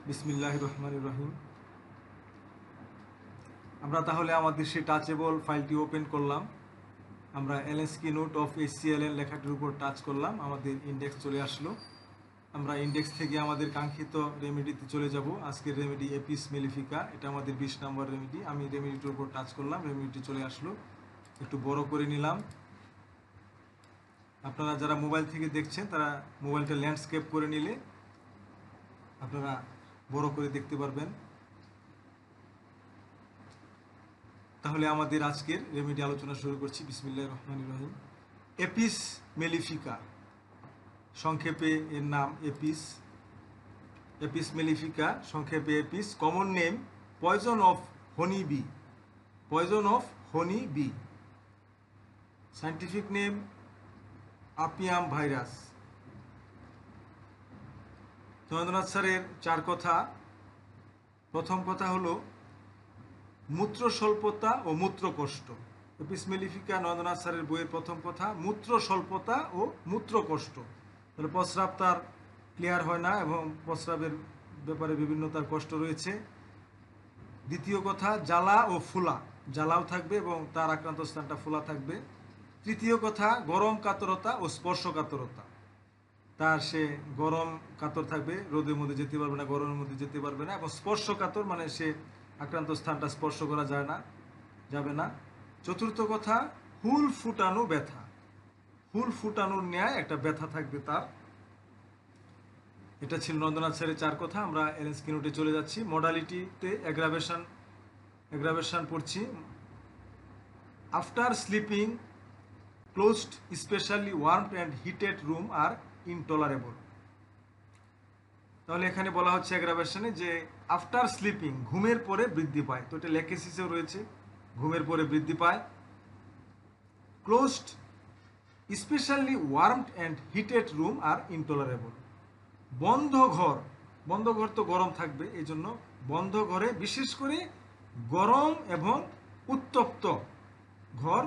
বিসমিল্লাহির রহমানির রহিম। আমরা তাহলে আমাদের সেই টাচেবল ফাইলটি ওপেন করলাম। আমরা এলএসকি নোট অফ HCLN লেখাটির উপর টাচ করলাম, আমাদের ইন্ডেক্স চলে আসলো। আমরা ইন্ডেক্স থেকে আমাদের কাঙ্ক্ষিত রেমেডিতে চলে যাব। আজকের রেমেডি এপিস মেলিফিকা, এটা আমাদের 20 নম্বর রেমেডি। আমি রেমেডিটির উপর টাচ করলাম, রেমেডিটি চলে আসলো। একটু বড় করে নিলাম। আপনারা যারা মোবাইল থেকে দেখছেন তারা মোবাইলটা ল্যান্ডস্কেপ করে নিলে আপনারা বড় করে দেখতে পারবেন। তাহলে আমাদের আজকের রেমেডি আলোচনা শুরু করছি। বিসমিল্লাহির রহমানির রহিম। এপিস মেলিফিকা, সংক্ষেপে এর নাম এপিস। এপিস মেলিফিকা, সংক্ষেপে Apis. Common name poison of honey bee, poison of honey bee. Scientific name apium virus. Chandranath স্যারের 4 কথা। প্রথম কথা হলো মূত্র স্বল্পতা ও মূত্রকষ্ট। এপিস মেলিফিকা নরেন্দ্রনাথ স্যারের বইয়ের প্রথম কথা, মূত্র স্বল্পতা ও মূত্রকষ্ট। তাহলে প্রস্রাব তার ক্লিয়ার হয় না এবং প্রস্রাবের ব্যাপারে বিভিন্ন তার কষ্ট রয়েছে। দ্বিতীয় কথা জ্বালা ও ফুলা, জ্বালাও থাকবে এবং তার আক্রান্ত স্থানটা ফুলা থাকবে। তৃতীয় কথা গরম কাতরতা ও স্পর্শ কাতরতা, তার সে গরম কাতর থাকবে, রোদের মধ্যে যেতে পারবে না, গরমের মধ্যে যেতে পারবে না। এবং স্পর্শ কাতর মানে সে আক্রান্ত স্থানটা স্পর্শ করা যাবে না। চতুর্থ কথা হুল ফুটানো ব্যথা, হুল ফুটানোর ন্যায় একটা ব্যথা থাকবে তার। এটা ছিল নন্দনাথ স্যারের 4 কথা। আমরা এলএসকি নোটে চলে যাচ্ছি। মডালিটিতে অ্যাগ্রাভেশন পড়ছি। After sleeping closed specially warmed and heated room are intolerable. তাহলে এখানে বলা হচ্ছে অ্যাগ্রাভেশনে যে আফটার স্লিপিং, ঘুমের পরে বৃদ্ধি পায়। তো এটা লেকেসিসেও রয়েছে, ঘুমের পরে বৃদ্ধি পায়। Closed specially warmed and heated room are intolerable. বন্ধ ঘর তো গরম থাকবে, এই জন্য বন্ধ ঘরে বিশেষ করে গরম এবং উত্তপ্ত ঘর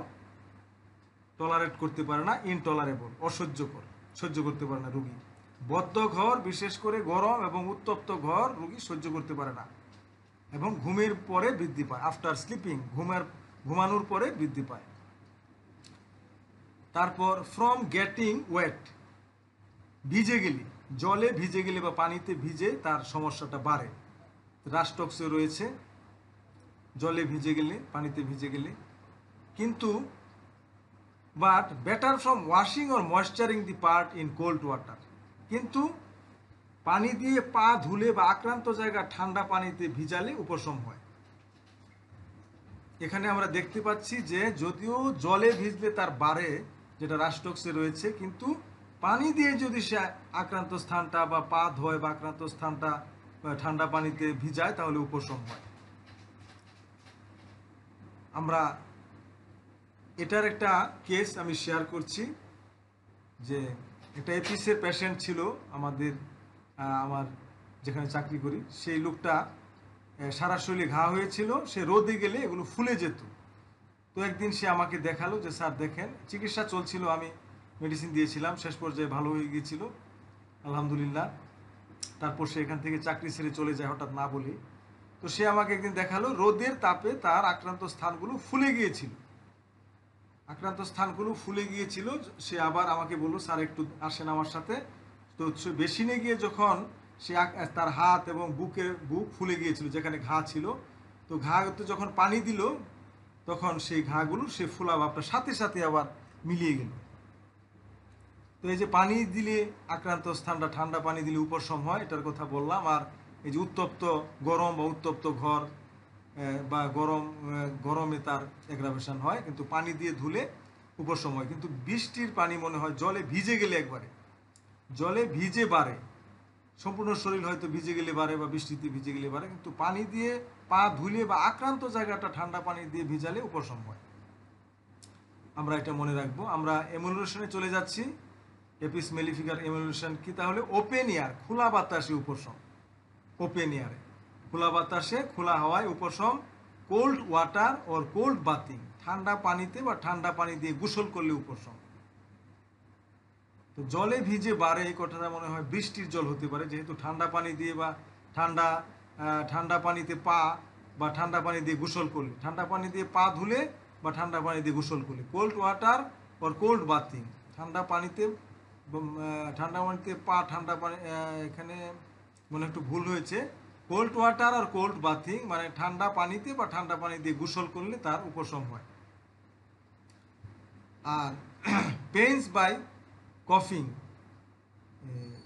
টলারেট করতে পারে না, ইনটলারেবল অসহ্যকর, সহ্য করতে পারে না রোগী। বদ্ধ ঘর বিশেষ করে গরম এবং উত্তপ্ত ঘর রোগী সহ্য করতে পারে না এবং ঘুমের পরে বৃদ্ধি পায়। আফটার স্লিপিং, ঘুমানোর পরে বৃদ্ধি পায়। তারপর ফ্রম গেটিং ওয়েট, ভিজে গেলে, জলে ভিজে গেলে বা পানিতে ভিজে তার সমস্যাটা বাড়ে। রাস্টক্সে রয়েছে জলে ভিজে গেলে, পানিতে ভিজে গেলে। কিন্তু but better from washing or moistening the part in cold water. কিন্তু পানি দিয়ে পা ধুলে বা আক্রান্ত জায়গা ঠান্ডা পানিতে ভিজালে উপশম হয়। এখানে আমরা দেখতে পাচ্ছি যে যদিও জলে ভিজলে তার বাড়ে, যেটা রাস্টক্সে রয়েছে, কিন্তু পানি দিয়ে যদি সে আক্রান্ত স্থানটা বা পা ধোয় বা আক্রান্ত স্থানটা ঠান্ডা পানিতে ভিজায় তাহলে উপশম হয়। আমরা এটার একটা কেস আমি শেয়ার করছি যে একটা এপিসের পেশেন্ট ছিল আমার যেখানে চাকরি করি। সেই লোকটা সারা শরীরে ঘা হয়েছিল, সে রোদে গেলে এগুলো ফুলে যেত। তো একদিন সে আমাকে দেখালো যে স্যার দেখেন, চিকিৎসা চলছিল, আমি মেডিসিন দিয়েছিলাম, শেষ পর্যায়ে ভালো হয়ে গিয়েছিল আলহামদুলিল্লাহ। তারপর সে এখান থেকে চাকরি ছেড়ে চলে যায় হঠাৎ না বলে। তো সে আমাকে একদিন দেখালো রোদের তাপে তার আক্রান্ত স্থানগুলো ফুলে গিয়েছিল, সে আবার আমাকে বললো স্যার একটু আসেন আমার সাথে। তো সে বেসিনে গিয়ে যখন সে তার হাত এবং বুক ফুলে গিয়েছিল যেখানে ঘা ছিল, তো ঘাতে যখন পানি দিল তখন সেই ঘাগুলো সে ফোলা ভাবটা সাথে সাথে আবার মিলিয়ে গেল। তো এই যে পানি দিলে আক্রান্ত স্থানটা ঠান্ডা পানি দিলে উপশম হয়, এটার কথা বললাম। আর এই যে উত্তপ্ত গরম বা উত্তপ্ত ঘর বা গরমে তার অ্যাগ্রাভেশন হয়, কিন্তু পানি দিয়ে ধুলে উপশম হয়। কিন্তু বৃষ্টির পানি মনে হয় জলে ভিজে গেলে, একবারে জলে ভিজে বাড়ে, সম্পূর্ণ শরীর হয়তো ভিজে গেলে বাড়ে বা বৃষ্টিতে ভিজে গেলে বাড়ে, কিন্তু পানি দিয়ে পা ধুলে বা আক্রান্ত জায়গাটা ঠান্ডা পানি দিয়ে ভিজালে উপশম হয়। আমরা এটা মনে রাখবো। আমরা এমুলেশনে চলে যাচ্ছি। এপিস মেলিফিকার এমুলেশন কি? তাহলে ওপেন এয়ার, খোলা বাতাসে উপশম। ওপেন এয়ারে, খোলা বাতাসে, খোলা হাওয়ায় উপশম। কোল্ড ওয়াটার ওর কোল্ড বাথিং, ঠান্ডা পানিতে বা ঠান্ডা পানি দিয়ে গোসল করলে উপশম। তো জলে ভিজে বাড়ে, এই কথাটা মনে হয় বৃষ্টির জল হতে পারে, যেহেতু ঠান্ডা পানি দিয়ে বা ঠান্ডা ঠান্ডা পানিতে পা বা ঠান্ডা পানি দিয়ে গোসল করলে, ঠান্ডা পানি দিয়ে পা ধুলে বা ঠান্ডা পানি দিয়ে গোসল করলে। Cold water or cold bathing, ঠান্ডা পানিতে ঠান্ডা পানিতে পা, ঠান্ডা পানি এখানে মনে একটু ভুল হয়েছে, কোল্ড ওয়াটার আর কোল্ড বাথিং মানে ঠান্ডা পানিতে বা ঠান্ডা পানি দিয়ে গোসল করলে তার উপশম হয়। আর পেইনস বাই কফিং,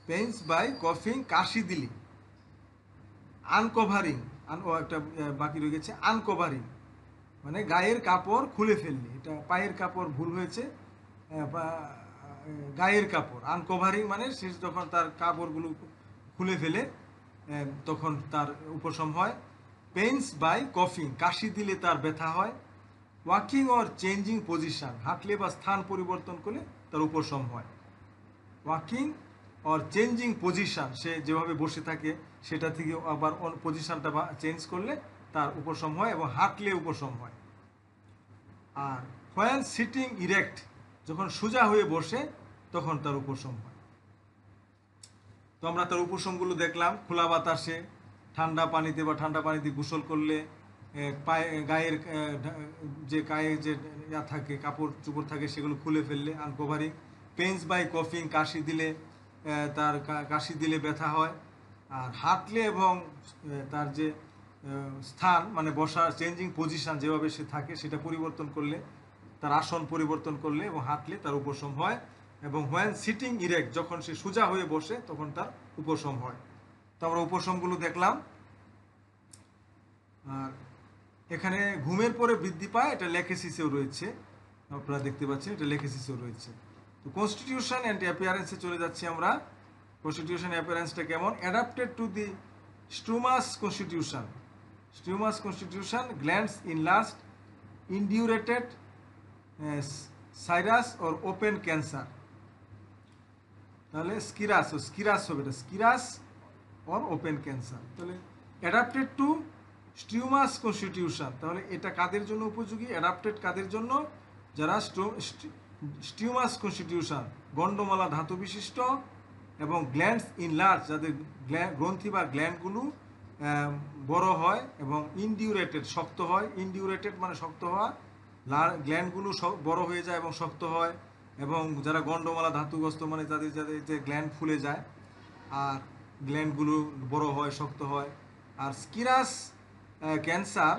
পেইনস বাই কফিং কাশি দিলে, আনকভারিং, একটা বাকি রয়ে গেছে, আনকভারিং মানে গায়ের কাপড় খুলে ফেললে, এটা পায়ের কাপড় ভুল হয়েছে, গায়ের কাপড়। আনকভারিং মানে সে যখন তার কাপড়গুলো খুলে ফেলে তখন তার উপশম হয়। পেইনস বাই কফিং, কাশি দিলে তার ব্যথা হয়। ওয়াকিং অর চেঞ্জিং পজিশন, হাঁটলে বা স্থান পরিবর্তন করলে তার উপশম হয়। ওয়াকিং অর চেঞ্জিং পজিশন, সে যেভাবে বসে থাকে সেটা থেকে আবার পজিশনটা চেঞ্জ করলে তার উপশম হয় এবং হাঁটলে উপশম হয়। আর হোয়েন সিটিং ইরেক্ট, যখন সোজা হয়ে বসে তখন তার উপশম হয়। তো আমরা তার উপশমগুলো দেখলাম, খোলা বাতাসে, ঠান্ডা পানিতে বা ঠান্ডা পানিতে গোসল করলে, পায়ে গায়ের যে গায়ে যে ইয়া থাকে, কাপড় চোপড় থাকে সেগুলো খুলে ফেললে, আনকভারিং। পেইনস বাই কফিং, কাশি দিলে তার কাশি দিলে ব্যথা হয়। আর হাঁটলে এবং তার যে স্থান মানে বসার চেঞ্জিং পজিশন, যেভাবে সে থাকে সেটা পরিবর্তন করলে, তার আসন পরিবর্তন করলে এবং হাঁটলে তার উপশম হয়। এবং হোয়েন সিটিং ইরেক্ট, যখন সে সোজা হয়ে বসে তখন তার উপশম হয়। তো আমরা উপশমগুলো দেখলাম। আর এখানে ঘুমের পরে বৃদ্ধি পায়, এটা লেকেসিসেও রয়েছে, আপনারা দেখতে পাচ্ছেন এটা লেকেসিসেও রয়েছে। তো কনস্টিটিউশন অ্যান্ড অ্যাপিয়ারেন্সে চলে যাচ্ছি আমরা। কনস্টিটিউশন অ্যাপিয়ারেন্সটা কেমন? Adapted to the strumous constitution, strumous constitution, glands enlarged, indurated, scirrhus or open cancer. তাহলে স্কিরাস, স্কিরাস হবে এটা, স্কিরাস অর ওপেন ক্যান্সার। তাহলে অ্যাডাপ্টেড টু স্টিউমাস কনস্টিটিউশন, তাহলে এটা কাদের জন্য উপযোগী? অ্যাডাপ্টেড কাদের জন্য? যারা স্টিউমাস কনস্টিটিউশন, গন্ডমালা ধাতু বিশিষ্ট, এবং গ্ল্যান্ডস ইনলার্জ, যাদের গ্রন্থি বা গ্ল্যান্ডগুলো বড় হয় এবং ইনডিউরেটেড, শক্ত হয়। ইনডিউরেটেড মানে শক্ত হওয়া, গ্ল্যান্ডগুলো বড় হয়ে যায় এবং শক্ত হয়। এবং যারা গন্ডমালা ধাতুগ্রস্ত মানে যাদের যাদের যে গ্ল্যান্ড ফুলে যায় আর গ্ল্যান্ডগুলো বড় হয়, শক্ত হয়। আর স্কিরাস ক্যান্সার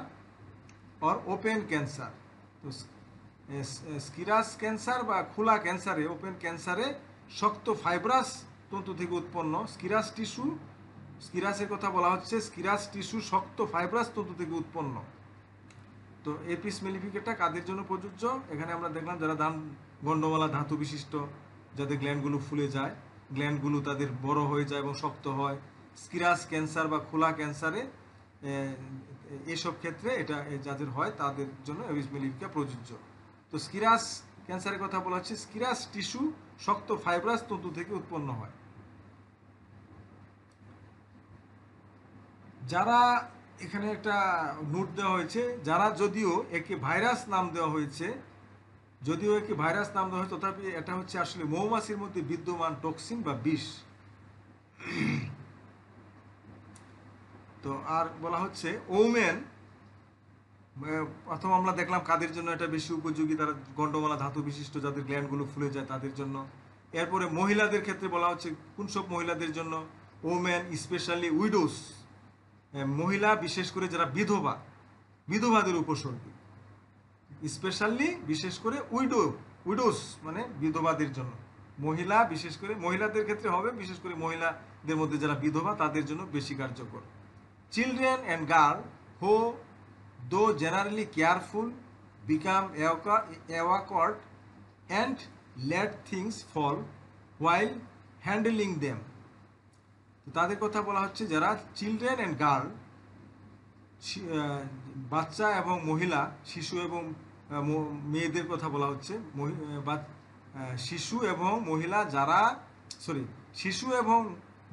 অর ওপেন ক্যান্সার, তো স্কিরাস ক্যান্সার বা খোলা ক্যান্সারে, ওপেন ক্যান্সারে শক্ত ফাইব্রাস তন্তু থেকে উৎপন্ন স্কিরাস টিস্যু, স্কিরাসের কথা বলা হচ্ছে, স্কিরাস টিস্যু শক্ত ফাইব্রাস তন্তু থেকে উৎপন্ন। তো এপিস মেলিফিকেটা কাদের জন্য প্রযোজ্য? এখানে আমরা দেখলাম যারা গন্ডমালা ধাতু বিশিষ্ট, যাদের গ্ল্যান্ডগুলো ফুলে যায়, গ্ল্যান্ডগুলো তাদের বড় হয়ে যায় এবং শক্ত হয়। স্কিরাস ক্যান্সার বা খোলা ক্যান্সারে এসব ক্ষেত্রে এটা যাদের হয় তাদের জন্য এপিস মেলিফিকা প্রযোজ্য। তো স্কিরাস ক্যান্সারের কথা বলা হচ্ছে, স্কিরাস টিস্যু শক্ত ফাইব্রাস তন্তু থেকে উৎপন্ন হয়। যারা, এখানে একটা নোট দেওয়া হয়েছে, যারা যদিও একে ভাইরাস নাম দেওয়া হয়েছে, যদিও একে ভাইরাস নাম দেওয়া হয়েছে, তথাপি এটা হচ্ছে আসলে মৌমাছির মধ্যে বিদ্যমান টক্সিন বা বিষ। তো আর বলা হচ্ছে ওমেন, প্রথম আমরা দেখলাম কাদের জন্য এটা বেশি উপযোগী, তারা গন্ডমালা ধাতু বিশিষ্ট, যাদের গ্ল্যান্ডগুলো ফুলে যায় তাদের জন্য। এরপরে মহিলাদের ক্ষেত্রে বলা হচ্ছে কোন সব মহিলাদের জন্য? ওমেন স্পেশালি উইডোস, মহিলা বিশেষ করে যারা বিধবা, বিধবাদের উপসর্গী। স্পেশালি বিশেষ করে উইডোস মানে বিধবাদের জন্য, মহিলা বিশেষ করে মহিলাদের ক্ষেত্রে হবে, বিশেষ করে মহিলাদের মধ্যে যারা বিধবা তাদের জন্য বেশি কার্যকর। Children and girl who though generally careful become awkward and let things fall while handling them. তাদের কথা বলা হচ্ছে যারা চিলড্রেন অ্যান্ড গার্ল, বাচ্চা এবং মহিলা, শিশু এবং মেয়েদের কথা বলা হচ্ছে, শিশু এবং মহিলা যারা, শিশু এবং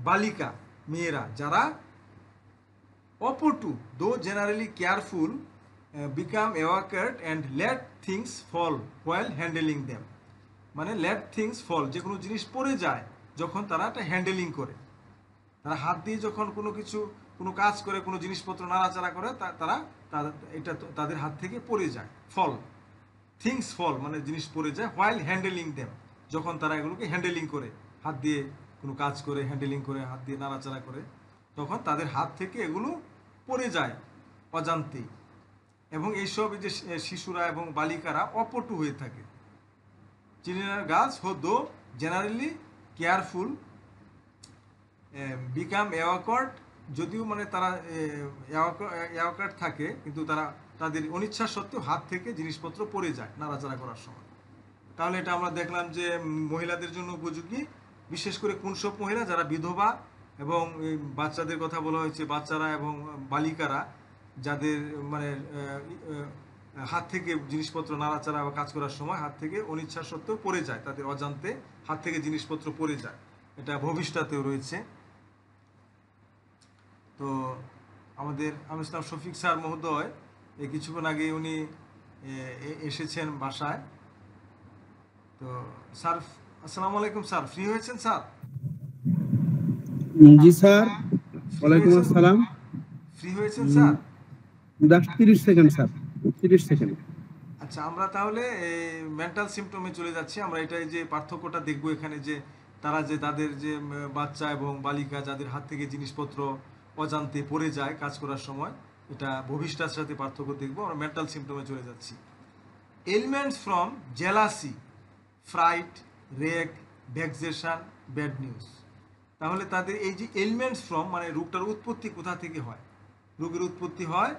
বালিকা মেয়েরা যারা অপটু though generally careful become awkward and let things fall while handling them, মানে লেট থিংস ফল, যে কোনো জিনিস পড়ে যায় যখন তারা এটা হ্যান্ডেলিং করে। তারা হাত দিয়ে যখন কোনো কিছু, কোনো কাজ করে, কোনো জিনিসপত্র নাড়াচাড়া করে, তারা এটা তাদের হাত থেকে পড়ে যায়, ফল, থিংস ফল, মানে জিনিস পড়ে যায়, হোয়াইল হ্যান্ডেলিং দেম, যখন তারা এগুলোকে হ্যান্ডেলিং করে, হাত দিয়ে কোনো কাজ করে, হ্যান্ডেলিং করে, হাত দিয়ে নাড়াচাড়া করে, তখন তাদের হাত থেকে এগুলো পড়ে যায় অজান্তেই। এবং এইসব এই যে শিশুরা এবং বালিকারা অপটু হয়ে থাকে। চিলড্রেন আর গার্লস হো though generally careful become award, যদিও মানে তারা অ্যাওয়ার্ড থাকে, কিন্তু তারা তাদের অনিচ্ছা সত্ত্বেও হাত থেকে জিনিসপত্র পড়ে যায় নাড়াচাড়া করার সময়। তাহলে এটা আমরা দেখলাম যে মহিলাদের জন্য উপযোগী, বিশেষ করে কোন সব মহিলা যারা বিধবা, এবং বাচ্চাদের কথা বলা হয়েছে, বাচ্চারা এবং বালিকারা যাদের মানে হাত থেকে জিনিসপত্র নাড়াচাড়া বা কাজ করার সময় হাত থেকে অনিচ্ছা সত্ত্বেও পড়ে যায়, তাদের অজান্তে হাত থেকে জিনিসপত্র পড়ে যায়। এটা ভবিষ্যতেও রয়েছে। তো আমাদের আমি ইসলাম শফিক স্যার মহোদয় এই কিছুক্ষণ আগে উনি এসেছেন বাসায়। তো স্যার, আসসালামু আলাইকুম স্যার, ফ্রি হয়েছেন স্যার? জি স্যার, ওয়ালাইকুম আসসালাম। ফ্রি হয়েছেন স্যার? 30 second sir, 30 second. আচ্ছা, আমরা তাহলে মেন্টাল সিমটমে চলে যাচ্ছি। আমরা এটাই যে পার্থক্যটা দেখব এখানে, যে তারা যে তাদের যে বাচ্চা এবং বালিকা যাদের হাত থেকে জিনিসপত্র অজান্তে পড়ে যায় কাজ করার সময়, এটা ভবিষ্যতের সাথে পার্থক্য দেখব। আমরা মেন্টাল সিমটমে চলে যাচ্ছি। Elements from jealousy, fright, rage, vexation, bad news. তাহলে তাদের এই যে এলিমেন্টস ফ্রম, মানে রোগটার উৎপত্তি কোথা থেকে হয়? রোগের উৎপত্তি হয়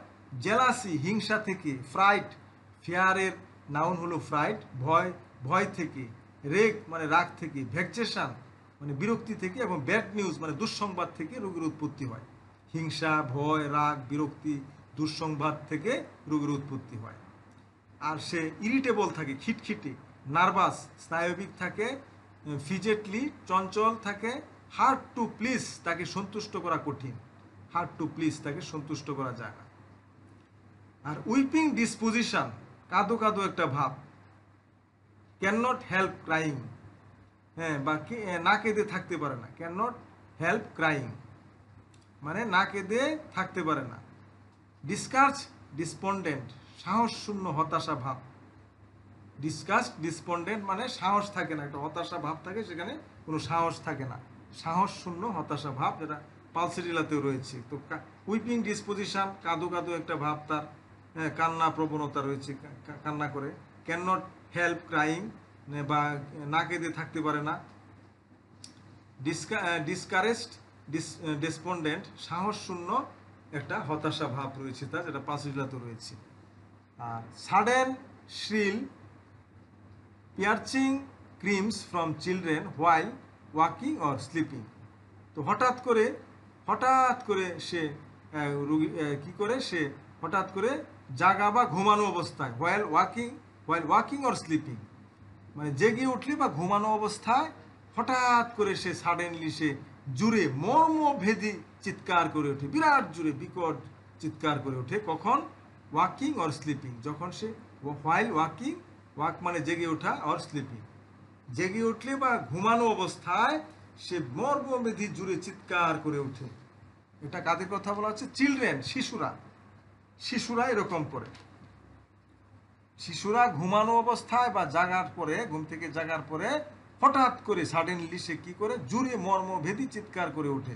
জেলাসি, হিংসা থেকে, ফ্রাইট, ফিয়ারের নাউন হলো ফ্রাইট, ভয় থেকে, রেক মানে রাগ থেকে, ভেক্সেশন মানে বিরক্তি থেকে, এবং ব্যাড নিউজ মানে দুঃসংবাদ থেকে রোগের উৎপত্তি হয়। হিংসা, ভয়, রাগ, বিরক্তি, দুঃসংবাদ থেকে রোগের উৎপত্তি হয়। আর সে ইরিটেবল থাকে, খিটখিটে, নার্ভাস, স্নায়বিক থাকে, ফিজেটলি, চঞ্চল থাকে, হার্ড টু প্লিজ, তাকে সন্তুষ্ট করা কঠিন, হার্ড টু প্লিজ, তাকে সন্তুষ্ট করা যায় না। আর উইপিং ডিসপোজিশন, কাঁদো কাঁদো একটা ভাব, ক্যান নট হেল্প ক্রাইং, হ্যাঁ, বা না কেঁদে থাকতে পারে না, ক্যান নট হেল্প ক্রাইং মানে না কেঁদে থাকতে পারে না। ডিসকাস্ট ডিসপন্ডেন্ট, সাহস শূন্য হতাশা ভাব, ডিসকাস্ট ডিসপন্ডেন্ট মানে সাহস থাকে না, একটা হতাশা ভাব থাকে, সেখানে কোনো সাহস থাকে না, সাহস শূন্য হতাশা ভাব, যেটা পালসেটিলাতেও রয়েছে। তো উইপিং ডিসপোজিশন, কাঁদো কাঁদো একটা ভাব তার, কান্না প্রবণতা রয়েছে, কান্না করে। ক্যান নট হেল্প ক্রাইং বা না কেঁদে থাকতে পারে না। ডিসকারেজড ডিসপন্ডেন্ট, সাহস শূন্য একটা হতাশা ভাব রয়েছে তার, যেটা পালসেটিলাতেও রয়েছে। আর sudden shrill piercing screams from children while waking or sleeping. তো হঠাৎ করে সে কি করে, সে হঠাৎ করে জাগা বা ঘুমানো অবস্থায়, হোয়াইল ওয়াকিং অর স্লিপিং মানে জেগে উঠলে বা ঘুমানো অবস্থায় হঠাৎ করে সে সাডেনলি সে জুড়ে মর্মভেদী চিৎকার করে ওঠে, বিরাট জুড়ে বিকট চিৎকার করে ওঠে। কখন? ওয়াকিং অর স্লিপিং, যখন সে হোয়াইল ওয়াকিং, ওয়াক মানে জেগে ওঠা, অর স্লিপিং জেগে উঠলে বা ঘুমানো অবস্থায় সে মর্মভেদী জুড়ে চিৎকার করে ওঠে। এটা কাদের কথা বলা হচ্ছে? চিলড্রেন, শিশুরা এরকম করে। শিশুরা ঘুমানো অবস্থায় বা জাগার পরে, ঘুম থেকে জাগার পরে হঠাৎ করে সাডেনলি সে কি করে, জুড়ে মর্মভেদী চিৎকার করে ওঠে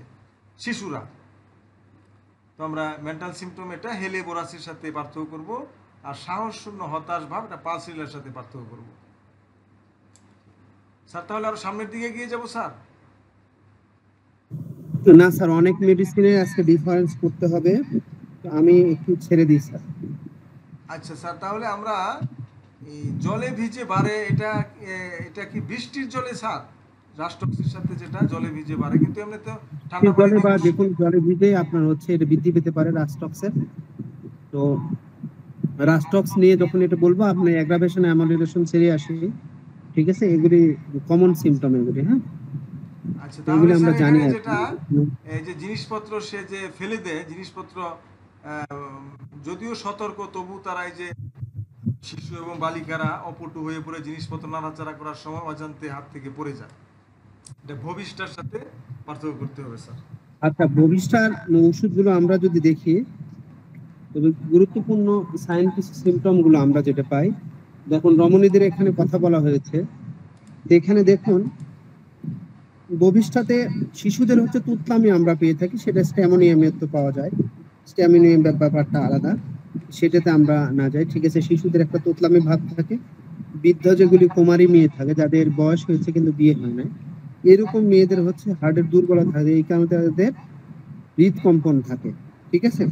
শিশুরা। তো আমরা মেন্টাল সিমটম এটা হেলেবোরাসের সাথে পার্থক্য করব, আর সাহস শূন্য হতাশ ভাব এটা পালসেটিলার সাথে পার্থক্য করব। স্যার তাহলে আরো সামনের দিকে গিয়ে যাব স্যার? না স্যার, অনেক মেডিসিনে আজকে ডিফারেন্স করতে হবে, আমি একটু ছেড়ে দিই স্যার। আচ্ছা স্যার, তাহলে আমরা এই জলে ভিজে বাড়ে, এটা কি বৃষ্টির জলে স্যার? রাষ্ট্রপতির সাথে যেটা জলে ভিজে বাড়ে, কিন্তু এমনি তো ঠান্ডা জলে বা পানিতে দেখুন জলে ভিজে আপনার হচ্ছে এটা বৃদ্ধি পেতে পারে রাস্টক্সের। তো রাস্টক্স নিয়ে যখন এটা বলবো, আপনি অ্যাগ্রাভেশন অ্যামোলিডেশন ছেড়ে আসি, ঠিক আছে? এগুলি কমন সিমটম এগুলি, হ্যাঁ। আচ্ছা, এগুলি তাহলে আমরা স্যার জানি এখানে আর যেটা এই যে জিনিসপত্র সে যে ফেলে দেয় জিনিসপত্র, যদিও সতর্ক, তবু তারা এই যে শিশু এবং বালিকারা অপটু হয়ে পড়ে জিনিসপত্র নাড়াচাড়া করার সময় অজান্তে হাত থেকে পড়ে যায়। এটা ভবিষ্যতের সাথে পার্থক্য করতে হবে স্যার। আচ্ছা, বহিষ্ঠার ওষুধগুলো আমরা যদি দেখি, তবে গুরুত্বপূর্ণ সায়েন্টিফিক সিমটম গুলো আমরা যেটা পাই, যখন রমণীদের এখানে কথা বলা হয়েছে, এখানে দেখুন বহিষ্ঠাতে শিশুদের হচ্ছে তুতলামি আমরা পেয়ে থাকি, সেটা স্ট্যামোনিয়ামের তো পাওয়া যায়, স্ট্যামোনিয়াম ব্যাপারটা আলাদা, সেটাতে আমরা না যাই, ঠিক আছে। শিশুদের একটা তুতলামি ভাব থাকে, বৃদ্ধ যেগুলি কুমারী মেয়ে থাকে, যাদের বয়স হয়েছে কিন্তু বিয়ে হয় না, এরকম মেয়েদের হচ্ছে হার্টের দুর্বলতা থাকে, এই কারণে তাদের হৃদকম্পন থাকে, ঠিক আছে।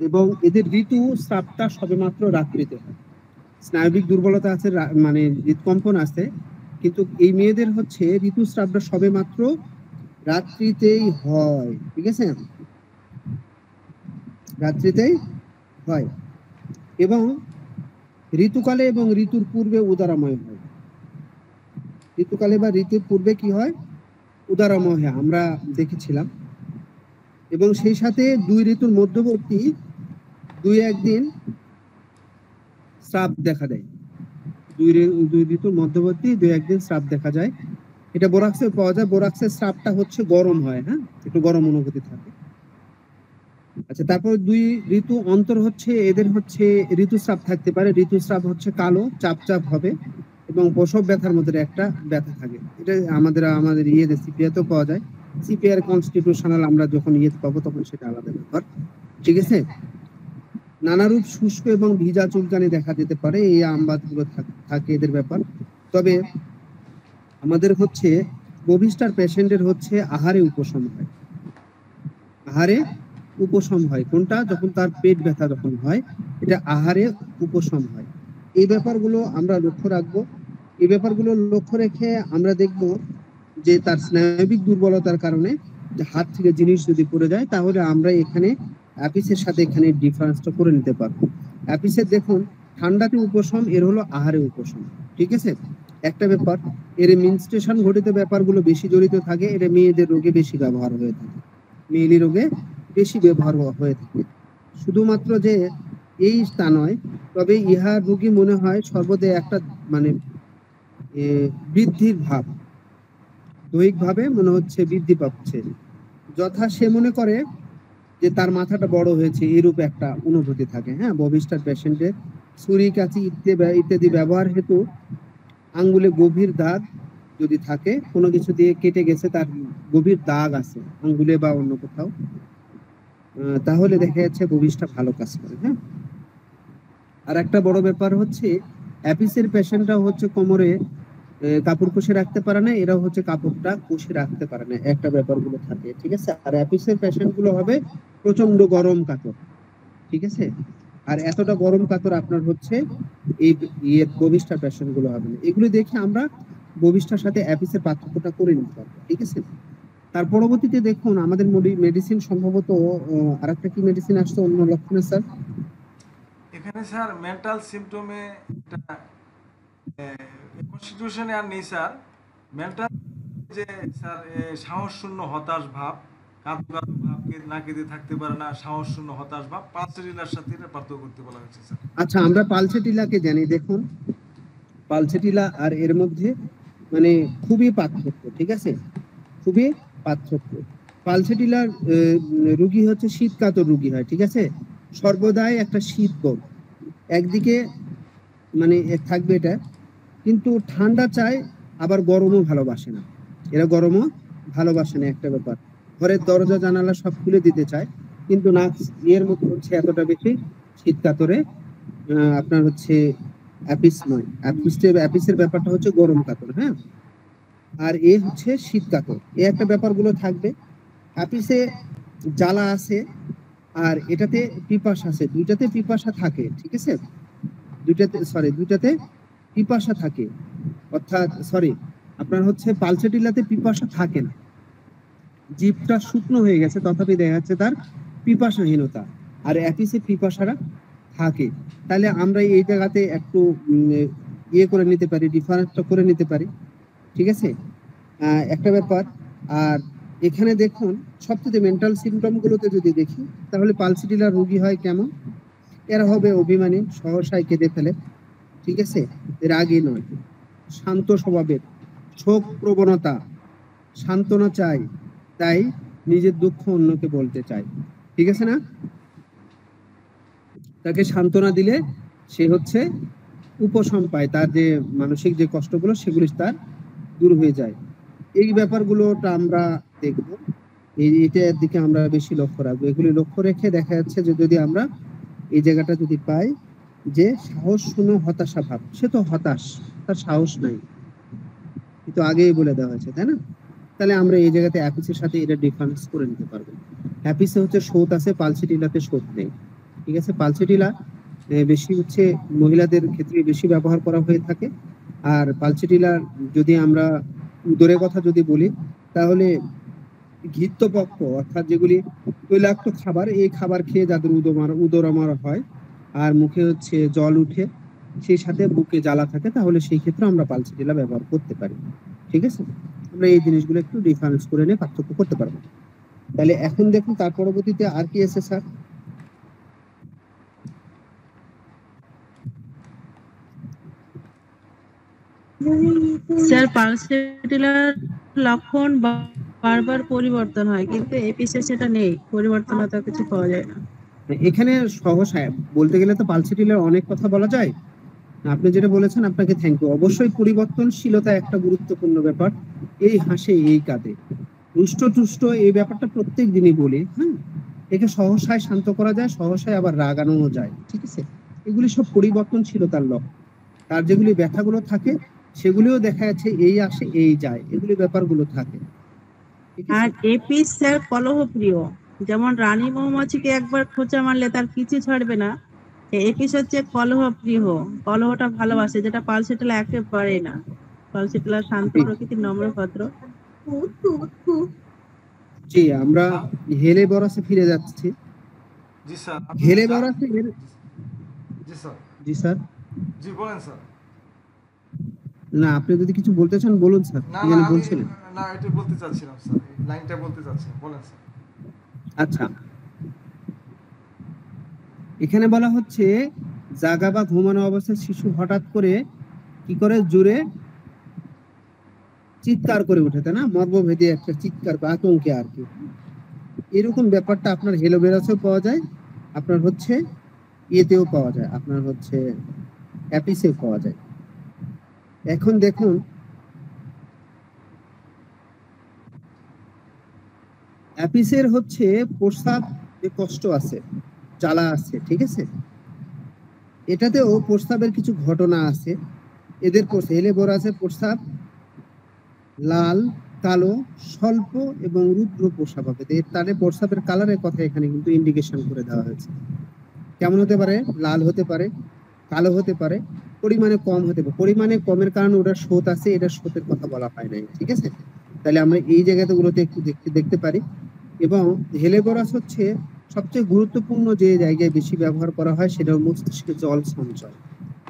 এবং এদের ঋতু স্রাবটা সবেমাত্র রাত্রিতে হয়। স্নায়বিক দুর্বলতা আছে, মানে হৃদকম্পন আছে, কিন্তু এই মেয়েদের হচ্ছে ঋতুস্রাবটা সবেমাত্র রাত্রিতেই হয়, ঠিক আছে, রাত্রিতেই হয়। এবং ঋতুকালে এবং ঋতুর পূর্বে উদারাময় হয়। ঋতুকালে বা ঋতুর পূর্বে কি হয়? উদারাময় হয়, আমরা দেখেছিলাম। এবং সেই সাথে দুই ঋতুর মধ্যবর্তী দুই একদিন স্রাব দেখা দেয়, দুই ঋতুর মধ্যবর্তী দুই একদিন স্রাব দেখা যায়। এটা বোরাক্সে পাওয়া যায়। বোরাক্সের স্রাবটা হচ্ছে গরম হয়, হ্যাঁ, একটু গরম অনুভূতি থাকে। আচ্ছা, তারপর দুই ঋতু অন্তর হচ্ছে এদের হচ্ছে ঋতুস্রাব থাকতে পারে। ঋতুস্রাব হচ্ছে কালো চাপ চাপ হবে এবং প্রসব ব্যথার মধ্যে একটা ব্যথা থাকে। এটা আমাদের ইয়েতে সিপিআতেও পাওয়া যায়। সিপিআর কনস্টিটিউশনাল আমরা যখন ইয়েতে পাবো তখন সেটা আলাদা ব্যাপার, ঠিক আছে। নানারূপ শুষ্ক এবং ভিজা চুলকানি দেখা যেতে পারে, এই আমবাদগুলো থাকে এদের ব্যাপার। তবে আমাদের হচ্ছে বহিষ্ঠার পেশেন্টের হচ্ছে আহারে উপশম হয়। আহারে উপশম হয় কোনটা? যখন তার পেট ব্যথা যখন হয়, এটা আহারে উপশম হয়। এই ব্যাপারগুলো আমরা লক্ষ্য রাখবো। এই ব্যাপারগুলো লক্ষ্য রেখে আমরা দেখব যে তার স্নায়বিক দুর্বলতার কারণে যে হাত থেকে জিনিস যদি পড়ে যায়, তাহলে আমরা এখানে অ্যাপিসের সাথে এখানে ডিফারেন্সটা করে নিতে পারবো। অ্যাপিসের দেখুন ঠান্ডাতে উপশম, এর হলো আহারে উপশম, ঠিক আছে। একটা ব্যাপার, এর মিনস্ট্রেশন ঘটিত ব্যাপারগুলো বেশি জড়িত থাকে, এটা মেয়েদের রোগে বেশি ব্যবহার হয়ে থাকে, মেয়েলি রোগে বেশি ব্যবহার হয়ে থাকে। শুধুমাত্র যে এই তা নয়, তবে ইহা রোগী মনে হয় সর্বদাই একটা মানে বৃদ্ধির ভাব, দৈহিকভাবে মনে হচ্ছে বৃদ্ধি পাচ্ছে, যথা সে মনে করে যে তার মাথাটা বড় হয়েছে, এরূপ একটা অনুভূতি থাকে। হ্যাঁ, বহিষ্ঠার পেশেন্টের ছুরি কাঁচি ইত্যাদি ব্যবহার হেতু আঙ্গুলে গভীর দাগ যদি থাকে, কোনো কিছু দিয়ে কেটে গেছে, তার গভীর দাগ আছে আঙ্গুলে বা অন্য কোথাও, তাহলে দেখা যাচ্ছে বহিষ্ঠা ভালো কাজ করে। হ্যাঁ, আর একটা বড় ব্যাপার হচ্ছে অ্যাপিসের পেশেন্টরা হচ্ছে কোমরে কাপড় কষে রাখতে পারে না, এরা হচ্ছে কাপড়টা কষে রাখতে পারে না, একটা ব্যাপারগুলো থাকে, ঠিক আছে। আর অ্যাপিসের পেশেন্ট গুলো হবে প্রচন্ড গরম কাতর, ঠিক আছে। আর এতটা গরম কাতর আপনার হচ্ছে এই বহিষ্ঠা পেশেন্ট গুলো হবে না। এগুলো দেখে আমরা বহিষ্ঠার সাথে অ্যাপিসের পার্থক্যটা করে নিতে পারবো, ঠিক আছে। তার পরবর্তীতে দেখুন আমাদের মেডিসিন সম্ভবত আরেকটা কি মেডিসিন আসছে অন্য লক্ষণে স্যার? এখানে স্যার মেন্টাল সিমটমে একটা কনস্টিটিউশনে আর নেই স্যার। মেন্টাল যে স্যার সাহস শূন্য হতাশ ভাব, কাঁদো কাঁদো ভাব, না কেঁদে থাকতে পারে না, সাহস শূন্য হতাশ ভাব, পালসেরিলার সাথে এটা পার্থক্য করতে বলা হয়েছে স্যার। আচ্ছা, আমরা পালসেটিলাকে জানি, দেখুন পালসেটিলা আর এর মধ্যে মানে খুবই পার্থক্য, ঠিক আছে, খুবই পার্থক্য। পালসেটিলার রুগী হচ্ছে শীতকাতর রুগী হয়, ঠিক আছে, সর্বদাই একটা শীত বোধ একদিকে মানে থাকবে এটা, কিন্তু ঠান্ডা চায়, আবার গরমও ভালোবাসে না, এরা গরমও ভালোবাসে না, একটা ব্যাপার। ঘরের দরজা জানালা সব খুলে দিতে চায়, কিন্তু না, এর মধ্যে হচ্ছে এতটা বেশি শীত কাতরে আপনার হচ্ছে অ্যাপিস নয়, অ্যাপিসের ব্যাপারটা হচ্ছে গরম কাতর, হ্যাঁ। আর এ হচ্ছে শীত কাতর, এই একটা ব্যাপারগুলো থাকবে। অ্যাপিসে জ্বালা আছে আর এটাতে পিপাসা আছে, দুইটাতে পিপাসা থাকে, ঠিক আছে, দুইটাতে পিপাসা থাকে, অর্থাৎ আপনার হচ্ছে পালসেটিলাতে পিপাসা থাকে না, জিভটা শুকনো হয়ে গেছে তথাপি দেখা যাচ্ছে তার পিপাসাহীনতা, আর অ্যাপিসে পিপাসাটা থাকে। তাহলে আমরা এই জায়গাতে একটু ইয়ে করে নিতে পারি, ডিফারেন্সটা করে নিতে পারি, ঠিক আছে। একটা ব্যাপার। আর এখানে দেখুন সবচেয়ে মেন্টাল সিমটম গুলোতে যদি দেখি, তাহলে পালসেটিলার রোগী হয় কেমন? এরা হবে অভিমানী, সহসায় কেঁদে ফেলে, ঠিক আছে, রাগী নয়, শান্ত স্বভাবের, শোক প্রবণতা, সান্ত্বনা চাই, তাই নিজের দুঃখ অন্যকে বলতে চায়, ঠিক আছে না? তাকে সান্ত্বনা দিলে সে হচ্ছে উপশম পায়, তার যে মানসিক যে কষ্টগুলো সেগুলি তার দূর হয়ে যায়। এই ব্যাপারগুলোটা আমরা দেখব, এটার দিকে আমরা বেশি লক্ষ্য রাখবো। এগুলি লক্ষ্য রেখে দেখা যাচ্ছে যে যদি আমরা এই জায়গাটা যদি পাই যে সাহস শূন্য হতাশা ভাব, সে তো হতাশ, তার সাহস নাই, কিন্তু আগেই বলে দেওয়া হয়েছে, তাই না? তাহলে আমরা এই জায়গাতে অ্যাপিসের সাথে এটা ডিফারেন্স করে নিতে পারবো। অ্যাপিসে হচ্ছে শোথ আছে, পালসিটিলাতে শোথ নেই, ঠিক আছে? পালসিটিলা বেশি হচ্ছে মহিলাদের ক্ষেত্রে বেশি ব্যবহার করা হয়ে থাকে। আর পালসিটিলা যদি আমরা উদরের কথা যদি বলি তাহলে ঘৃতপক্ষ অর্থাৎ যেগুলি তৈলাক্ত খাবার, এই খাবার খেয়ে যাদের উদর আমার হয় আর মুখে হচ্ছে জল উঠে, সেই সাথে বুকে জ্বালা থাকে, তাহলে সেই ক্ষেত্রে আমরা পালসিটিলা ব্যবহার করতে পারি, ঠিক আছে? আমরা এই জিনিসগুলো একটু ডিফারেন্স করে নিয়ে পার্থক্য করতে পারবো। তাহলে এখন দেখুন তার পরবর্তীতে আর কি আছে স্যার? স্যার পালসেটিলার লক্ষণ বারবার পরিবর্তন হয়, কিন্তু এপিসে সেটা নেই, পরিবর্তন হতে কিছু পাওয়া যায় না। এখানে সহসা বলতে গেলে তো পালসিটিলার অনেক কথা বলা যায়। আপনি যেটা বলেছেন আপনাকে থ্যাংক ইউ। অবশ্যই পরিবর্তনশীলতা একটা গুরুত্বপূর্ণ ব্যাপার। এই হাসে এই কাঁদে, রুষ্ট টুষ্ট, এই ব্যাপারটা প্রত্যেক দিনই বলি। হ্যাঁ, একে সহসায় শান্ত করা যায়, সহসায় আবার রাগানো যায়, ঠিক আছে? এগুলি সব পরিবর্তনশীলতার লক্ষ্য। তার যেগুলি ব্যথাগুলো থাকে সেগুলিও দেখা যাচ্ছে এই আসে এই যায়, এগুলি ব্যাপারগুলো থাকে, ঠিক আর আছে? এপিস স্যার কলহ প্রিয়, যেমন রানী মৌমাছিকে একবার খোঁচা মারলে তার পিছু ছাড়বে না, এপিস হচ্ছে কলহ প্রিয়, কলহটা ভালোবাসে, যেটা পালসেটিলা একেবারে না। পালসেটিলা শান্ত প্রকৃতির, নম্র ভদ্র। জি, আমরা হেলেবরাসে ফিরে যাচ্ছি। জি স্যার। হেলেবরাসে জি স্যার। জি স্যার। জি বলেন স্যার। না, আপনি যদি কিছু বলতে চান বলুন স্যার, না কি না জানি আমি বলছিলেন। না এটা বলতে চাচ্ছিলাম স্যার, এই লাইনটা বলতে চাচ্ছিলাম, বলেন স্যার। আচ্ছা, এখানে বলা হচ্ছে জাগা বা ঘুমানো অবস্থায় শিশু হঠাৎ করে কি করে জোরে চিৎকার করে ওঠে, তাই না? মর্মভেদী একটা চিৎকার বা আতঙ্কে আর কি। এরকম ব্যাপারটা আপনার হেলোবেরাসেও পাওয়া যায়, আপনার হচ্ছে ইয়েতেও পাওয়া যায়, আপনার হচ্ছে অ্যাপিসেও পাওয়া যায়। এখন দেখুন অ্যাপিসের হচ্ছে প্রস্রাব যে কষ্ট আছে, জ্বালা আছে, ঠিক আছে? এটাতেও প্রস্রাবের কিছু ঘটনা আছে। এদের হেলেবোরাসের প্রস্রাব লাল, কালো, স্বল্প এবং রুদ্র প্রস্রাব হবে। তাহলে প্রস্রাবের কালারের কথা এখানে কিন্তু ইন্ডিকেশন করে দেওয়া হয়েছে। কেমন হতে পারে? লাল হতে পারে, কালো হতে পারে, পরিমাণে কম হতে পারে। পরিমাণে কমের কারণে ওটা স্রোত আছে, এটা স্রোতের কথা বলা হয় নাই, ঠিক আছে? তাহলে আমরা এই জায়গাতে গুলোতে একটু দেখতে পারি। এবং হেলেবোরাস হচ্ছে সবচেয়ে গুরুত্বপূর্ণ যে জায়গায় বেশি ব্যবহার করা হয় সেটা মস্তিষ্কে জল সঞ্চয়,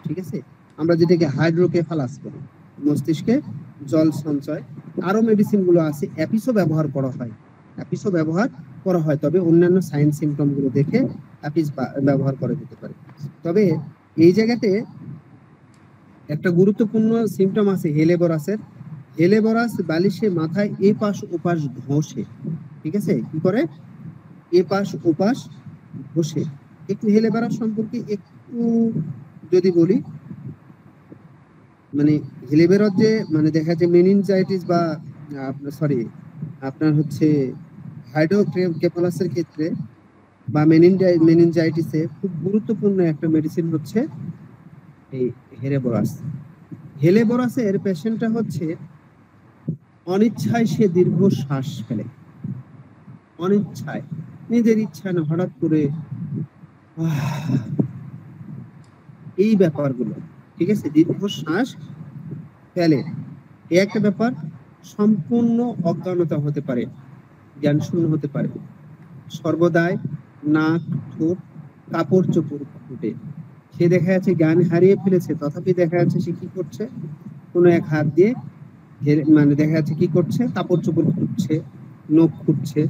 ঠিক আছে? আমরা যেটাকে হাইড্রোকেফালাস বলি, মস্তিষ্কে জল সঞ্চয়। আরো মেডিসিন গুলো আছে, অ্যাপিসও ব্যবহার করা হয়, অ্যাপিসও ব্যবহার করা হয়, তবে অন্যান্য সাইন সিমটম গুলো দেখে অ্যাপিস ব্যবহার করা যেতে পারে। তবে এই জায়গাতে একটা গুরুত্বপূর্ণ সিমটম আছে হেলেবোরাসের। হেলেবোরাস বালিশে মাথায় এপাশ ওপাশ ঘষে, ঠিক আছে? কি করে? এপাশ ওপাশ ঘষে। একটু হেলেবোরাস সম্পর্কে একটু যদি বলি, মানে হেলেবেরস যে মানে দেখা যাচ্ছে মেনিনজাইটিস বা আপনার সরি আপনার হচ্ছে হাইড্রোকেফালাসের ক্ষেত্রে বা মেনিনজাইটিসে খুব গুরুত্বপূর্ণ একটা মেডিসিন হচ্ছে এই হেলেবোরাস। হেলেবোরাসের পেশেন্টটা হচ্ছে অনিচ্ছায় সে দীর্ঘ শ্বাস ফেলে, অনিচ্ছায়, নিজের ইচ্ছা না, হঠাৎ করে এই ব্যাপারগুলো, ঠিক আছে? দীর্ঘ শ্বাস ফেলে, এই একটা ব্যাপার। সম্পূর্ণ অজ্ঞানতা হতে পারে, জ্ঞান শূন্য হতে পারে, সর্বদাই নাক, ঠোঁট, কাপড় চোপড় ফুটে। সে দেখা যাচ্ছে জ্ঞান হারিয়ে ফেলেছে, তথাপি দেখা যাচ্ছে সে কি করছে, কোনো এক হাত দিয়ে মানে দেখা যাচ্ছে কি করছে, কাপড় চোপড় খুঁজছে, নখ খুঁজছে,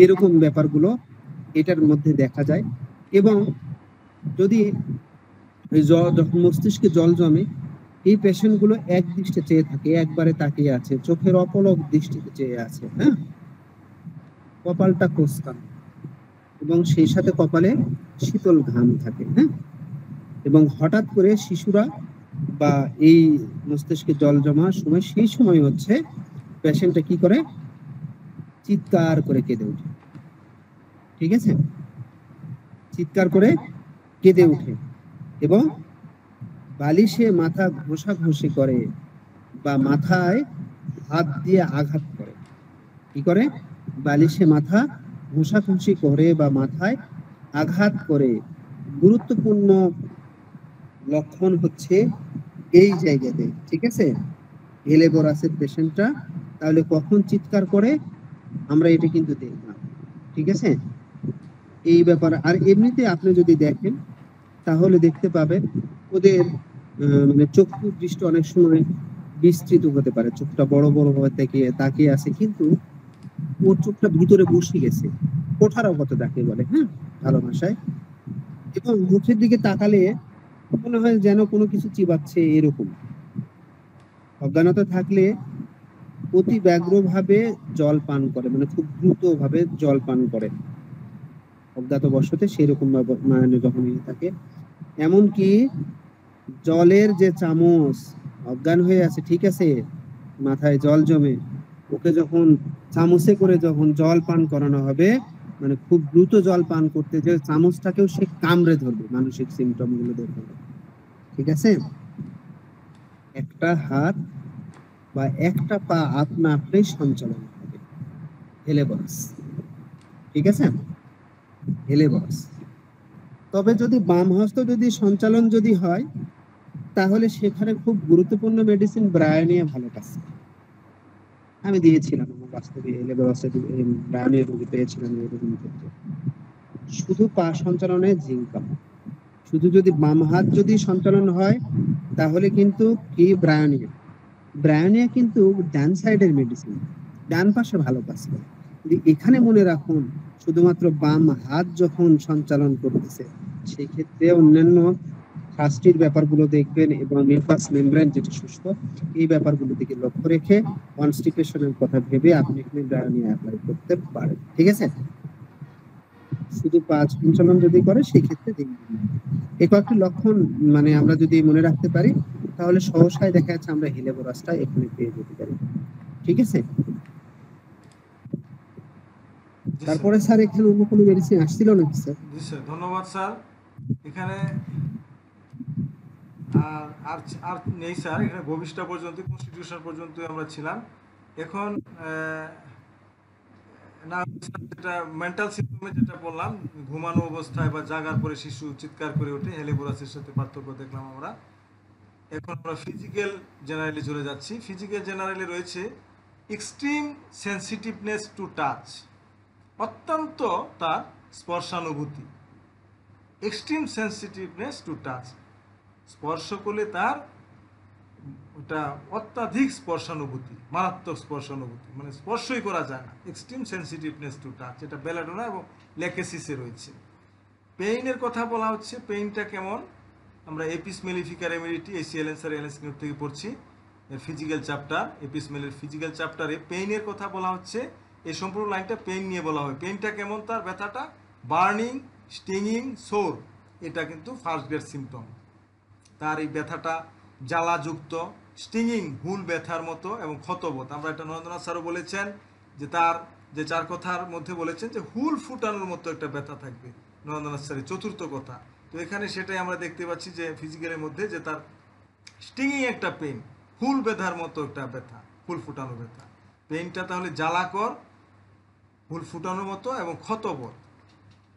এরকম ব্যাপারগুলো এটার মধ্যে দেখা যায়। এবং যদি যখন মস্তিষ্কে জল জমে, এই পেশেন্ট গুলো এক দৃষ্টে চেয়ে থাকে, একবারে তাকিয়ে আছে, চোখের অপলক দৃষ্টিতে চেয়ে আছে, হ্যাঁ, কপালটা কোঁচকানো এবং সেই সাথে কপালে শীতল ঘাম থাকে, হ্যাঁ। এবং হঠাৎ করে শিশুরা বা এই মস্তিষ্কে জল জমার সময়, সেই সময় হচ্ছে পেশেন্টটা কি করে, চিৎকার করে কেঁদে ওঠে, ঠিক আছে, চিৎকার করে কেঁদে ওঠে এবং বালিশে মাথা ঘষাঘষি করে বা মাথায় হাত দিয়ে আঘাত করে। কি করে? বালিশে মাথা ঘষাঘষি করে বা মাথায় আঘাত করে। গুরুত্বপূর্ণ লক্ষণ হচ্ছে এই জায়গাতে, ঠিক আছে। এলেবোরাসের পেশেন্টটা তাহলে কখন চিৎকার করে আমরা এটা কিন্তু দেখলাম, ঠিক আছে। এই ব্যাপার। আর এমনিতে আপনি যদি দেখেন তাহলে দেখতে পাবেন ওদের মানে চক্ষু দৃষ্টি অনেক সময় বিস্তৃত হতে পারে, চোখটা বড় বড় হয়ে তাকিয়ে আছে, কিন্তু ওর চোখটা ভিতরে বসে গেছে, কোঠারগত যাকে বলে, হ্যাঁ, ভালো ভাষায়। এবং মুখের দিকে তাকালে মনে হয় যেন কোনো কিছু চিবাচ্ছে এরকম। অজ্ঞানতা থাকলে অতি ব্যগ্রভাবে জল পান করে, মানে খুব দ্রুত ভাবে জল পান করে অজ্ঞাত বশতে, সেরকম মানে যখন থাকে। এমনকি জলের যে চামচ, অজ্ঞান হয়ে আছে, ঠিক আছে, মাথায় জল জমে, ওকে যখন চামচে করে যখন জল পান করানো হবে, মানে খুব দ্রুত জল পান করতে যে চামচটাকেও সে কামড়ে ধরবে, মানসিক সিমটম গুলো দেখবে, ঠিক আছে। একটা হাত বা একটা পা আপনা আপনি সঞ্চালন হবে, হেলেবরাস, ঠিক আছে, হেলেবরাস। তবে যদি বাম হস্ত যদি সঞ্চালন যদি হয়, তাহলে সেখানে খুব গুরুত্বপূর্ণ মেডিসিন ব্রায়োনিয়া ভালো কাজ করে। আমি দিয়েছিলাম আমার বাস্তবে হেলেবরাসের ব্রায়োনিয়া রোগী পেয়েছিলাম এরকম ক্ষেত্রে। শুধু পা সঞ্চালনে জিঙ্কাম, শুধু যদি বাম হাত যদি সঞ্চালন হয় তাহলে কিন্তু কি ব্রায়োনিয়া, ব্রায়োনিয়া কিন্তু ডান সাইডের মেডিসিন, ডান পাশে ভালো কাজ করে। কিন্তু এখানে মনে রাখুন শুধুমাত্র বাম হাত যখন সঞ্চালন করতেছে, সেই ক্ষেত্রে অন্যান্য শাস্তির ব্যাপারগুলো দেখবেন এবং মিউকাস মেমব্রেন যেটা শুষ্ক, এই ব্যাপারগুলো দিকে লক্ষ্য রেখে কনস্টিপেশনের কথা ভেবে আপনি এখানে ব্রায়োনিয়া অ্যাপ্লাই করতে পারেন, ঠিক আছে। শুধু পা সঞ্চালন যদি করে সেই ক্ষেত্রে দেখবেন। এই কয়েকটি লক্ষণ মানে আমরা যদি মনে রাখতে পারি তাহলে সহসায় দেখা যাচ্ছে আমরা হেলেবোরাসটা এখানে পেয়ে যেতে পারি, ঠিক আছে। জি স্যার। তারপরে স্যার এখানে অন্য কোনো মেডিসিন আসছিল নাকি স্যার? জি স্যার, ধন্যবাদ স্যার। এখানে আর আর আর নেই স্যার, এখানে ভবিষ্যৎ পর্যন্ত, কনস্টিটিউশন পর্যন্তই আমরা ছিলাম। এখন না স্যার, যেটা মেন্টাল সিম্পটমে যেটা বললাম, ঘুমানো অবস্থায় বা জাগার পরে শিশু চিৎকার করে ওঠে, হেলিবোরাসের সাথে পার্থক্য দেখলাম আমরা। এখন আমরা ফিজিক্যাল জেনারেলি চলে যাচ্ছি। ফিজিক্যাল জেনারেলি রয়েছে এক্সট্রিম সেন্সিটিভনেস টু টাচ, অত্যন্ত তার স্পর্শানুভূতি। এক্সট্রিম সেন্সিটিভনেস টু টাচ, স্পর্শ করলে তার ওটা অত্যাধিক স্পর্শানুভূতি, মারাত্মক স্পর্শানুভূতি, মানে স্পর্শই করা যায় না। এক্সট্রিম সেন্সিটিভনেস টু টাচ, এটা বেলাডোনা এবং লেকেসিসে রয়েছে। পেইনের কথা বলা হচ্ছে, পেইনটা কেমন, আমরা Apis mellifica রেমেডিটি এসিএলএন sir LS note থেকে পড়ছি, ফিজিক্যাল চ্যাপ্টার, এপিস মেলের ফিজিক্যাল চ্যাপ্টারে পেইনের কথা বলা হচ্ছে। এই সম্পূর্ণ লাইনটা পেইন নিয়ে বলা হয়। পেইনটা কেমন, তার ব্যথাটা বার্নিং, স্টিংিং, সোর, এটা কিন্তু ফার্স্ট গ্রেড সিমটম। তার এই ব্যথাটা জ্বালাযুক্ত, স্টিংিং, হুল ব্যথার মতো এবং ক্ষতবোধ। আমরা এটা নরেন্দ্রনাথ স্যারও বলেছেন যে তার যে চার কথার মধ্যে বলেছেন যে হুল ফুটানোর মতো একটা ব্যথা থাকবে, নরেন্দ্রনাথ স্যারের চতুর্থ কথা। তো এখানে সেটাই আমরা দেখতে পাচ্ছি যে ফিজিক্যালের মধ্যে যে তার স্টিংিং একটা পেইন, হুল ব্যথার মতো একটা ব্যথা, হুল ফুটানো ব্যথা। পেইনটা তাহলে জ্বালাকর, হুল ফুটানোর মতো এবং ক্ষতবোধ।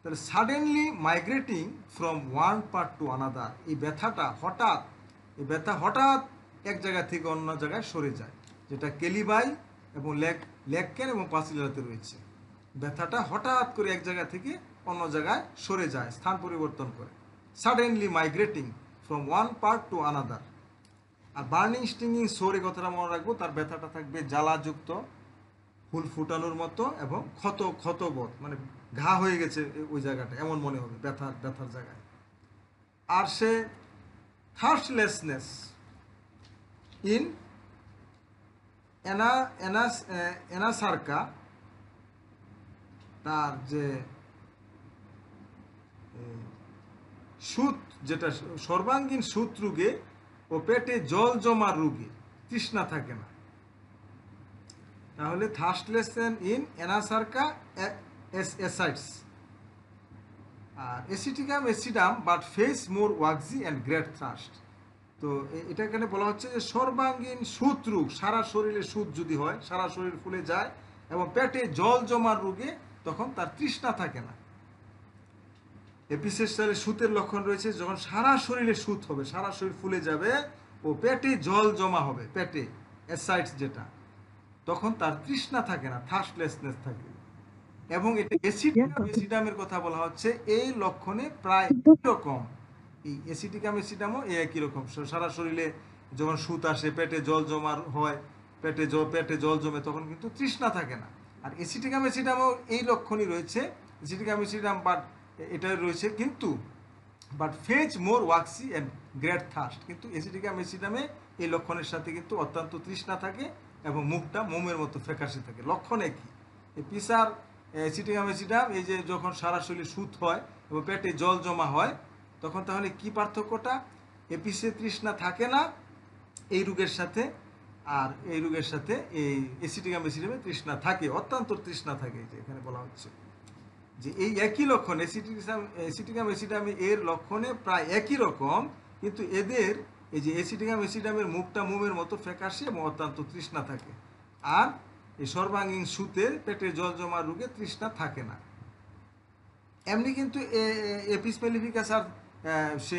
তাহলে suddenly migrating from one part to another, এই ব্যথাটা হঠাৎ, এই ব্যথা হঠাৎ এক জায়গা থেকে অন্য জায়গায় সরে যায়, যেটা কেলিবাই এবং লেগকেন এবং পাসিলাতে রয়েছে। ব্যথাটা হঠাৎ করে এক জায়গা থেকে অন্য জায়গায় সরে যায়, স্থান পরিবর্তন করে। Suddenly migrating from one part to another. আর বার্নিং, স্টিংিং, সোর, এই কথাটা মনে রাখবো, তার ব্যথাটা থাকবে জ্বালাযুক্ত, ফুল ফুটানোর মতো এবং ক্ষতবোধ, মানে ঘা হয়ে গেছে ওই জায়গাটা এমন মনে হবে ব্যথার জায়গায়। আর সে থার্স্টলেসনেস ইন এনাসার্কা তার যে সুত, যেটা সর্বাঙ্গীন সুত রোগে ও পেটে জল জমা রোগে তৃষ্ণা থাকে না। তাহলে থার্স্টলেসেন ইন এনাসার্কা অ্যাসাইডস আর aceticum acidum but face more waxy and great thirst. তো এটা এখানে বলা হচ্ছে যে সর্বাঙ্গীন সুত রোগ, সারা শরীরে সুত যদি হয়, সারা শরীর ফুলে যায় এবং পেটে জল জমার রোগে তখন তার তৃষ্ণা থাকে না। এপিসের সুতের লক্ষণ রয়েছে যখন সারা শরীরে সুত হবে, সারা শরীর ফুলে যাবে ও পেটে জল জমা হবে, পেটে অ্যাসাইডস যেটা, তখন তার তৃষ্ণা থাকে না, থার্স্টলেসনেস থাকে। এবং এটা এসিডামের কথা বলা হচ্ছে, এই লক্ষণে প্রায় একই রকম। এই এসিটিকাম এসিডামও এই একই রকম, সারা শরীরে যখন সুত আসে, পেটে জল জমা হয়, পেটে জল জমে, তখন কিন্তু তৃষ্ণা থাকে না। আর এসিটিকাম এসিডামও এই লক্ষণই রয়েছে, এসিটিকাম এসিডাম বাট এটা রয়েছে কিন্তু but face more waxy and great thirst. কিন্তু এসিটিকাম এসিডামে এই লক্ষণের সাথে কিন্তু অত্যন্ত তৃষ্ণা থাকে এবং মুখটা মোমের মতো ফ্যাকাশে থাকে। লক্ষণ একই। এই পিসার এসিটিকাম এসিডাম, এই যে যখন সারা শরীরে সুত হয় এবং পেটে জল জমা হয়, তখন তাহলে কি পার্থক্যটা? এপিসে তৃষ্ণা থাকে না এই রোগের সাথে, আর এই রোগের সাথে এই এসিটিকাম এসিডামে তৃষ্ণা থাকে, অত্যন্ত তৃষ্ণা থাকে। যে এখানে বলা হচ্ছে যে এই একই লক্ষণ, এসিটিকাম এসিডামে এর লক্ষণে প্রায় একই রকম, কিন্তু এদের এই যে এসিটিকাম এসিডামের মুখটা মোমের মতো ফ্যাকাশে এবং অত্যন্ত তৃষ্ণা থাকে, আর এই সর্বাঙ্গীন সুতের পেটে জল জমা রোগে তৃষ্ণা থাকে না। এমনি কিন্তু এপিস মেলিফিকাস আর সে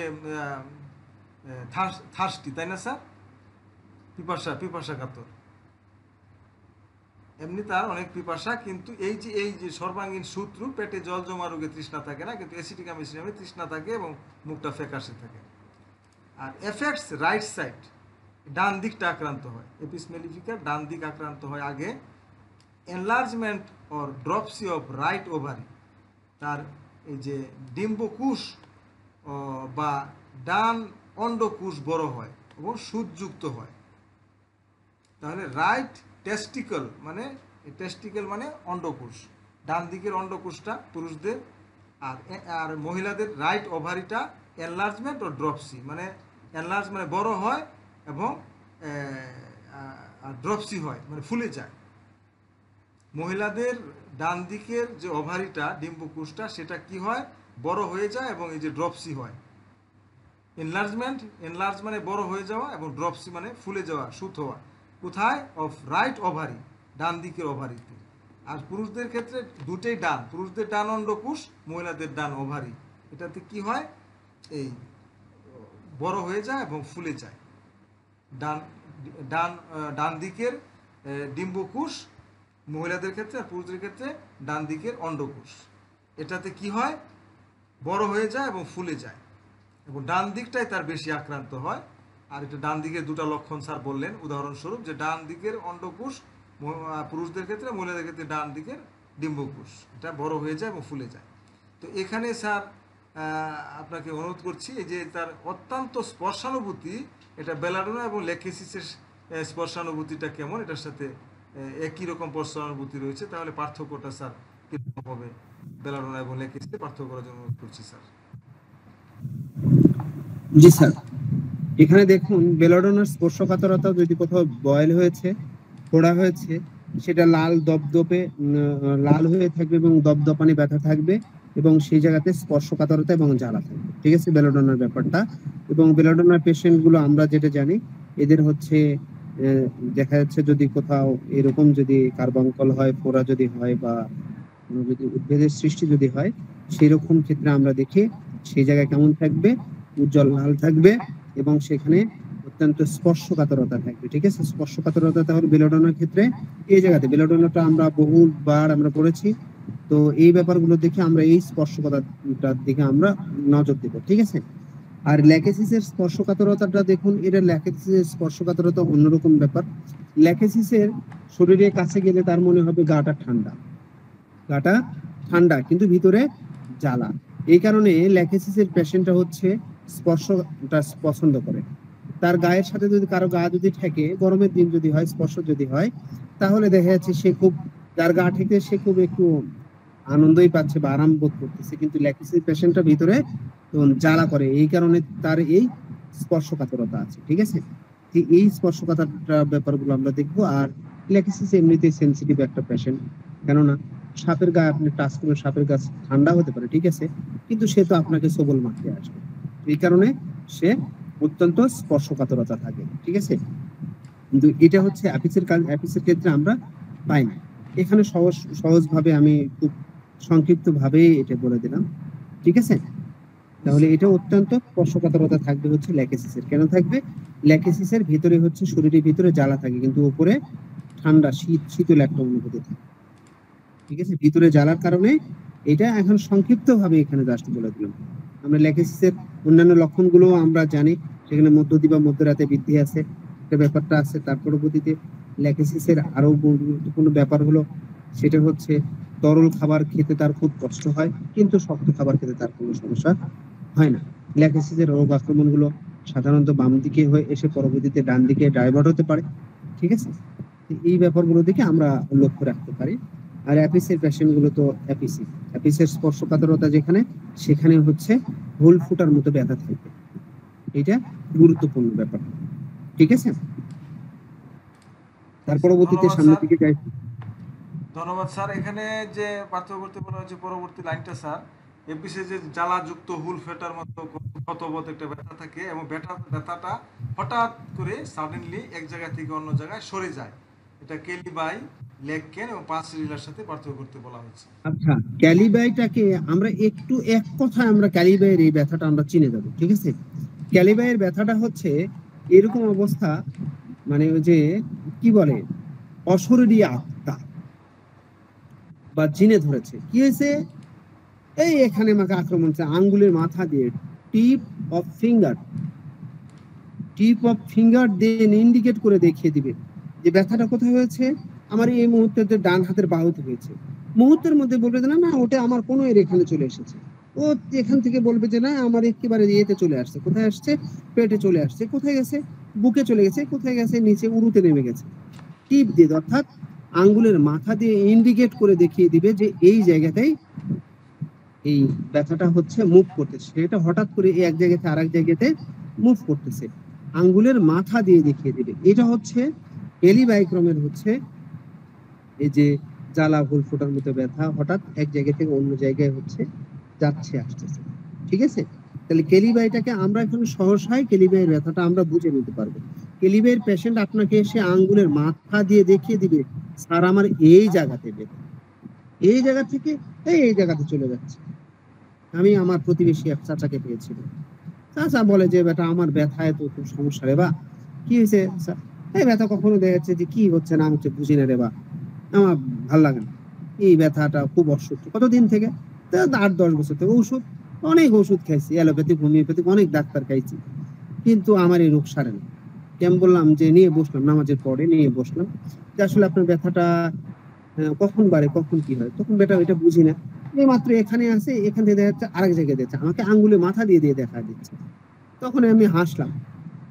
থার্স্টি, তাই না স্যার? পিপাসা কাতর, এমনি তার অনেক পিপাসা, কিন্তু এই যে সর্বাঙ্গীন সূত্র, পেটে জল জমা রোগে তৃষ্ণা থাকে না, কিন্তু এসিটিকাম এসিডামে তৃষ্ণা থাকে এবং মুখটা ফ্যাকাশে থাকে। আর এফেক্টস রাইট সাইড, ডান দিকটা আক্রান্ত হয়। এপিস মেলিফিকার ডান দিক আক্রান্ত হয় আগে। Enlargement or dropsy of right ovary, তার এই যে ডিম্বকুশ বা ডান অন্ডকুশ বড় হয় এবং সুদযুক্ত হয়। তাহলে রাইট টেস্টিকল মানে অন্ডকোষ, ডান দিকের অন্ডকোষটা পুরুষদের, আর মহিলাদের রাইট ওভারিটা এনলার্জমেন্ট ও ড্রপসি, মানে এনলার্জ মানে বড় হয় এবং ড্রপসি হয় মানে ফুলে যায়। মহিলাদের ডান দিকের যে ওভারিটা, ডিম্বকোষটা, সেটা কি হয়? বড় হয়ে যায় এবং এই যে ড্রপসি হয়। এনলার্জ মানে বড় হয়ে যাওয়া এবং ড্রপসি মানে ফুলে যাওয়া, সুত হওয়া। কোথায়? অফ রাইট ওভারি, ডান দিকের ওভারিতে। আর পুরুষদের ক্ষেত্রে দুটোই ডান, পুরুষদের ডান অন্ডকোষ, মহিলাদের ডান ওভারি, এটাতে কি হয়? এই বড় হয়ে যায় এবং ফুলে যায়। ডান দিকের ডিম্বকোষ মহিলাদের ক্ষেত্রে, আর পুরুষদের ক্ষেত্রে ডান দিকের অন্ডকোষ, এটাতে কি হয়? বড় হয়ে যায় এবং ফুলে যায়, এবং ডান দিকটাই তার বেশি আক্রান্ত হয়। আর এটা ডান দিকের দুটো লক্ষণ স্যার বললেন, উদাহরণস্বরূপ যে ডান দিকের অন্ডকোষ পুরুষদের ক্ষেত্রে, মহিলাদের ক্ষেত্রে ডান দিকের ডিম্বকোষ, এটা বড় হয়ে যায় এবং ফুলে যায়। তো এখানে স্যার আপনাকে অনুরোধ করছি, এই যে তার অত্যন্ত স্পর্শানুভূতি, এটা বেলাডোনা এবং লেকেসিসের স্পর্শানুভূতিটা কেমন, এটার সাথে একই রকম স্পর্শানুভূতি রয়েছে, তাহলে পার্থক্যটা স্যার কিরকম হবে বেলাডোনা এবং লেকেসিসে পার্থক্য করার জন্য অনুরোধ করছি স্যার। জি স্যার, এখানে দেখুন বেলাডোনার স্পর্শকাতরতা যদি কোথাও বয়েল হয়েছে, ফোড়া হয়েছে, সেটা লাল হয়ে থাকবে এবং দপদপানি ব্যথা থাকবে, এবং সেই জায়গাতে স্পর্শকাতরতা এবং জ্বালা থাকবে। ঠিক আছে, বেলাডোনার ব্যাপারটা। এবং বেলাডোনার পেশেন্ট গুলো আমরা যেটা জানি, এদের হচ্ছে দেখা যাচ্ছে যদি কোথাও এরকম যদি কার্বাঙ্কল হয়, ফোড়া যদি হয়, বা যদি উদ্ভিদের সৃষ্টি যদি হয়, সেই রকম ক্ষেত্রে আমরা দেখি সেই জায়গায় কেমন থাকবে? উজ্জ্বল লাল থাকবে এবং সেখানে অত্যন্ত স্পর্শকাতরতা থাকবে। ঠিক আছে, স্পর্শকাতরতা তাহলে বেলাডোনার ক্ষেত্রে এই জায়গাতে, বেলাডোনাটা আমরা বহুবার আমরা পড়েছি, তো এই ব্যাপারগুলো দেখে আমরা এই স্পর্শকাতরতার দিকে আমরা নজর দেব। ঠিক আছে। আর ল্যাকেসিসের স্পর্শকাতরতাটা দেখুন, এটা ল্যাকেসিসের স্পর্শকাতরতা অন্যরকম ব্যাপার। ল্যাকেসিসের শরীরের কাছে গেলে তার মনে হবে গাটা ঠান্ডা কিন্তু ভিতরে জ্বালা। এই কারণে ল্যাকেসিসের পেশেন্টটা হচ্ছে স্পর্শটা পছন্দ করে। তার গায়ের সাথে যদি কারো গা যদি ঠেকে, গরমের দিন যদি হয়, স্পর্শ যদি হয়, তাহলে দেখা যাচ্ছে সে খুব, তার গা ঠেকে সে খুব একটু আনন্দই পাচ্ছে বা আরাম বোধ করতেছে, কিন্তু ল্যাকিসিস পেশেন্টটা ভিতরে তখন জ্বালা করে, এই কারণে তার এই স্পর্শকাতরতা আছে। ঠিক আছে, এই স্পর্শকাতরতা ব্যাপারগুলো আমরা দেখবো। আর ল্যাকিসিস এমনিতেই সেনসিটিভ একটা পেশেন্ট, কেননা সাপের গায়ে আপনি টাচ করলে সাপের গাছ ঠান্ডা হতে পারে, ঠিক আছে, কিন্তু সে তো আপনাকে সবল মারতে আসবে, এই কারণে সে অত্যন্ত স্পর্শকাতরতা থাকে। ঠিক আছে, কিন্তু এটা হচ্ছে অ্যাপিসের কাজ, অ্যাপিসের ক্ষেত্রে আমরা পাই না। এখানে সহজভাবে আমি খুব সংক্ষিপ্ত ভাবে এটা বলে দিলাম। ঠিক আছে, তাহলে এটা অত্যন্ত স্পর্শকাতরতা থাকবে হচ্ছে ল্যাকেসিসের। কেন থাকবে? ল্যাকেসিসের ভিতরে হচ্ছে শরীরের ভিতরে জ্বালা থাকে, কিন্তু উপরে ঠান্ডা শীতল একটা অনুভূতি থাকে। ঠিক আছে, ভিতরে জ্বালার কারণে এটা এখন সংক্ষিপ্ত ভাবে এখানে জাস্ট বলে দিলাম। আমরা ল্যাকেসিসের অন্যান্য লক্ষণগুলো আমরা জানি, সেখানে মধ্যদি বা মধ্যরাতে বৃদ্ধি আছে, একটা ব্যাপারটা আছে। তার পরবর্তীতে ল্যাকেসিসের আরো গুরুত্বপূর্ণ ব্যাপার হলো, সেটা হচ্ছে তরল খাবার খেতে তার খুব কষ্ট হয়, কিন্তু শক্ত খাবার খেতে তার কোনো সমস্যা হয় না। ল্যাকেসিসের রোগ আক্রমণগুলো সাধারণত বাম দিকে হয়ে এসে পরবর্তীতে ডান দিকে ডাইভার্ট হতে পারে। ঠিক আছে, এই ব্যাপারগুলো দিকে আমরা লক্ষ্য রাখতে পারি। আর অ্যাপিসের পেশেন্টগুলো তো অ্যাপিসের স্পর্শকাতরতা যেখানে, সেখানে হচ্ছে হোল ফুটার মতো ব্যথা থাকবে, এটা গুরুত্বপূর্ণ ব্যাপার। ঠিক আছে, তার পরবর্তীতে ধন্যবাদ সামনের স্যার। দিকে যাই। ধন্যবাদ স্যার। এখানে যে পার্থক্য করতে বলা হচ্ছে পরবর্তী লাইনটা স্যার, এপিসে যে জ্বালাযুক্ত হুল ফেটার মতো ক্ষতবোধ একটা ব্যথা থাকে এবং ব্যথাটা হঠাৎ করে সাডেনলি এক জায়গা থেকে অন্য জায়গায় সরে যায়, এটা কেলিবাই, লেগকেন এবং পাঁচ রিলার সাথে পার্থক্য করতে বলা হয়েছে। আচ্ছা, ক্যালিবাইটাকে আমরা একটু এক কথায় আমরা ক্যালিবাইয়ের এই ব্যথাটা আমরা চিনে যাবো। ঠিক আছে, ক্যালিবাইয়ের ব্যথাটা হচ্ছে এরকম অবস্থা, মানে ওই যে কি বলে, অশরীরী আত্মা বা জিনে ধরেছে। কি হয়েছে? এই এখানে আমাকে আক্রমণ হচ্ছে আঙ্গুলের মাথা দিয়ে, টিপ অফ ফিঙ্গার দিয়ে ইন্ডিকেট করে দেখিয়ে দিবে যে ব্যথাটা কোথায় হয়েছে। আমার এই মুহূর্তে ডান হাতের বাহুতে হয়েছে, মুহূর্তের মধ্যে বলবে যে না না ওটা আমার কোনো এর এখানে চলে এসেছে। ও এখান থেকে বলবে যে না আমার একেবারে ইয়েতে চলে আসছে। কোথায় আসছে? পেটে চলে আসছে। কোথায় গেছে? বুকে চলে গেছে। কোথায় গেছে? নিচে উরুতে নেমে গেছে। টিপ দিয়ে, অর্থাৎ আঙ্গুলের মাথা দিয়ে ইন্ডিকেট করে দেখিয়ে দিবে যে এই জায়গাতেই এই ব্যথাটা হচ্ছে মুভ করতেছে। সেটা হঠাৎ করে এই এক জায়গাতে আরেক জায়গাতে মুভ করতেছে, আঙ্গুলের মাথা দিয়ে দেখিয়ে দিবে। এটা হচ্ছে এলিবাইক্রমের হচ্ছে এই যে জ্বালা হুল ফোটার মতো ব্যথা, হঠাৎ এক জায়গা থেকে অন্য জায়গায় হচ্ছে যাচ্ছে আসতেছে। ঠিক আছে, তাহলে কেলিবাইটাকে আমরা এখন সহসায় কেলিবাইয়ের ব্যথাটা আমরা বুঝে নিতে পারবো। কেলিবাইয়ের পেশেন্ট আপনাকে এসে আঙ্গুলের মাথা দিয়ে দেখিয়ে দিবে স্যার আমার এই জায়গাতে ব্যথা, এই জায়গা থেকে এই জায়গাতে চলে যাচ্ছে। আমি আমার প্রতিবেশী এক চাচাকে পেয়েছিলাম, চাচা বলে যে বেটা আমার ব্যথায় তো খুব সমস্যা রে বা। কি হয়েছে? এই ব্যথা কখনো দেখা যাচ্ছে যে কি হচ্ছে না হচ্ছে বুঝি না রে বা, আমার ভাল লাগে না, এই ব্যথাটা খুব অসুস্থ। কতদিন থেকে? 8-10 বছর থেকে। ওষুধ, অনেক ওষুধ খাইছি, অ্যালোপ্যাথিক হোমিওপ্যাথিক অনেক ডাক্তার খাইছি, কিন্তু আমার এই রোগ সারে না। কেমন বললাম যে নিয়ে বসলাম, নামাজের পরে নিয়ে বসলাম যে আসলে আপনার ব্যথাটা কখন বাড়ে কখন কি হয়। তখন বেটা এটা বুঝি না, এই মাত্র এখানে আছে, এখান থেকে দেখা যাচ্ছে আরেক জায়গায় দিচ্ছে, আমাকে আঙ্গুলে মাথা দিয়ে দিয়ে দেখা দিচ্ছে। তখন আমি হাসলাম,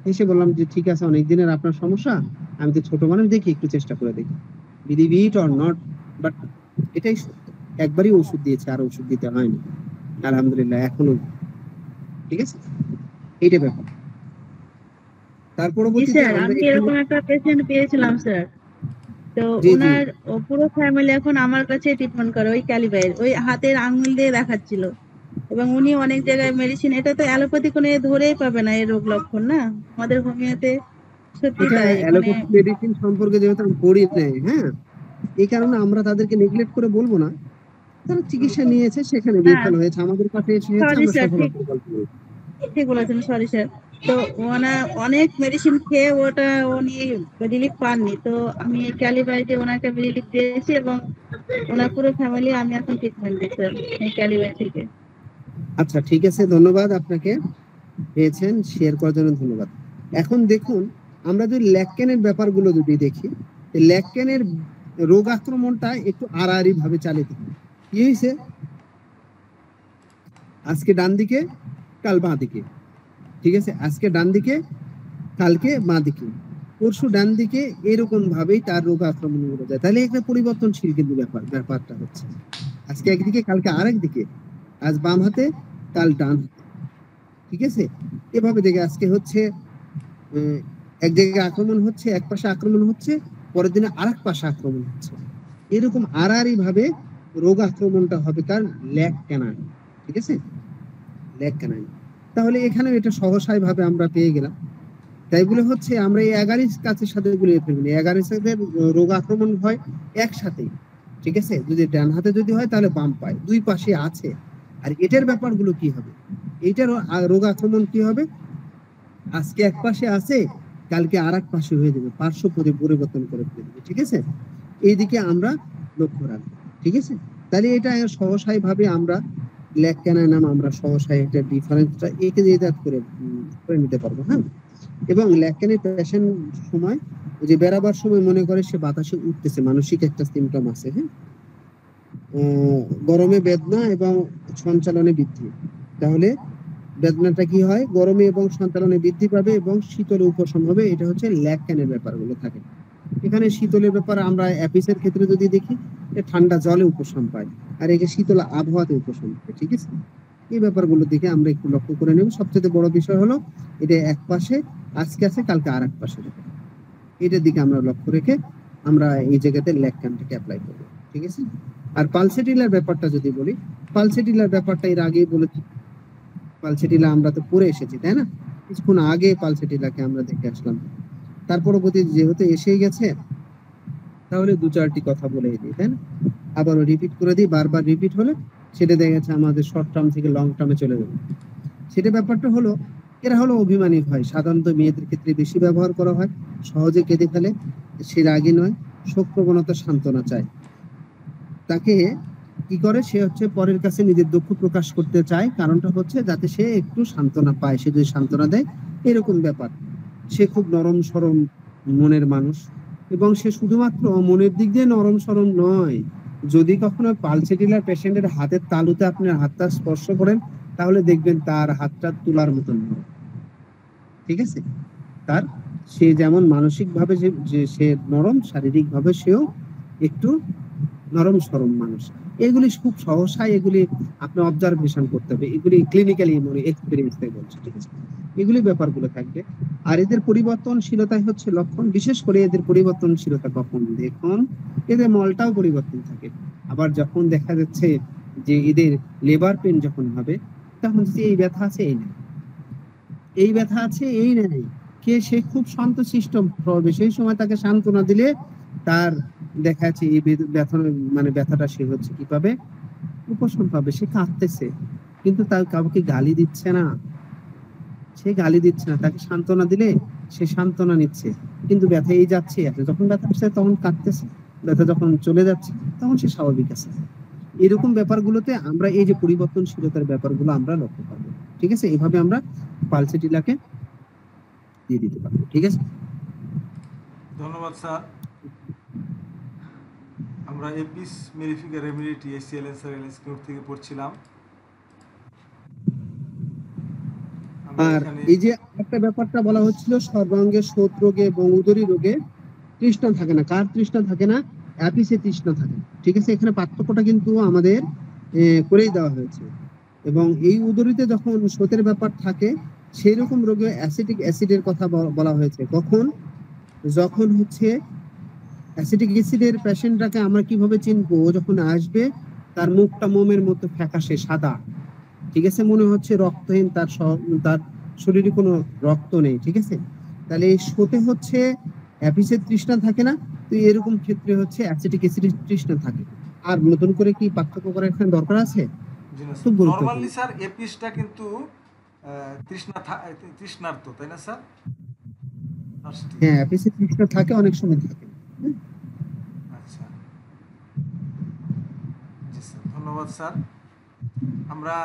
হেসে বললাম যে ঠিক আছে অনেক দিনের আপনার সমস্যা, আমি তো ছোট মানুষ, দেখি একটু চেষ্টা করে দেখি, believe it or not, but এটাই সত্য। একবারই ওষুধ দিয়েছে, আর ওষুধ দিতে হয়নি, আলহামদুলিল্লাহ এখনো। ঠিক আছে, এইটা ব্যাপার। তার জি পরবর্তীতে স্যার, আমরা আমি এখানে এরকম একটা পেশেন্ট পেয়েছিলাম স্যার। তো জি জি ওনার পুরো ফ্যামিলি এখন আমার কাছে ট্রিটমেন্ট করে ওই ক্যালিবাইয়ের, ওই হাতের আঙ্গুল দিয়ে দেখাচ্ছিল। এবং উনি অনেক জায়গায় মেডিসিন, এটা তো অ্যালোপ্যাথি কোনো এ ধরেই পাবে না এই রোগ লক্ষণ, না আমাদের হোমিওতে সত্যি এটা তাই মানে। অ্যালোপ্যাথি মেডিসিন সম্পর্কে যেহেতু আমি পড়ি নাই, হ্যাঁ, এই কারণে আমরা তাদেরকে নেগলেক্ট করে বলবো না। তারা চিকিৎসা নিয়েছে, সেখানে হ্যাঁ, বিফল হয়েছে, আমাদের কাছে এসে হয়েছে, সরি আমরা স্যার, ঠিক সফলতার গল্প বলবো। ঠিক বলেছেন, সরি স্যার। তো ওনা অনেক মেডিসিন খেয়ে ওটা উনি রিলিফ পাননি, তো আমি ক্যালিবাইতে ওনাকে রিলিফ দিয়েছি এবং ওনার পুরো ফ্যামিলি আমি এখন ট্রিটমেন্ট দিই স্যার এই ক্যালিবাই থেকে। আচ্ছা ঠিক আছে, ধন্যবাদ আপনাকে, পেয়েছেন শেয়ার করার জন্য ধন্যবাদ। এখন দেখুন, আমরা যদি ল্যাককেনের ব্যাপারগুলো যদি দেখি, ল্যাককেনের রোগ আক্রমণটা একটু আড়াআড়ি ভাবে চালিত হয়। কি হয়েছে? আজকে ডান দিকে, কাল বাঁ দিকে। ঠিক আছে, আজকে ডান দিকে, কালকে বাঁ দিকে, পরশু ডান দিকে, এরকম ভাবেই তার রোগ আক্রমণ হয়ে যায়। তাহলে একটা পরিবর্তনশীল কিন্তু ব্যাপারটা হচ্ছে। আজকে একদিকে কালকে আরেক দিকে, আজ বাম হাতে কাল ডান হাতে, ঠিক আছে। এভাবে দেখে আজকে হচ্ছে এক জায়গায় আক্রমণ হচ্ছে, এক পাশে আক্রমণ হচ্ছে, পরের দিনে আরেক পাশে আক্রমণ হচ্ছে, এরকম আড়াআড়ি ভাবে রোগ আক্রমণটা হবে কার ল্যাগ ক্যানাল, ঠিক আছে, ল্যাগ ক্যানাল। তাহলে এখানে এটা সহসায় ভাবে আমরা পেয়ে গেলাম। তাই বলে হচ্ছে আমরা এই অ্যাগারিস কাছের সাথে গুলিয়ে ফেলবো না, অ্যাগারিসের রোগ আক্রমণ হয় একসাথে, ঠিক আছে। যদি ডান হাতে যদি হয় তাহলে বাম পায়ে, দুই পাশে আছে। আর এটার ব্যাপারগুলো কি হবে, এইটার রোগ আক্রমণ কি হবে, আজকে এক পাশে আছে, কালকে আর এক পাশে হয়ে যাবে, পার্শ্ব পরিবর্তন করে ফেলবে, ঠিক আছে। এইদিকে আমরা লক্ষ্য রাখবো, ঠিক আছে। তাহলে এটা সহসায় ভাবে আমরা ল্যাগ ক্যানাল নাম আমরা সহসায় এটা ডিফারেন্সটা একে দিয়ে করে নিতে পারবো, হ্যাঁ। এবং ল্যাগ ক্যানের পেশেন্ট সময় যে বেড়াবার সময় মনে করে সে বাতাসে উঠতেছে, মানসিক একটা সিমটম আছে, হ্যাঁ। গরমে বেদনা এবং সঞ্চালনে বৃদ্ধি, তাহলে বেদনাটা কি হয়, গরমে এবং সঞ্চালনে বৃদ্ধি পাবে এবং শীতলে উপশম হবে, এটা হচ্ছে ল্যাগ ক্যানের ব্যাপারগুলো থাকে। এখানে শীতলের ব্যাপারে আমরা অ্যাপিসের ক্ষেত্রে যদি দেখি, ঠান্ডা জলে উপশম পায়, আর একে শীতল আবহাওয়াতে উপশম পায়, ঠিক আছে। এই ব্যাপারগুলো দিকে আমরা একটু লক্ষ্য করে নেব। সবচেয়ে বড় বিষয় হলো এটা এক পাশে আজকে আছে, কালকে আর এক পাশে, এটার দিকে আমরা লক্ষ্য রেখে আমরা এই জায়গাতে ল্যাগ ক্যানটাকে অ্যাপ্লাই করবো, ঠিক আছে। আর পালসেটিলার ব্যাপারটা যদি বলি, পালসেটিলার ব্যাপারটা এর আগেই বলেছি, পালসেটিলা আমরা তো পড়ে এসেছি, তাই না, কিছুক্ষণ আগে পালসেটিলাকে আমরা দেখে আসলাম। তার পরবর্তী যেহেতু এসেই গেছে, তাহলে দু চারটি কথা বলে দিই, তাই না, আবারও রিপিট করে দিই। বারবার রিপিট হলে সেটা দেখা যাচ্ছে আমাদের শর্ট টার্ম থেকে লং টার্মে চলে যাবে। সেটা ব্যাপারটা হলো, এরা হলো অভিমানী হয়, সাধারণত মেয়েদের ক্ষেত্রে বেশি ব্যবহার করা হয়, সহজে কেঁদে ফেলে, সে রাগী নয়, শোক প্রবণতা, সান্ত্বনা চায়। তাকে কি করে, সে হচ্ছে পরের কাছে নিজের দুঃখ প্রকাশ করতে চায়, কারণটা হচ্ছে যাতে সে একটু সান্ত্বনা পায়, সে যদি সান্ত্বনা দেয়, এরকম ব্যাপার। সে খুব নরম সরম মনের মানুষ, এবং সে শুধুমাত্র মনের দিক দিয়ে নরম সরম নয়, যদি কখনো পালসেটিলার পেশেন্টের হাতের তালুতে আপনার হাতটা স্পর্শ করেন, তাহলে দেখবেন তার হাতটা তুলার মতন নরম, ঠিক আছে। তার সে যেমন মানসিক ভাবে যে সে নরম, শারীরিক ভাবে সেও একটু নরম সরম মানুষ। এগুলি খুব সহসায় এগুলি আপনি অবজারভেশন করতে হবে, এগুলি ক্লিনিক্যালি এক্সপেরিয়েন্স থেকে বলছে, ঠিক আছে। এগুলি ব্যাপারগুলো থাকবে। আর এদের পরিবর্তনশীলতাই হচ্ছে লক্ষণ, বিশেষ করে এদের পরিবর্তনশীলতা কখন দেখুন, এদের মলটাও পরিবর্তন থাকে। আবার যখন দেখা যাচ্ছে যে এদের লেবার পেন যখন হবে, তখন এই ব্যথা আছে এই নেই, এই ব্যথা আছে এই নেই, কে সে খুব শান্তশিষ্ট হবে, সেই সময় তাকে সান্ত্বনা দিলে তার দেখা যাচ্ছে এই ব্যথা মানে ব্যথাটা সে হচ্ছে কি পাবে, উপশম পাবে। সে কাঁদতেছে কিন্তু তার কাউকে গালি দিচ্ছে না, সে গালি দিচ্ছে না, তাকে সান্ত্বনা দিলে সে সান্ত্বনা নিচ্ছে, কিন্তু ব্যথা এই যাচ্ছে, যখন ব্যথা আসছে তখন কাঁদতেছে, ব্যথা যখন চলে যাচ্ছে তখন সে স্বাভাবিক আছে। এরকম ব্যাপারগুলোতে আমরা এই যে পরিবর্তনশীলতার ব্যাপারগুলো আমরা লক্ষ্য করবো, ঠিক আছে। এইভাবে আমরা পালসেটিলাকে দিয়ে দিতে পারবো, ঠিক আছে। ধন্যবাদ স্যার। আমরা এপিস মেরিফিকা রেমিডিটি এসিএলএন স্যার এলএস থেকে পড়ছিলাম। আর এই যে একটা ব্যাপারটা বলা হচ্ছিল, সর্বাঙ্গে শোথ রোগে এবং উদরী রোগে তৃষ্ণা থাকে না, কার তৃষ্ণা থাকে না, অ্যাপিসে তৃষ্ণা থাকে, ঠিক আছে। এখানে পার্থক্যটা কিন্তু আমাদের করেই দেওয়া হয়েছে। এবং এই উদরীতে যখন শোথের ব্যাপার থাকে, সেই রকম রোগে অ্যাসিটিক অ্যাসিডের কথা বলা হয়েছে, কখন, যখন হচ্ছে অ্যাসিটিক অ্যাসিডের পেশেন্টটাকে আমরা কিভাবে চিনবো, যখন আসবে তার মুখটা মোমের মতো ফ্যাকাশে সাদা, ঠিক আছে, মনে হচ্ছে রক্তহীন, তার শরীরে কোনো রক্ত নেই, ঠিক আছে। তাহলে এই শোতে হচ্ছে অ্যাপিসের তৃষ্ণা থাকে না, তো এরকম ক্ষেত্রে হচ্ছে অ্যাসিটিক অ্যাসিডের তৃষ্ণা থাকে। আর নতুন করে কি পার্থক্য করার এখানে দরকার আছে? খুব গুরুত্বপূর্ণ। নরমালি স্যার এপিসটা কিন্তু তৃষ্ণার্ত, তাই না স্যার? হ্যাঁ, অ্যাপিসের তৃষ্ণা থাকে, অনেক সময় থাকে। আচ্ছা, জি স্যার, ধন্যবাদ স্যার। আমরা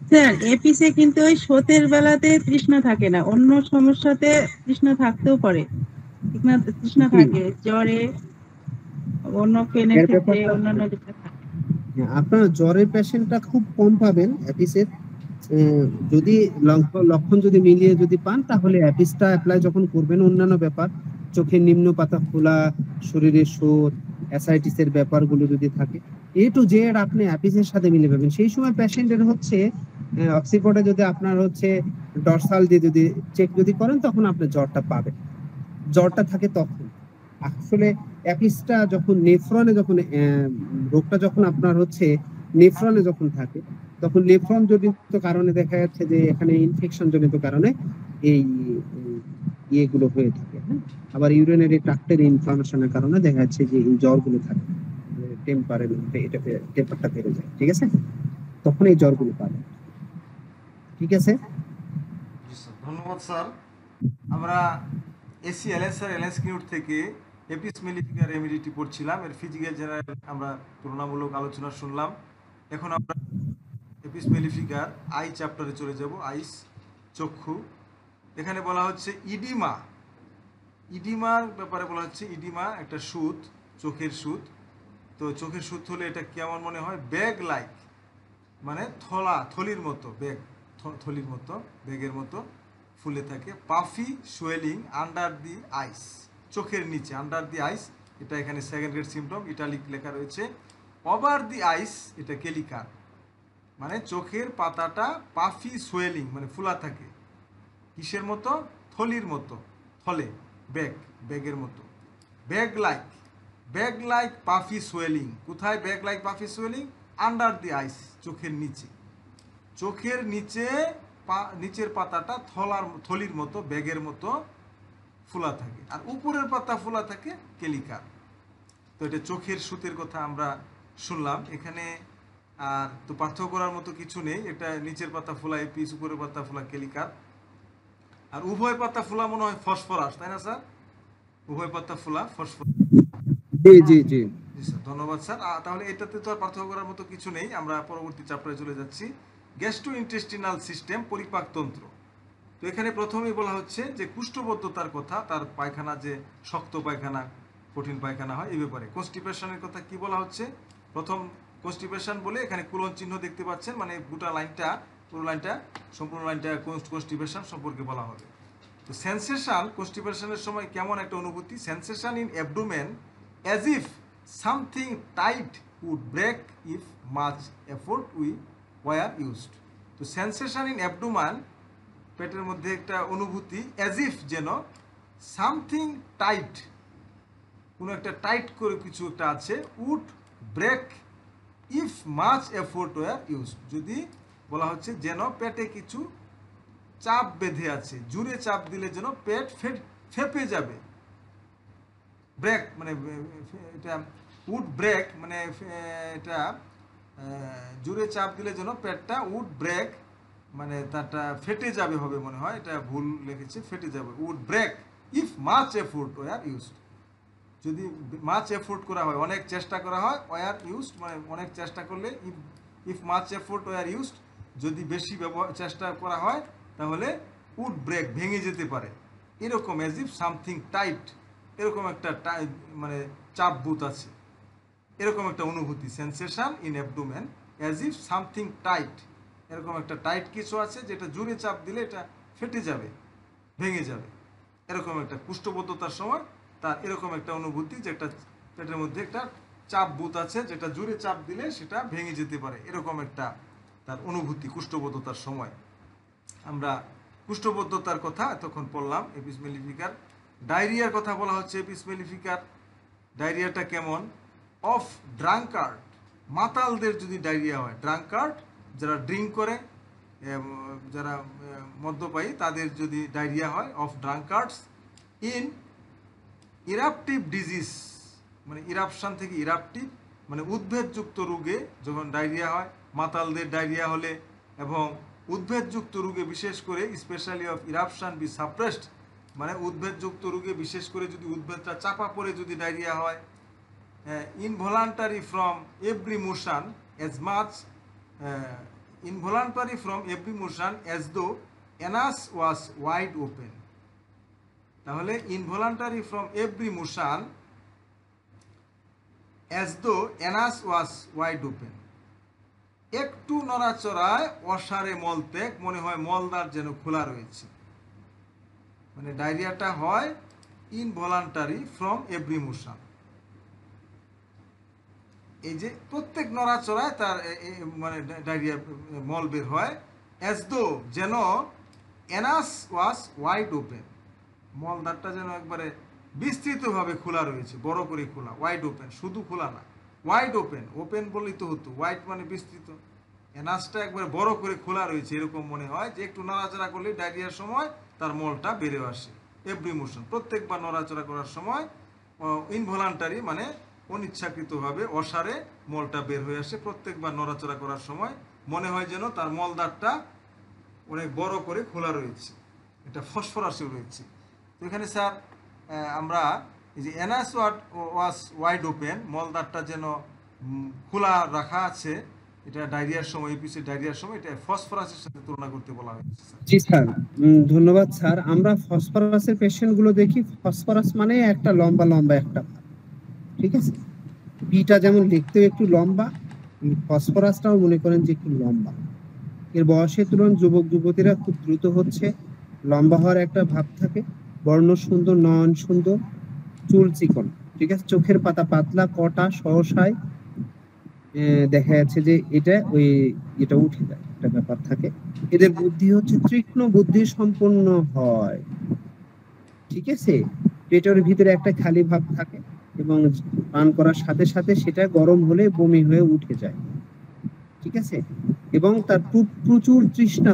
স্যার এপিসে কিন্তু ওই শোতের বেলাতে তৃষ্ণা থাকে না, অন্য সমস্যাতে তৃষ্ণা থাকতেও পারে, তৃষ্ণা থাকে জ্বরে, অন্য পেনের ক্ষেত্রে, অন্যান্য ক্ষেত্রে থাকে। আপনার জ্বরের পেশেন্টটা খুব কম পাবেন অ্যাপিসের। যদি লক্ষণ যদি মিলিয়ে যদি পান, তাহলে অ্যাপিসটা অ্যাপ্লাই যখন করবেন, অন্যান্য ব্যাপার, চোখের নিম্ন পাতা খোলা, শরীরে শোথ, অ্যাসাইটিসের ব্যাপারগুলো যদি থাকে, এ টু জেড আপনি অ্যাপিসের সাথে মিলে পাবেন। সেই সময় পেশেন্টের হচ্ছে অক্সিফোর্ডে যদি আপনার হচ্ছে ডরসাল দিয়ে যদি চেক যদি করেন তখন আপনি জ্বরটা পাবেন, জ্বরটা থাকে তখন। আসলে অ্যাপিসটা যখন নেফ্রনে যখন রোগটা যখন আপনার হচ্ছে নেফ্রনে যখন থাকে তখন নেফ্রন জনিত কারণে দেখা যাচ্ছে যে এখানে ইনফেকশন জনিত কারণে এই ইয়েগুলো হয়ে থাকে। হ্যাঁ, আবার ইউরিনারি ট্রাক্টের ইনফ্লামেশনের কারণে দেখা যাচ্ছে যে এই জ্বরগুলো থাকে, টেম্পারটা বেড়ে যায়। ঠিক আছে, তখন এই জ্বরগুলো পাবে। ঠিক আছে, জি স্যার, ধন্যবাদ স্যার। আমরা এসি এলএস আর এলএস কিউট থেকে এপিস মেলিফিকা রেমিডিটি পড়ছিলাম, এর ফিজিক্যাল জেনারেল আমরা তুলনামূলক আলোচনা শুনলাম। এখন আমরা এপিস মেলিফিকার আই চ্যাপ্টারে চলে যাব, আইস চক্ষু। এখানে বলা হচ্ছে ইডিমা, ইডিমার ব্যাপারে বলা হচ্ছে। ইডিমা একটা সুত, চোখের সুত। তো চোখের সুত হলে এটা কেমন মনে হয়? ব্যাগ লাইক, মানে থলির মতো, ব্যাগ থলির মতো, ব্যাগের মতো ফুলে থাকে। Puffy swelling under the eyes, চোখের নিচে, আন্ডার দি আইস, এটা এখানে সেকেন্ড গ্রেড সিমটম, ইটালিক লেখা রয়েছে। ওভার দি আইস, এটা কেলিকার, মানে চোখের পাতাটা পাফি সোয়েলিং মানে ফুলা থাকে। কিসের মতো? থলির মতো, থলে, ব্যাগের মতো। Bag like puffy swelling. কোথায় bag like puffy swelling? Under the eyes, চোখের নিচে। চোখের নিচে নিচের পাতাটা থলির মতো, ব্যাগের মতো ফুলা থাকে, আর উপরের পাতা ফুলা থাকে কেলিকার। তো এটা চোখের সুতের কথা আমরা শুনলাম এখানে। আর তো পার্থক্য করার মতো কিছু নেই, এটা নিচের পাতা ফোলা এপিস, উপরের পাতা ফোলা কেলিকার। আর উভয় পাতা ফোলা মনে হয় ফসফরাস, তাই না স্যার? উভয় পাতা ফোলা ফসফরাস। জি জি জি। জি স্যার, ধন্যবাদ স্যার। তাহলে এটাতে তো আর পার্থক্য করার মতো কিছু নেই, আমরা পরবর্তী চ্যাপ্টারে চলে যাচ্ছি। গ্যাস্ট্রোইন্টেস্টিনাল সিস্টেম, পরিপাকতন্ত্র। তো এখানে প্রথমেই বলা হচ্ছে যে কুষ্ঠবদ্ধতার কথা, তার পায়খানা যে শক্ত পায়খানা, কঠিন পায়খানা হয় এই ব্যাপারে। কনস্টিপেশনের কথা কি বলা হচ্ছে? প্রথম কনস্টিপেশন বলে এখানে কুলন চিহ্ন দেখতে পাচ্ছেন, মানে গোটা লাইনটা, পুরো লাইনটা, সম্পূর্ণ লাইনটা কনস্টিপেশন সম্পর্কে বলা হবে। তো সেন্সেশন, কনস্টিপেশনের সময় কেমন একটা অনুভূতি? Sensation in abdomen as if something tight would break if much effort were used. তো সেন্সেশন ইন অ্যাবডোমেন, পেটের মধ্যে একটা অনুভূতি, অ্যাজ ইফ যেন, সামথিং টাইট, কোনো একটা টাইট করে কিছু একটা আছে, would break if much effort were use, যদি বলা হচ্ছে যেন পেটে কিছু চাপ বেঁধে আছে, জুড়ে চাপ দিলে যেন পেট ফেপে যাবে। ব্রেক মানে এটা উড ব্রেক, মানে এটা জুড়ে চাপ দিলে যেন পেটটা উড ব্রেক, মানে তারটা ফেটে যাবে হবে মনে হয়, এটা ভুল লিখেছে, ফেটে যাবে। Would break if much effort were used, যদি মাচ এফোর্ট করা হয়, অনেক চেষ্টা করা হয়, ওয়ার ইউজড মানে অনেক চেষ্টা করলে, if much effort were used, যদি বেশি চেষ্টা করা হয় তাহলে উড ব্রেক, ভেঙে যেতে পারে। এরকম অ্যাজ ইফ সামথিং টাইট, এরকম একটা মানে চাপ বুত আছে, এরকম একটা অনুভূতি। Sensation in abdomen as if something tight, এরকম একটা টাইট কিছু আছে যেটা জোরে চাপ দিলে এটা ফেটে যাবে, ভেঙে যাবে। এরকম একটা কুষ্ঠবদ্ধতার সময় তার এরকম একটা অনুভূতি, যে একটা পেটের মধ্যে একটা চাপ বুত আছে যেটা জোরে চাপ দিলে সেটা ভেঙে যেতে পারে, এরকম একটা তার অনুভূতি কুষ্ঠবদ্ধতার সময়। আমরা কুষ্ঠবদ্ধতার কথা এতক্ষণ পড়লাম, এপিস মেলিফিকার। ডায়রিয়ার কথা বলা হচ্ছে এপিস মেলিফিকার। ডায়রিয়াটা কেমন? অফ ড্রাঙ্কার্ড, মাতালদের যদি ডায়রিয়া হয়, ড্রাঙ্কার্ড যারা ড্রিঙ্ক করে, যারা মদ্যপায়ী, তাদের যদি ডায়রিয়া হয়, অফ ড্রাঙ্কার্ডস ইন ইরাপটিভ ডিজিজ, মানে ইরাপশন থেকে ইরাপটিভ, মানে উদ্ভেদযুক্ত রোগে যখন ডায়রিয়া হয়, মাতালদের ডায়রিয়া হলে, এবং উদ্ভেদযুক্ত রোগে বিশেষ করে, specially of eruption be suppressed, মানে উদ্ভেদযুক্ত রোগে বিশেষ করে যদি উদ্ভেদটা চাপা পড়ে যদি ডায়রিয়া হয়। Involuntary from every motion as much involuntary from every motion as though anus was wide open। তাহলে involuntary from every motion as though anus was wide open, একটু নড়াচড়ায় অসারে মলত্যাগ মনে হয় মলদ্বার যেন খোলা রয়েছে। মানে ডায়রিয়াটা হয় ইনভলান্টারি ফ্রম এভরি মোশন, এই যে প্রত্যেক নড়াচড়ায় তার মানে ডায়রিয়া মল বের হয়, অ্যাজ দো যেন অ্যানাস ওয়াজ ওয়াইড ওপেন, মলদ্বারটা যেন একবারে বিস্তৃতভাবে খোলা রয়েছে, বড় করে খোলা, ওয়াইড ওপেন, শুধু খোলা না, ওয়াইড ওপেন, ওপেন বললেই তো হতো, ওয়াইড মানে বিস্তৃত, অ্যানাসটা একবারে বড় করে খোলা রয়েছে, এরকম মনে হয় যে একটু নড়াচড়া করলে ডায়রিয়ার সময় তার মলটা বেড়ে আসে। এভরি মোশন, প্রত্যেকবার নড়াচড়া করার সময় ইনভলান্টারি মানে অনিচ্ছাকৃতভাবে অসারে মলটা বের হয়ে আসে, প্রত্যেকবার নড়াচড়া করার সময় মনে হয় যেন তার মলদ্বারটা অনেক বড় করে খোলা রয়েছে, এটা ফসফরাসে রয়েছে। তো এখানে স্যার আমরা এই যে অ্যানাস ওয়াজ ওয়াইড ওপেন, মলদ্বারটা যেন খোলা রাখা আছে, এটা ডায়রিয়ার সময়, এপিসে ডায়রিয়ার সময় এটা ফসফরাসের সাথে তুলনা করতে বলা হয়েছে। জি স্যার, ধন্যবাদ স্যার। আমরা ফসফরাসের পেশেন্ট গুলো দেখি, ফসফরাস মানে একটা লম্বা লম্বা একটা ভাব, ঠিক আছে? পিটা যেমন দেখতেও একটু লম্বা, ফসফরাসটাও মনে করেন যে একটু লম্বা। এর বয়সের তুলনায় যুবক যুবতীরা খুব দ্রুত হচ্ছে, লম্বা হওয়ার একটা ভাব থাকে, বর্ণ সুন্দর, নয়ন সুন্দর, চুল চিকন, ঠিক আছে, চোখের পাতা পাতলা, কটা সহসায় দেখা যাচ্ছে যে এটা উঠে যায়, একটা ব্যাপার থাকে। এদের বুদ্ধি হচ্ছে তীক্ষ্ণ বুদ্ধি সম্পন্ন হয়, ঠিক আছে? পেটের ভিতরে একটা খালি ভাব থাকে এবং পান করার সাথে সাথে সেটা গরম হলে বমি হয়ে উঠে যায়, ঠিক আছে? এবং তার প্রচুর তৃষ্ণা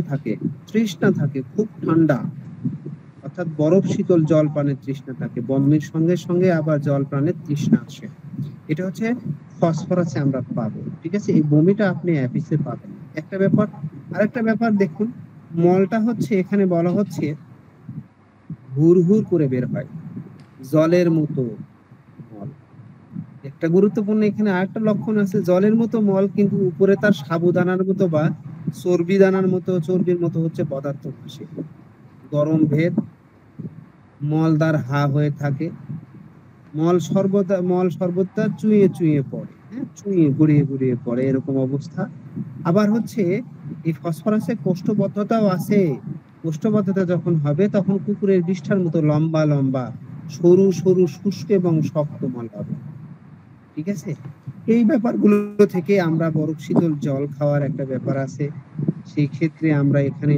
থাকে, খুব ঠান্ডা, অর্থাৎ বরফ শীতল জল পানের তৃষ্ণা থাকে, বমির সঙ্গে সঙ্গে আবার জল পানের তৃষ্ণা আসে। এটা হচ্ছে ফসফরাসে আমরা পাবো, ঠিক আছে? এই বমিটা আপনি অ্যাপিসে পাবেন, একটা ব্যাপার। আরেকটা ব্যাপার দেখুন, মলটা হচ্ছে এখানে বলা হচ্ছে হুর হুর করে বের হয়, জলের মতো মল। একটা গুরুত্বপূর্ণ এখানে আরেকটা লক্ষণ আছে, জলের মতো মল কিন্তু উপরে তার সাবুদানার মতো বা চর্বির মতো হচ্ছে পদার্থ ভাসে, গরম ভেদ, মলদার হা হয়ে থাকে, মল সর্বদা চুইয়ে চুইয়ে পড়ে, হ্যাঁ, চুইয়ে গুড়িয়ে পড়ে, এরকম অবস্থা। আবার হচ্ছে এই ফসফরাসে কোষ্ঠবদ্ধতাও আছে, কোষ্ঠবদ্ধতা যখন হবে তখন কুকুরের বিষ্ঠার মতো লম্বা লম্বা সরু সরু শুষ্ক এবং শক্ত মল হবে, ঠিক আছে? এই ব্যাপারগুলো থেকে আমরা বরফ শীতল জল খাওয়ার একটা ব্যাপার আছে, সেই ক্ষেত্রে আমরা এখানে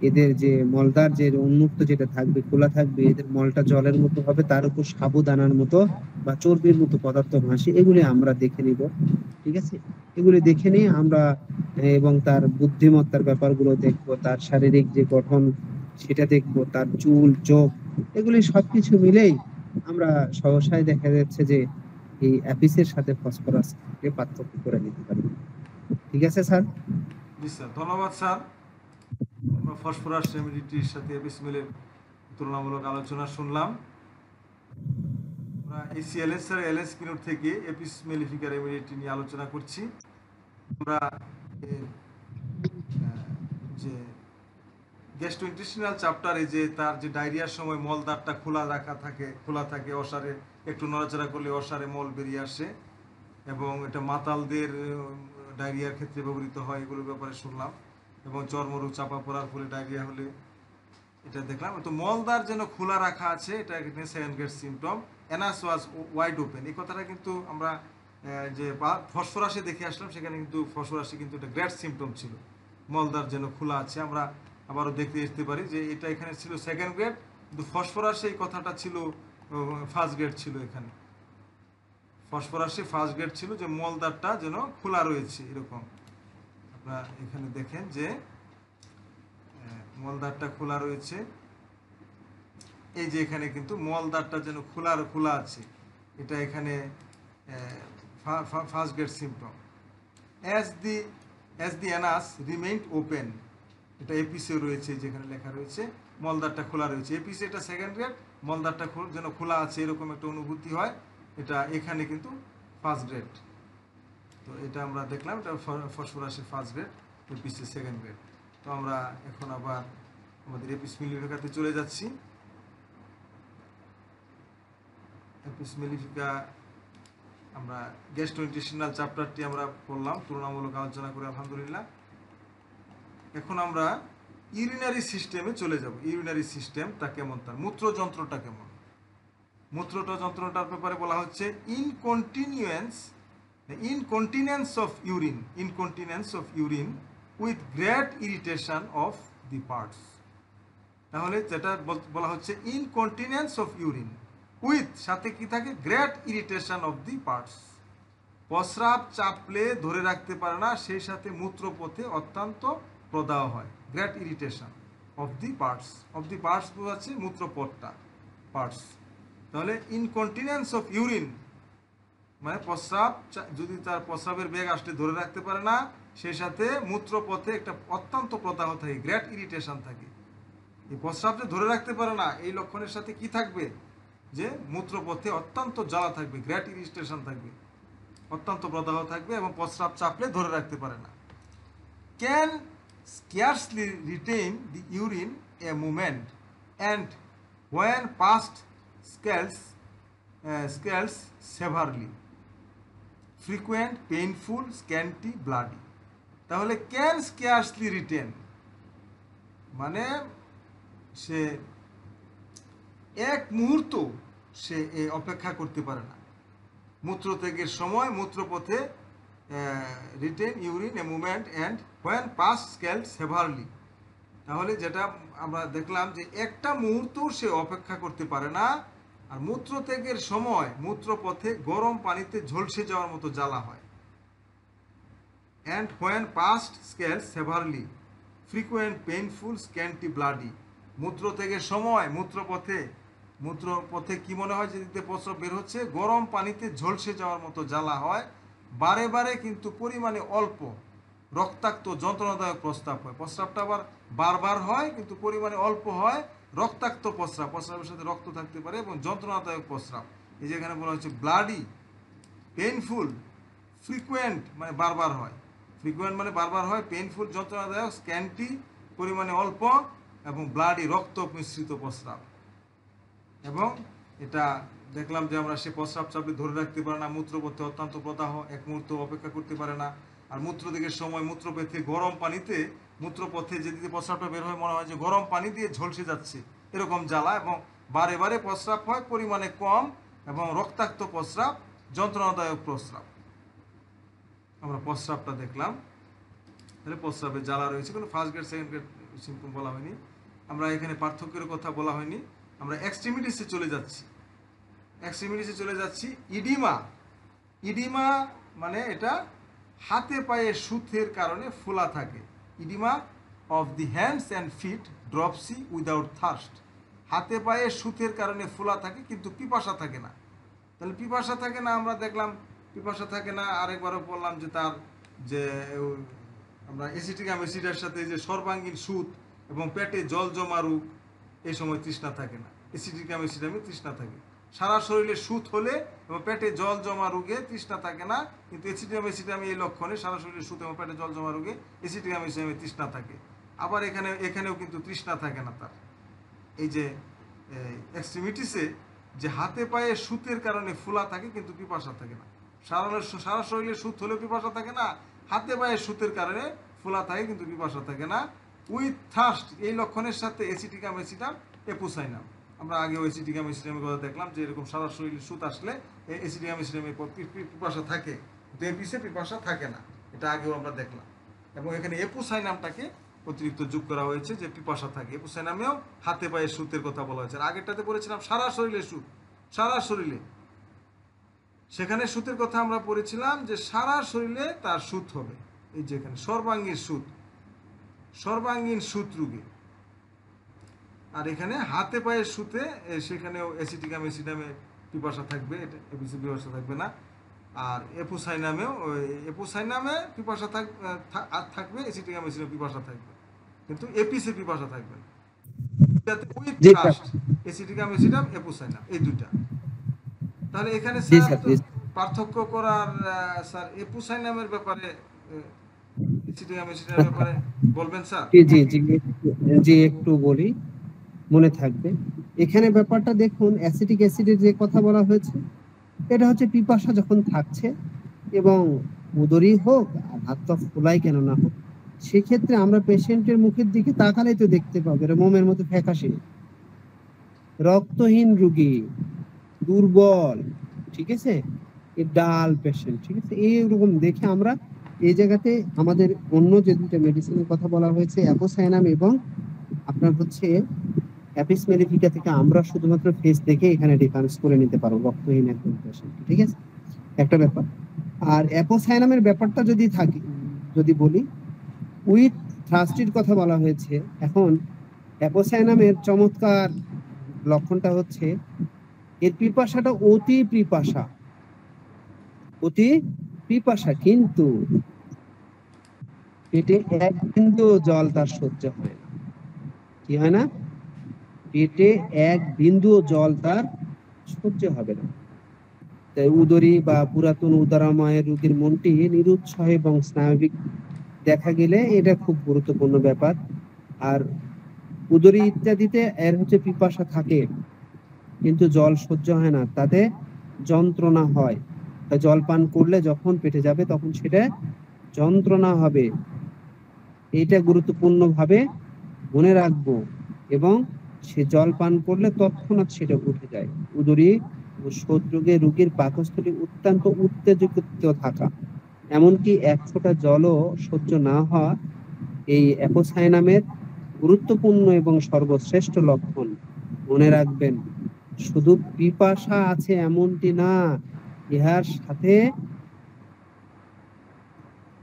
এদের যে মলদার যে উন্মুক্ত যেটা থাকবে, খোলা থাকবে, এদের মলটা জলের মতো হবে, তার উপর সাবুদানার মতো বা চর্বির মতো পদার্থ ভাসে, এগুলি আমরা দেখে নিব, ঠিক আছে? এগুলি দেখে নিয়ে আমরা এবং তার বুদ্ধিমত্তার ব্যাপারগুলো দেখবো, তার শারীরিক যে গঠন সেটা দেখবো, তার চুল চোখ, এগুলি সবকিছু মিলেই আমরা সহসায় দেখা যাচ্ছে যে এই অ্যাপিসের সাথে ফসফরাস পার্থক্য করে নিতে পারি, ঠিক আছে স্যার? জি স্যার, ধন্যবাদ স্যার। আমরা ফসফরাস রেমিডিটির সাথে এপিস মিলের তুলনামূলক আলোচনা শুনলাম। আমরা এসিএলএস আর এলএস কিনোর থেকে এপিস মেলিফিকা রেমিডিটি নিয়ে আলোচনা করছি। আমরা যে গ্যাস্ট্রোইন্টেস্টিনাল চ্যাপ্টারে যে তার যে ডায়রিয়ার সময় মলদ্বারটা খোলা থাকে, অসারে একটু নড়াচড়া করলে অসারে মল বেরিয়ে আসে, এবং এটা মাতালদের ডায়রিয়ার ক্ষেত্রে ব্যবহৃত হয়, এগুলোর ব্যাপারে শুনলাম। এবং চর্মরোগ চাপা পড়ার ফলে ডায়রিয়া হলে এটা দেখলাম। তো মলদ্বার যেন খোলা রাখা আছে, এটা এখানে সেকেন্ড গ্রেড সিমটম। অ্যানাস ওয়াজ ওয়াইড ওপেন, এই কথাটা কিন্তু আমরা যে ফসফরাসে দেখে আসলাম, সেখানে কিন্তু ফসফরাসে কিন্তু এটা গ্রেড সিমটম ছিল, মলদ্বার যেন খোলা আছে। আমরা আবারও দেখতে আসতে পারি যে এটা এখানে ছিল সেকেন্ড গ্রেড, কিন্তু ফসফরাসে এই কথাটা ছিল ফার্স্ট গ্রেড ছিল। এখানে ফসফরাসে ফার্স্ট গ্রেড ছিল যে মলদ্বারটা যেন খোলা রয়েছে, এরকম। আপনারা এখানে দেখেন যে মলদ্বারটা খোলা রয়েছে, এই যে এখানে কিন্তু মলদ্বারটা যেন খোলা আছে, এটা এখানে first grade symptom. As the anus remained open, এটা এপিসে রয়েছে, যেখানে লেখা রয়েছে মলদ্বারটা খোলা রয়েছে। এপিসে এটা সেকেন্ড গ্রেড, মলদ্বারটা যেন খোলা আছে এরকম একটা অনুভূতি হয়, এটা এখানে কিন্তু ফার্স্ট গ্রেড। তো এটা আমরা দেখলাম, এটা ফসফরাসের ফার্স্ট গ্রেড, এপিসে সেকেন্ড গ্রেড। তো আমরা এখন আবার আমাদের এপিস মেলিফিকাতে চলে যাচ্ছি। এপিস মেলিফিকা আমরা গ্যাস্ট্রোইন্টেস্টিনাল চ্যাপ্টারটি আমরা পড়লাম, তুলনামূলক আলোচনা করে আলহামদুলিল্লাহ। এখন আমরা ইউরিনারি সিস্টেমে চলে যাব। ইউরিনারি সিস্টেমটা কেমন, তার মূত্রযন্ত্রটা কেমন। মূত্রযন্ত্রটার ব্যাপারে বলা হচ্ছে incontinence incontinence of urine with great irritation of the parts. তাহলে যেটা বলা হচ্ছে ইনকন্টিনেন্স অফ ইউরিন উইথ, সাথে কি থাকে, great irritation of the parts. প্রস্রাব চাপলে ধরে রাখতে পারে না, সেই সাথে মূত্রপথে অত্যন্ত প্রদাহ হয়। Great irritation of the parts বোঝাচ্ছে মূত্রপথটা, পার্টস। তাহলে ইনকন্টিনেন্স অফ ইউরিন মানে প্রস্রাব, যদি তার প্রস্রাবের বেগ আসলে ধরে রাখতে পারে না, সেই সাথে মূত্রপথে একটা অত্যন্ত প্রদাহ থাকে, গ্রেট ইরিটেশন থাকে। এই প্রস্রাব যে ধরে রাখতে পারে না, এই লক্ষণের সাথে কি থাকবে, যে মূত্রপথে অত্যন্ত জ্বালা থাকবে, গ্রেট ইরিটেশন থাকবে, অত্যন্ত প্রদাহ থাকবে এবং প্রস্রাব চাপলে ধরে রাখতে পারে না। Can scarcely retain the urine a moment, and when passed scales severely, frequent, painful, scanty, bloody। তাহলে ক্যান scarcely retain মানে সে এক মুহূর্ত সে অপেক্ষা করতে পারে না, মূত্রত্যাগের সময় মূত্রপথে retain urine a movement and when pass scalds severely. তাহলে যেটা আমরা দেখলাম যে একটা মুহূর্ত সে অপেক্ষা করতে পারে না, আর মূত্রত্যাগের সময় মূত্রপথে গরম পানিতে ঝলসে যাওয়ার মতো জ্বালা হয়। And when passed scalds severely, frequent, painful, scanty, bloody. মূত্রত্যাগের সময় মূত্রপথে কি মনে হয় যে দিতে প্রস্রাব বের হচ্ছে, গরম পানিতে ঝলসে যাওয়ার মতো জ্বালা হয়, বারে বারে কিন্তু পরিমাণে অল্প, রক্তাক্ত, যন্ত্রণাদায়ক প্রস্রাব হয়। প্রস্রাবটা আবার বারবার হয় কিন্তু পরিমাণে অল্প হয়, রক্তাক্ত প্রস্রাবের সাথে রক্ত থাকতে পারে এবং যন্ত্রণাদায়ক প্রস্রাব। এই যে এখানে বলা হচ্ছে ব্লাডি, পেইনফুল, ফ্রিকুয়েন্ট মানে বারবার হয়, পেইনফুল যন্ত্রণাদায়ক, স্ক্যান্টি পরিমাণে অল্প, এবং ব্লাডি রক্ত মিশ্রিত প্রস্রাব। এবং এটা দেখলাম যে আমরা সে প্রস্রাব চাপলে ধরে রাখতে পারে না, মূত্রপথে অত্যন্ত প্রদাহ, এক মুহূর্ত অপেক্ষা করতে পারে না। আর মূত্রত্যাগের সময় মূত্রপথে গরম পানিতে, মূত্রপথে যেদিকে প্রস্রাবটা বের হয় মনে হয় যে গরম পানি দিয়ে ঝলসে যাচ্ছে, এরকম জ্বালা, এবং বারে বারে প্রস্রাব হয়, পরিমাণে কম, এবং রক্তাক্ত প্রস্রাব, যন্ত্রণাদায়ক প্রস্রাব। আমরা প্রস্রাবটা দেখলাম, তাহলে প্রস্রাবের জ্বালা রয়েছে, কোনো first grade second grade symptom বলা হয়নি। আমরা এখানে পার্থক্যের কথা বলা হয়নি। আমরা এক্সট্রিমিটিসে চলে যাচ্ছি। ইডিমা মানে এটা হাতে পায়ে সুথের কারণে ফোলা থাকে। Oedema of the hands and feet, dropsy without thirst. হাতে পায়ে সুথের কারণে ফোলা থাকে কিন্তু পিপাসা থাকে না। তাহলে পিপাসা থাকে না, আমরা দেখলাম পিপাসা থাকে না। আরেকবারও বললাম যে তার যে আমরা অ্যাসিটিক অ্যাসিডের সাথে যে সর্বাঙ্গীন সুত এবং পেটে জল জমা রোগ, এই সময় তৃষ্ণা থাকে না। অ্যাসিটিক অ্যাসিডামে তৃষ্ণা থাকে। সারা শরীরে সুত হলে এবং পেটে জল জমা রোগে তৃষ্ণা থাকে না, কিন্তু অ্যাসিটিক অ্যাসিডামে এই লক্ষণে সারা শরীরে সুত এবং পেটে জল জমা রোগে অ্যাসিটিক অ্যাসিডামে তৃষ্ণা থাকে। আবার এখানেও কিন্তু তৃষ্ণা থাকে না তার। এই যে এক্সট্রিমিটিসে যে হাতে পায়ে সুতের কারণে ফোলা থাকে কিন্তু পিপাসা থাকে না। সারা শরীরে সুত হলেও পিপাসা থাকে না, হাতে পায়ে সুতের কারণে ফোলা থাকে কিন্তু পিপাসা থাকে না। উইথ থার্স্ট, এই লক্ষণের সাথে অ্যাসিটিক অ্যাসিডাম, এপুসাইনাম। আমরা আগেও অ্যাসিটিক অ্যাসিডামের কথা দেখলাম যে এরকম সারা শরীরে সুত আসলে অ্যাসিটিক অ্যাসিডামের পিপাসা থাকে, কিন্তু এপিসে পিপাসা থাকে না, এটা আগেও আমরা দেখলাম। এবং এখানে এপুসাইনামটাকে অতিরিক্ত যোগ করা হয়েছে যে পিপাসা থাকে। এপুসাইনামেও হাতে পায়ে সুতের কথা বলা হয়েছে। আর আগেরটাতে বলেছিলাম সারা শরীরে সুত, সারা শরীরে, সেখানে সুতের কথা আমরা পড়েছিলাম যে সারা শরীরে তার সুত হবে। এই যে এখানে সর্বাঙ্গীন সুত রোগে। আর এখানে হাতে পায়ে সুতে সেখানেও অ্যাসিটিক অ্যাসিডামে পিপাসা থাকবে, এটা এপিসি পিপাসা থাকবে না। আর এপুসাইনামে পিপাসা থাকবে, অ্যাসিটিক অ্যাসিডামে পিপাসা থাকবে, কিন্তু এপিসে পিপাসা থাকবে না। অ্যাসিটিক অ্যাসিডাম, এপুসাইনাম, এই দুইটা। তাহলে এখানে স্যার পার্থক্য করার, স্যার এপুসাইনামের ব্যাপারে, অ্যাসিটিক অ্যাসিডামের ব্যাপারে বলবেন স্যার? জি একটু বলি, মনে থাকবে। এখানে ব্যাপারটা দেখুন, অ্যাসিটিক অ্যাসিডের যে কথা বলা হয়েছে, এটা হচ্ছে পিপাসা যখন থাকছে এবং উদরই হোক আর হাত পা ফোলাই কেন না হোক, সেক্ষেত্রে আমরা পেশেন্টের মুখের দিকে তাকালেই তো দেখতে পাবো এটা মোমের মতো ফ্যাকাশে, রক্তহীন রোগী, দুর্বল, ঠিক আছে, এই ডাল পেশেন্ট, ঠিক আছে, এইরকম দেখে আমরা এই জায়গাতে আমাদের অন্য যে দুটো মেডিসিনের কথা বলা হয়েছে অ্যাপোসাইনাম এবং আপনার হচ্ছে অ্যাপিস মেলিফিকা থেকে আমরা শুধুমাত্র ফেস দেখে এখানে ডিফারেন্স করে নিতে পারবো রক্তহীন একজন পেশেন্ট, ঠিক আছে, একটা ব্যাপার। আর অ্যাপোসাইনামের ব্যাপারটা যদি থাকে, যদি বলি উইথ থ্রাস্টির কথা বলা হয়েছে। এখন অ্যাপোসাইনামের চমৎকার লক্ষণটা হচ্ছে এর পিপাসাটা অতি পিপাসা, অতি পিপাসা, কিন্তু পেটে এক বিন্দু জল তার সহ্য হয় না। কি হয় না? পেটে এক বিন্দু জল তার সহ্য হবে না। তাই উদরী বা পুরাতন উদরাময় রোগীর মনটি নিরুৎসাহ এবং স্নায়বিক দেখা গেলে এটা খুব গুরুত্বপূর্ণ ব্যাপার। আর উদরী ইত্যাদিতে এর হচ্ছে পিপাসা থাকে কিন্তু জল সহ্য হয় না, তাতে যন্ত্রণা হয়। তা জল পান করলে যখন পেটে যাবে তখন সেটা যন্ত্রণা হবে, এইটা গুরুত্বপূর্ণ ভাবে মনে রাখবো। এবং সে জল পান করলে তৎক্ষণাৎ সেটা উঠে যায়। উদরী ও শোথরোগে রোগীর পাকস্থলী অত্যন্ত উত্তেজিত থাকা, এমনকি এক ফোঁটা জলও সহ্য না হওয়া এই অ্যাপোসাইনামের গুরুত্বপূর্ণ এবং সর্বশ্রেষ্ঠ লক্ষণ। মনে রাখবেন, শুধু পিপাসা আছে এমনটি না, ইহার সাথে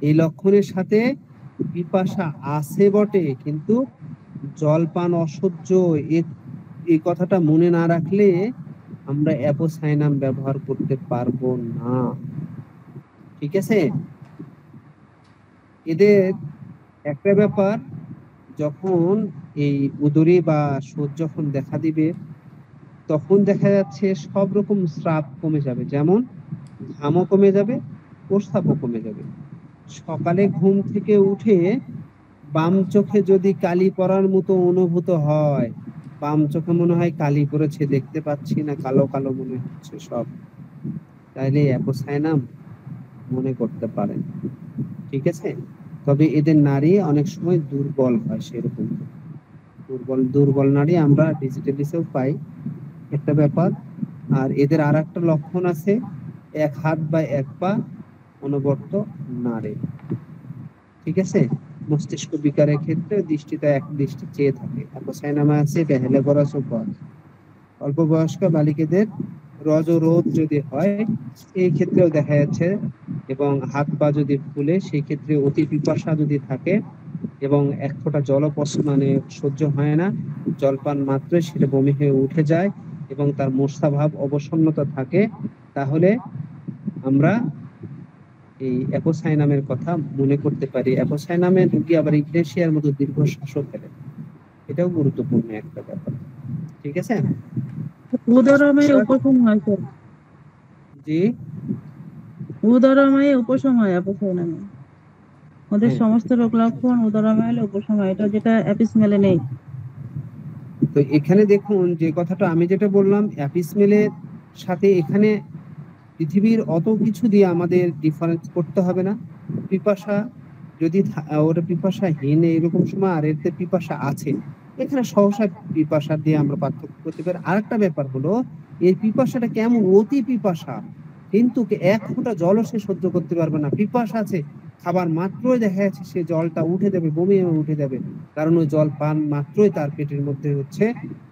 এই লক্ষণের সাথে পিপাসা আছে বটে কিন্তু জলপান অসহ্য। এই কথাটা মনে না রাখলে আমরা অ্যাপোসাইনাম ব্যবহার করতে পারবো না, ঠিক আছে। এদের একটা ব্যাপার, যখন এই উদরী বা শোথ যখন দেখা দিবে তখন দেখা যাচ্ছে সব রকম স্রাব কমে যাবে, যেমন ঘামও কমে যাবে, প্রস্রাবও কমে যাবে। সকালে ঘুম থেকে উঠে বাম চোখে যদি কালি পড়ার মতো অনুভূত হয়, বাম চোখে মনে হয় কালি পড়েছে, দেখতে পাচ্ছি না, কালো কালো মনে হচ্ছে সব, তাইলে অ্যাপোসাইনাম মনে করতে পারেন, ঠিক আছে। তবে এদের নাড়ি অনেক সময় দুর্বল হয়, সেরকম দুর্বল নাড়ি আমরা ডিজিটালিসেও পাই, একটা ব্যাপার। আর এদের আর একটা লক্ষণ আছে, এক হাত বা এক পা অনবরত নাড়ে, ঠিক আছে। মস্তিষ্ক বিকারের ক্ষেত্রে দৃষ্টিটা এক দৃষ্টি চেয়ে থাকে। অ্যাপোসাইনামা আছে বেহেলেগরাস ও বয়স। অল্প বয়স্ক বালিকাদের রজরোধ যদি হয় এই ক্ষেত্রেও দেখা যাচ্ছে, এবং হাত পা যদি ফুলে সেই ক্ষেত্রে অতি পিপাসা যদি থাকে এবং এক ফোঁটা মানে সহ্য হয় না, জলপান মাত্রই সেটা বমি হয়ে উঠে যায় এবং তার মূর্ছা ভাব অবসন্নতা থাকে, তাহলে আমরা এই অ্যাপোসাইনামের কথা মনে করতে পারি। অ্যাপোসাইনামের রোগী আবার ইগনেশিয়ার মতো দীর্ঘশ্বাসও ফেলে, এটাও গুরুত্বপূর্ণ একটা ব্যাপার, ঠিক আছে। উদরময় উপশম হয় স্যার, জি, উদরময় উপশম হয় অ্যাপোসাইনামে। ওদের হ্যাঁ। সমস্ত রোগ লক্ষণ উদরময় হলে উপশম হয়, এটা যেটা অ্যাপিসমেলে নেই। তো এখানে দেখুন যে কথাটা আমি যেটা বললাম, অ্যাপিসমেলের সাথে এখানে পৃথিবীর অত কিছু দিয়ে আমাদের ডিফারেন্স করতে হবে না। পিপাসা যদি ওটা পিপাসাহীন এরকম সময়, আর এতে পিপাসা আছে, এখানে সহসা পিপাসা দিয়ে আমরা পার্থক্য করতে পারি। আরেকটা ব্যাপার হলো এই পিপাসাটা কেমন, অতি পিপাসা, কিন্তু এক ফোঁটা জলও সে সহ্য করতে পারবে না। পিপাসা আছে, খাবার মাত্রই দেখা যাচ্ছে সে জলটা উঠে দেবে, বমি হয়ে উঠে যাবে, কারণ ওই জল পান মাত্রই তার পেটের মধ্যে হচ্ছে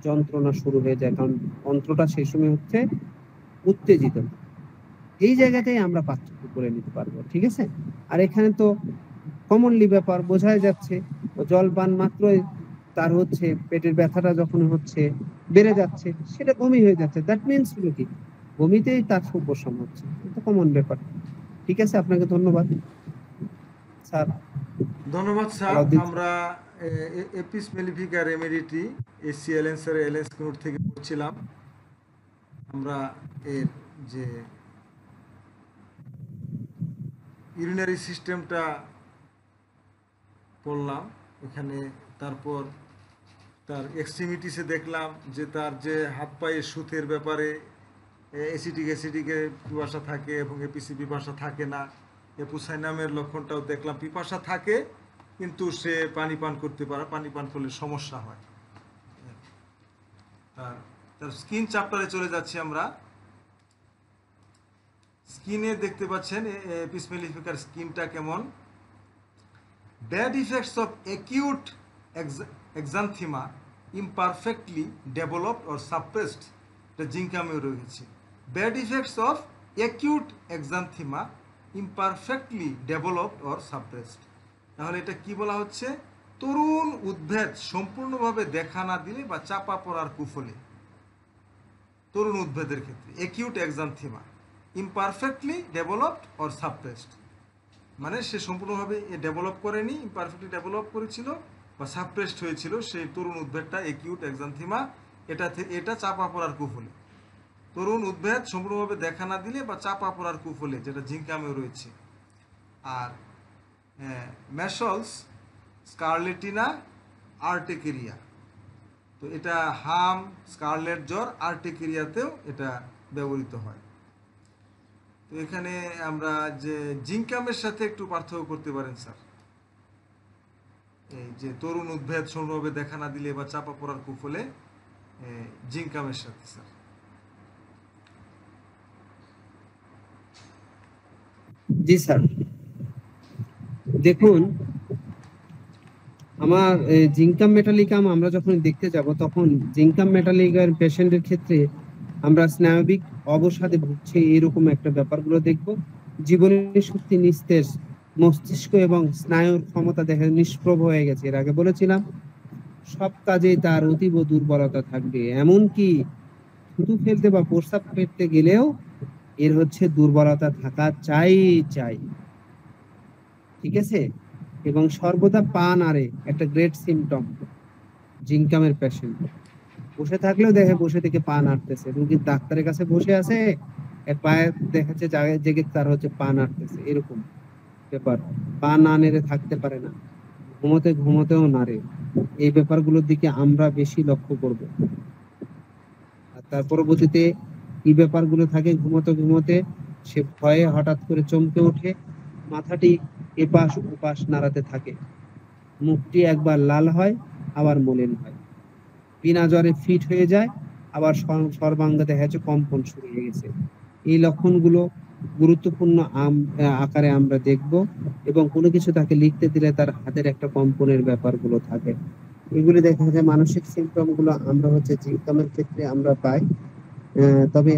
যন্ত্রণা শুরু হয়ে যায়, কারণ অন্ত্রটা সেই সময় হচ্ছে উত্তেজিত। এই জায়গাটাই আমরা পার্থক্য করে নিতে পারবো, ঠিক আছে। আর এখানে তো কমনলি ব্যাপার বোঝাই যাচ্ছে, জল পান মাত্রই তার হচ্ছে পেটের ব্যথাটা যখন হচ্ছে বেড়ে যাচ্ছে, সেটা বমি হয়ে যাচ্ছে, দ্যাট মিনস হলো কি বমিতেই তার উপশম হচ্ছে, এটা কমন ব্যাপার, ঠিক আছে। আপনাকে ধন্যবাদ স্যার। ধন্যবাদ স্যার। আলাউদ্দিন স্যার। আমরা এপিস মেলিফিকা রেমেডিটি এসসি এলেন্সের এলেন্স নোট থেকে পড়ছিলাম। আমরা এর যে ইউরিনারি সিস্টেমটা পড়লাম এখানে, তারপর তার এক্সট্রিমিটিসে দেখলাম যে তার যে হাত পায়ে সুতের ব্যাপারে অ্যাসিডিকে পিপাসা থাকে এবং এপিসি পিপাসা থাকে না। অ্যাপোসাইনামের লক্ষণটাও দেখলাম, পিপাসা থাকে কিন্তু সে পানি পান করতে পারে, পানি পান করলে সমস্যা হয়। তার স্কিন চ্যাপ্টারে চলে যাচ্ছি আমরা। স্কিনে দেখতে পাচ্ছেন এপিস মেলিফিকার স্কিনটা কেমন। Bad effects of acute exanthema imperfectly developed or suppressed, এটা জিঙ্কামেও রয়েছে। Bad effects of acute exanthema imperfectly developed or suppressed, তাহলে এটা কি বলা হচ্ছে? তরুণ উদ্ভিদ সম্পূর্ণভাবে দেখা না দিলে বা চাপা পড়ার কুফলে, তরুণ উদ্ভিদের ক্ষেত্রে acute exanthema imperfectly developed or suppressed, মানে সে সম্পূর্ণভাবে ডেভেলপ করেনি, ইমপারফেক্টলি ডেভেলপ করেছিল বা সাপ্রেসড হয়েছিল সেই তরুণ উদ্ভিদটা, অ্যাকিউট এক্সান্থিমা, এটা চাপা পড়ার কুফলে। তরুণ উদ্ভিদ সম্পূর্ণভাবে দেখা না দিলে বা চাপা পড়ার কুফলে, যেটা জিঙ্কামেও রয়েছে। আর মেসলস, স্কারলেটিনা, আর্টিকেরিয়া, তো এটা হাম, স্কারলেট জ্বর, আর্টিকেরিয়াতেও এটা ব্যবহৃত হয়। তো এখানে আমরা যে জিঙ্কামের সাথে একটু পার্থক্য করতে পারেন স্যার, এই যে তরুণ উদ্ভিদ সম্পূর্ণভাবে দেখা না দিলে বা চাপা পড়ার কুফলে, জিঙ্কামের সাথে স্যার। জি স্যার, দেখুন আমার জিঙ্কাম মেটালিকাম আমরা যখন দেখতে যাব তখন জিঙ্কাম মেটালিকার পেশেন্টের ক্ষেত্রে আমরা স্নায়বিক অবসাদে ভুগছে এরকম একটা ব্যাপারগুলো দেখব। জীবনী শক্তি নিস্তেজ, মস্তিষ্ক এবং স্নায়ুর ক্ষমতা দেখা নিষ্প্রভ হয়ে গেছে। এর আগে বলেছিলাম সব কাজে তার অতীব দুর্বলতা থাকবে, এমনকি থুতু ফেলতে বা প্রস্রাব ফেলতে গেলেও এর হচ্ছে দুর্বলতা থাকা চাই, ঠিক আছে। এবং সর্বদা পা নাড়ে, একটা গ্রেট সিমটম জিঙ্কামের পেশেন্ট। বসে থাকলেও দেখে বসে থেকে পা নাড়তেছে, রোগীর ডাক্তারের কাছে বসে আছে, পায়ে দেখাচ্ছে জেগে তার হচ্ছে পা নাড়তেছে, এরকম ব্যাপার। পা না নেড়ে থাকতে পারে না, ঘুমোতেও নাড়ে। এই ব্যাপারগুলোর দিকে আমরা বেশি লক্ষ্য করব। আর তার পরবর্তীতে এই ব্যাপারগুলো থাকে, ঘুমোতে সে ভয়ে হঠাৎ করে চমকে ওঠে, মাথাটি এপাশ ওপাশ নাড়াতে থাকে, মুখটি একবার লাল হয় আবার মলিন হয়, বিনা জ্বরে ফিট হয়ে যায়, আবার সর্বাঙ্গ দেখা যাচ্ছে কম্পন শুরু হয়ে গেছে। এই লক্ষণগুলো গুরুত্বপূর্ণ আকারে আমরা দেখব, এবং কোনো কিছু তাকে লিখতে দিলে তার হাতের একটা কম্পনের ব্যাপারগুলো থাকে। এগুলি দেখা যায় মানসিক সিমটম গুলো আমরা হচ্ছে জিঙ্কামের ক্ষেত্রে আমরা পাই। তবে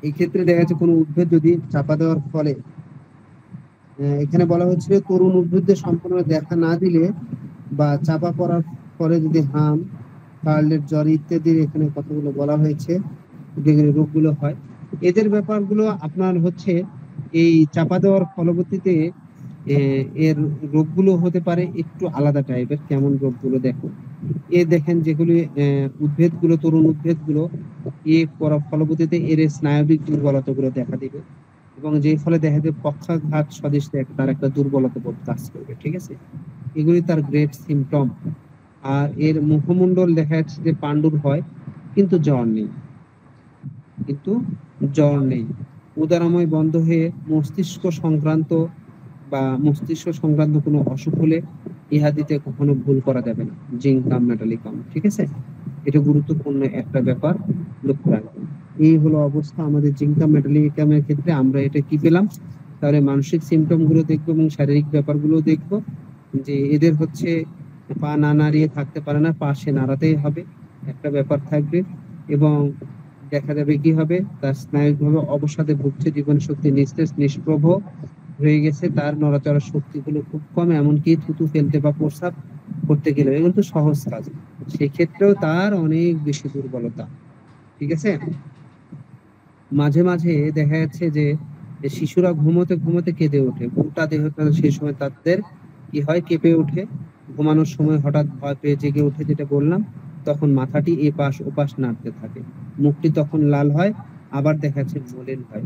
এই ক্ষেত্রে দেখা যাচ্ছে কোনো উদ্ভিদ যদি চাপা দেওয়ার ফলে, এখানে বলা হচ্ছিল তরুণ উদ্ভিদদের সম্পূর্ণ দেখা না দিলে বা চাপা পড়ার ফলে যদি হাম, স্কারলেট জ্বর ইত্যাদি এখানে কতগুলো বলা হয়েছে যেগুলো রোগগুলো হয়, এদের ব্যাপারগুলো আপনার হচ্ছে এই চাপা দেওয়ার ফলবর্তীতে এর রোগগুলো হতে পারে একটু আলাদা টাইপের। কেমন রোগগুলো দেখো, দেখেন যেগুলি উদ্ভিদগুলো, তরুণ উদ্ভিদগুলো ফলবর্তীতে এর স্নায়বিক দুর্বলতাগুলো দেখা দিবে, এবং যে ফলে দেখা যায় পক্ষাঘাত সদৃশ তার একটা দুর্বলতা বোধ কাজ করবে, ঠিক আছে। এগুলি তার গ্রেট সিমটম। আর এর মুখমণ্ডল দেখা যাচ্ছে যে পাণ্ডুর হয়, কিন্তু জ্বর নেই। উদারময় বন্ধ হয়ে মস্তিষ্ক সংক্রান্ত কোনো অসুখ হলে ইহাদিতে কখনো ভুল করা যাবে না, জিঙ্কাম মেটালিকাম, ঠিক আছে। এটা গুরুত্বপূর্ণ একটা ব্যাপার, লক্ষ্য রাখবেন। এই হলো অবস্থা আমাদের জিঙ্কাম মেটালিকামের ক্ষেত্রে। আমরা এটা কি পেলাম, তাহলে মানসিক সিমটম গুলো দেখবো এবং শারীরিক ব্যাপারগুলো দেখবো, যে এদের হচ্ছে পা না নাড়িয়ে থাকতে পারে না, পা সে নাড়াতেই হবে, একটা ব্যাপার থাকবে। এবং দেখা যাবে কি হবে, তার স্নায়ুভাবে অবসাদে ভুগছে, জীবন শক্তি নিস্তেজ, নিষ্প্রভ হয়ে গেছে, তার নড়াচড়ার শক্তিগুলো খুব কম, এমনকি থুতু ফেলতে বা প্রস্রাব করতে গেলে এগুলো তো সহজ কাজ, সেক্ষেত্রেও তার অনেক বেশি দুর্বলতা, ঠিক আছে। মাঝে মাঝে দেখা যাচ্ছে যে শিশুরা ঘুমোতে কেঁদে ওঠে, গোটা দেহটা সেই সময় তাদের কি হয়, কেঁপে ওঠে। ঘুমানোর সময় হঠাৎ ভয় পেয়ে জেগে ওঠে, যেটা বললাম, তখন মাথাটি এপাশ ওপাশ নাড়তে থাকে, মুখটি তখন লাল হয়, আবার দেখা যাচ্ছে মলিন হয়।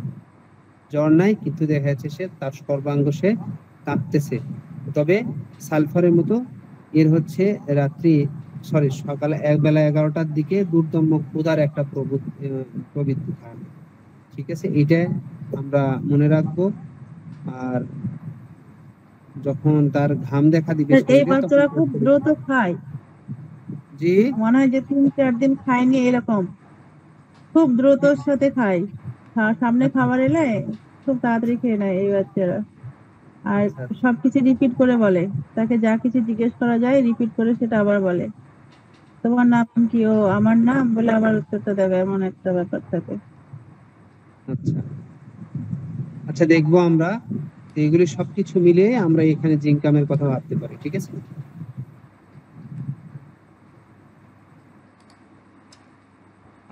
জ্বর নাই, কিন্তু দেখা যাচ্ছে সে তার সর্বাঙ্গ সে কাঁপতেছে। তবে সালফারের মতো এর হচ্ছে সকালে বেলা 11টার দিকে দুর্দম্য ক্ষুধার একটা প্রবৃত্তি থাকে, ঠিক আছে। এটা আমরা মনে রাখবো। আর যখন তার ঘাম দেখা দিবে এই বাচ্চারা খুব দ্রুত খায়, জি মনে হয় যে 3-4 দিন খায়নি, এরকম খুব দ্রুতর সাথে খায়। সামনে খাবার এলে খুব তাড়াতাড়ি খেয়ে নেয় এই বাচ্চারা। আর আচ্ছা, আচ্ছা। সবকিছু রিপিট করে বলে, তাকে যা কিছু জিজ্ঞেস করা যায় রিপিট করে সেটা আবার বলে। তোমার নাম কি? ও আমার নাম বলে আবার উত্তরটা দেবে, এমন একটা ব্যাপার থাকে। আচ্ছা, আচ্ছা, দেখবো আমরা। তো এগুলি সবকিছু মিলিয়ে আমরা এখানে জিনকামের কথা ভাবতে পারি, ঠিক আছে?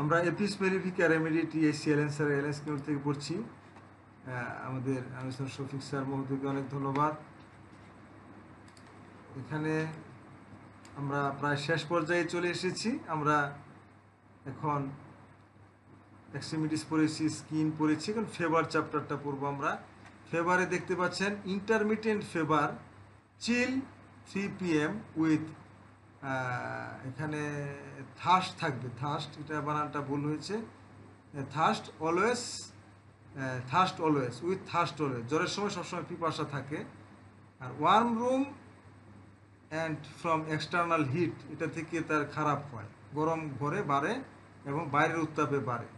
আমরা Apis mellifica remedy TSC LN sir LS কেমন থেকে পড়ছি। আমাদের আমির শফিক স্যার মহোদয়কে অনেক ধন্যবাদ। এখানে আমরা প্রায় শেষ পর্যায়ে চলে এসেছি। আমরা এখন এক্সট্রিমিটিস পড়েছি, স্কিন পড়েছি, এখন ফেভার চ্যাপ্টারটা পড়বো আমরা। ফেভারে দেখতে পাচ্ছেন intermittent fever, chill 3 PM with এখানে থার্স্ট থাকবে, থার্স্ট, এটা বানানটা ভুল হয়েছে, thirst always, thirst always, with thirst always, জ্বরের সময় সবসময় পিপাসা থাকে। আর warm room and from external heat, এটা থেকে তার খারাপ হয়, গরম ঘরে বাড়ে এবং বাইরের উত্তাপে বাড়ে।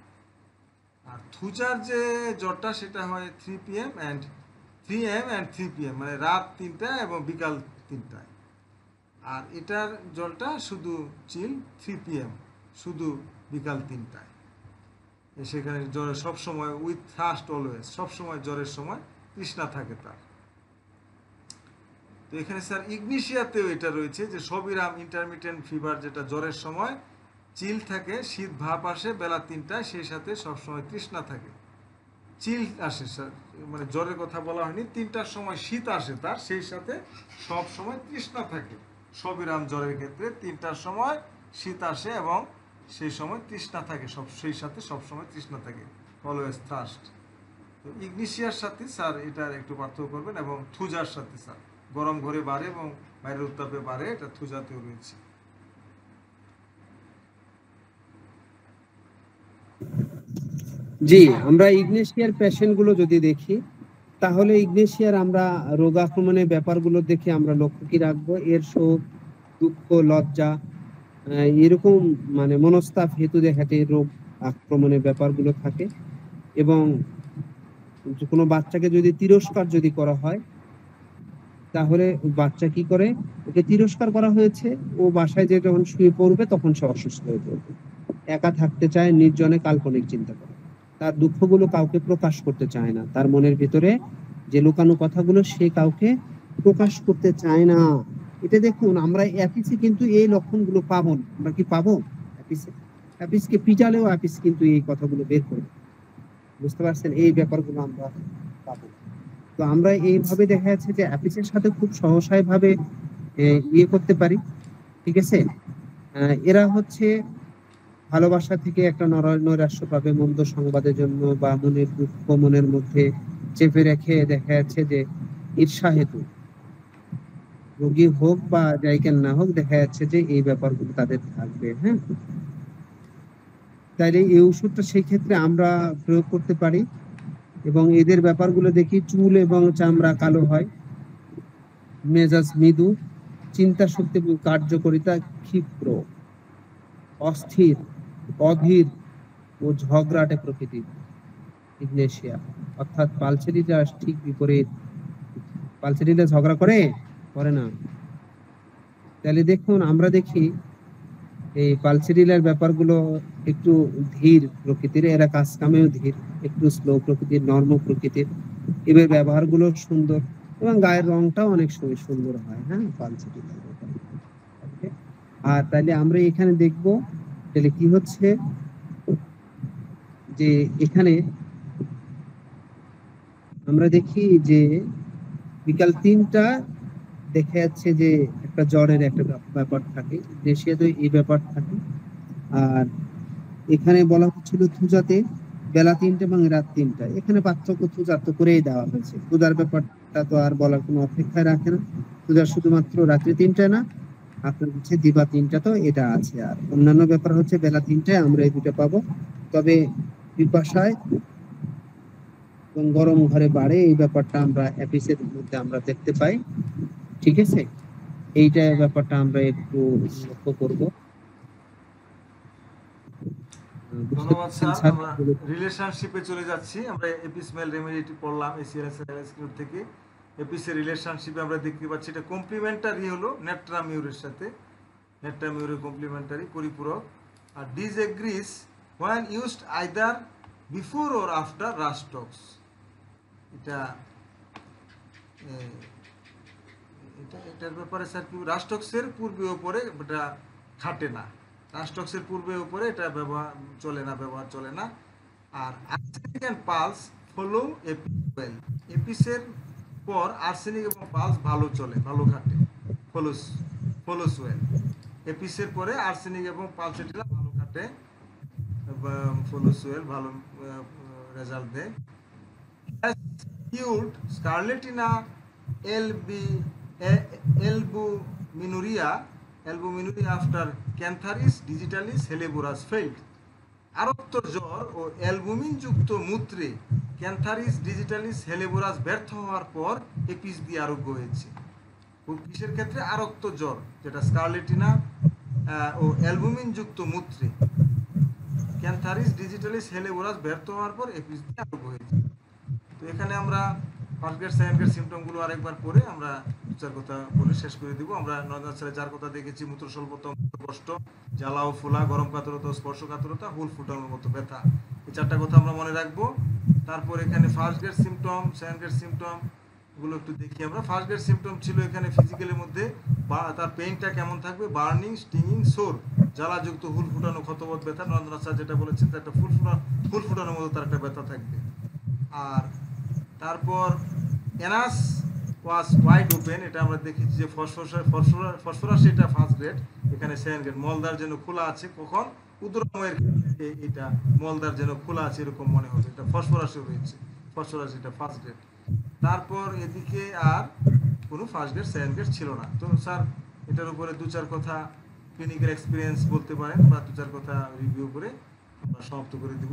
আর থুজার যে জ্বরটা সেটা হয় 3 PM and 3 AM and 3 PM, মানে রাত 3টায় এবং বিকাল 3টায়। আর এটার জলটা শুধু চিল 3 PM, শুধু বিকাল 3টায়। সেখানে জ্বরে সবসময় উইথ থার্স্ট অলওয়েজ, সবসময় জ্বরের সময় তৃষ্ণা থাকে তার। তো এখানে স্যার ইগনিশিয়াতেও এটা রয়েছে যে সবিরাম ইন্টারমিটেন্ট ফিভার, যেটা জ্বরের সময় চিল থাকে, শীত ভাব আসে বেলা 3টায়, সেই সাথে সবসময় তৃষ্ণা থাকে, চিল আসে স্যার, মানে জ্বরের কথা বলা হয়নি, 3টার সময় শীত আসে তার, সেই সাথে সব সময় তৃষ্ণা থাকে। সবিরাম জ্বরের ক্ষেত্রে 3টার সময় শীত আসে এবং সেই সময় তৃষ্ণা থাকে, সেই সাথে সবসময় তৃষ্ণা থাকে, অলওয়েজ থার্স্ট। তো ইগনিশিয়ার সাথে স্যার এটার একটু পার্থক্য করবেন, এবং থুজার সাথে স্যার গরম ঘরে বাড়ে এবং বাইরের উত্তাপে বাড়ে, এটা থুজাতেও রয়েছে। জি, আমরা ইগনেশিয়ার পেশেন্ট গুলো যদি দেখি, তাহলে ইগনেশিয়ার আমরা রোগ আক্রমণের ব্যাপারগুলো দেখে আমরা লক্ষ্য কি রাখবো, এর শোক, দুঃখ, লজ্জা, এরকম মানে মনস্তাপ হেতু দেখাতে রোগ আক্রমণের ব্যাপারগুলো থাকে। এবং কোনো বাচ্চাকে যদি তিরস্কার যদি করা হয়, তাহলে বাচ্চা কি করে, ওকে তিরস্কার করা হয়েছে, ও বাসায় যে যখন শুয়ে পড়বে তখন সে অসুস্থ হয়ে পড়বে, একা থাকতে চায়, নির্জনে কাল্পনিক চিন্তা করে, তার দুঃখগুলো কাউকে প্রকাশ করতে চায় না, তার মনের ভিতরে যে লুকানো কথাগুলো সে কাউকে প্রকাশ করতে চায় না। এটা দেখুন, আমরা অ্যাপিসে কিন্তু এই লক্ষণগুলো পাবো না। আমরা কি পাবো? অ্যাপিসকে পিটালেও অ্যাপিস কিন্তু এই কথাগুলো বের করবে, বুঝতে পারছেন? এই ব্যাপারগুলো আমরা পাবো। তো আমরা এইভাবে দেখা যাচ্ছে যে অ্যাপিসের সাথে খুব সহসায় ভাবে ইয়ে করতে পারি, ঠিক আছে? এরা হচ্ছে ভালোবাসা থেকে একটা নৈরাশ্য পাবে মন্দ সংবাদের জন্য, বা মনের দুঃখ মনের মধ্যে চেপে রেখে দেখা যাচ্ছে যে ঈর্ষা হেতু, রোগী হোক বা যাইকেন না হোক, দেখা যাচ্ছে যে এই ব্যাপারগুলো তাদের থাকবে। হ্যাঁ, তাইলে এই ওষুধটা সেই ক্ষেত্রে আমরা প্রয়োগ করতে পারি। এবং এদের ব্যাপারগুলো দেখি, চুল এবং চামড়া কালো হয়, মেজাজ মৃদু, চিন্তা শক্তি এবং কার্যকারিতা ক্ষিপ্র, অস্থির, অধীর ও ঝগড়াটে প্রকৃতির ইগনেশিয়া। অর্থাৎ পালসেরিটা ঠিক বিপরীত। পালসেরিটা ঝগড়া করে না। তাহলে দেখুন, আমরা দেখি এই পালসেরিলার ব্যাপারগুলো একটু ধীর প্রকৃতির, এরা কাজ কামেও ধীর, একটু স্লো প্রকৃতির, নর্ম প্রকৃতির, এবার ব্যবহারগুলো সুন্দর এবং গায়ের রংটাও অনেক সময় সুন্দর হয়। হ্যাঁ, পালসেরিলার ব্যাপার। আর তাহলে আমরা এখানে দেখব তাহলে কি হচ্ছে, যে এখানে আমরা দেখি যে বিকাল 3টা দেখা যাচ্ছে যে একটা জ্বরের একটা ব্যাপার থাকে, দেশীয়তে এই ব্যাপার থাকে। আর এখানে বলা হচ্ছিল থুজাতে বেলা 3টা এবং রাত 3টা, এখানে পার্থক্য থুজার তো করেই দেওয়া হয়েছে। থুজার ব্যাপারটা তো আর বলার কোনো অপেক্ষায় রাখে না। থুজার শুধুমাত্র রাত্রি 3টায় না, আপনার হচ্ছে দিবা 3টা, তো এটা আছে। আর অন্যান্য ব্যাপার হচ্ছে বেলা 3টায় আমরা এই দুটো পাবো। তবে পিপাসায় এবং গরম ঘরে বাড়ে, এই ব্যাপারটা আমরা অ্যাপিসের মধ্যে আমরা দেখতে পাই, ঠিক আছে? এইটা ব্যাপারটা আমরা একটু লক্ষ্য করব, বুঝতে ধন্যবাদ স্যার। স্যার আমরা রিলেশনশিপে চলে যাচ্ছি। আমরা এপিসমেল রেমেডি পড়লাম এসিএলএস থেকে। এপিসের রিলেশনশিপে আমরা দেখতে পাচ্ছি এটা কমপ্লিমেন্টারি হলো নেট্রামিউরের সাথে, নেট্রামিউরের কমপ্লিমেন্টারি পরিপূরক। আর disagrees when used either before or after rhus tox. এটা এটার ব্যাপারে স্যার কি, রাস্টক্সের পূর্বে উপরে এটা খাটে না, রাস্টক্সের পূর্বে উপরে এটা ব্যবহার চলে না, ব্যবহার চলে না। আর arsenic and puls follow Apis, এপিসের পর আর্সেনিক এবং পালস ভালো চলে, ভালো খাটে, ফলোস ওয়েল। এপিসের পরে আর্সেনিক এবং পালস এটা ভালো খাটে, ফলোস ওয়েল, ভালো রেজাল্ট দেয়। Cured Scarlatina albuminuria after Cantharis digitalis helleborus failed. আরক্ত জ্বর ও অ্যালবুমিন যুক্ত মূত্রে ক্যান্থারিস ডিজিটালিস হেলেবোরাস ব্যর্থ হওয়ার পর এপিস দিয়ে আরোগ্য হয়েছে। কিসের ক্ষেত্রে? আরক্ত জ্বর, যেটা স্কারলেটিনা ও অ্যালবুমিন যুক্ত মূত্রে ক্যান্থারিস ডিজিটালিস হেলেবোরাস ব্যর্থ হওয়ার পর এপিস দিয়ে আরোগ্য হয়েছে। তো এখানে আমরা ফার্স্ট গ্রেড সেকেন্ড গ্রেড সিমটমগুলো আরেকবার পরে আমরা চার কথা বলে শেষ করে দিব। আমরা নর্মাল ছেলে চার কথা দেখেছি: মূত্র স্বল্পতা, কষ্ট, জ্বালা ও ফোলা, গরম কাতরতা, স্পর্শকাতরতা, হুল ফুটানোর মতো ব্যথা। এই চারটা কথা আমরা মনে রাখবো। তারপর এখানে first grade symptom, second grade symptom গুলো একটু দেখি আমরা। ফার্স্ট গ্রেড সিমটম ছিল এখানে ফিজিক্যালের মধ্যে তার পেইনটা কেমন থাকবে: বার্নিং, স্টিংিং, সোর, জ্বালাযুক্ত, হুল ফুটানো, ক্ষতবোধ, ব্যথা। নরেন্দ্র স্যার যেটা বলেছেন একটা ফুল ফুটানোর মতো তার একটা ব্যথা থাকবে। আর তারপর এনাস ওয়াজ ওয়াইড ওপেন, এটা আমরা দেখেছি যে ফসফরাস এটা ফার্স্ট গ্রেড, এখানে সেকেন্ড গ্রেড। মলদার যেন খোলা আছে, কখন? উদরময়ের ক্ষেত্রে এটা মলদার যেন খোলা আছে এরকম মনে হবে, এটা ফসফরাসে রয়েছে, ফসফরাস এটা ফার্স্ট গ্রেড। তারপর এদিকে আর কোনো ফার্স্ট গ্রেড সেকেন্ড গ্রেড ছিল না। তো স্যার এটার উপরে দু চার কথা ক্লিনিক্যাল এক্সপিরিয়েন্স বলতে পারেন, বা দু চার কথা রিভিউ করে আমরা সমাপ্ত করে দিব।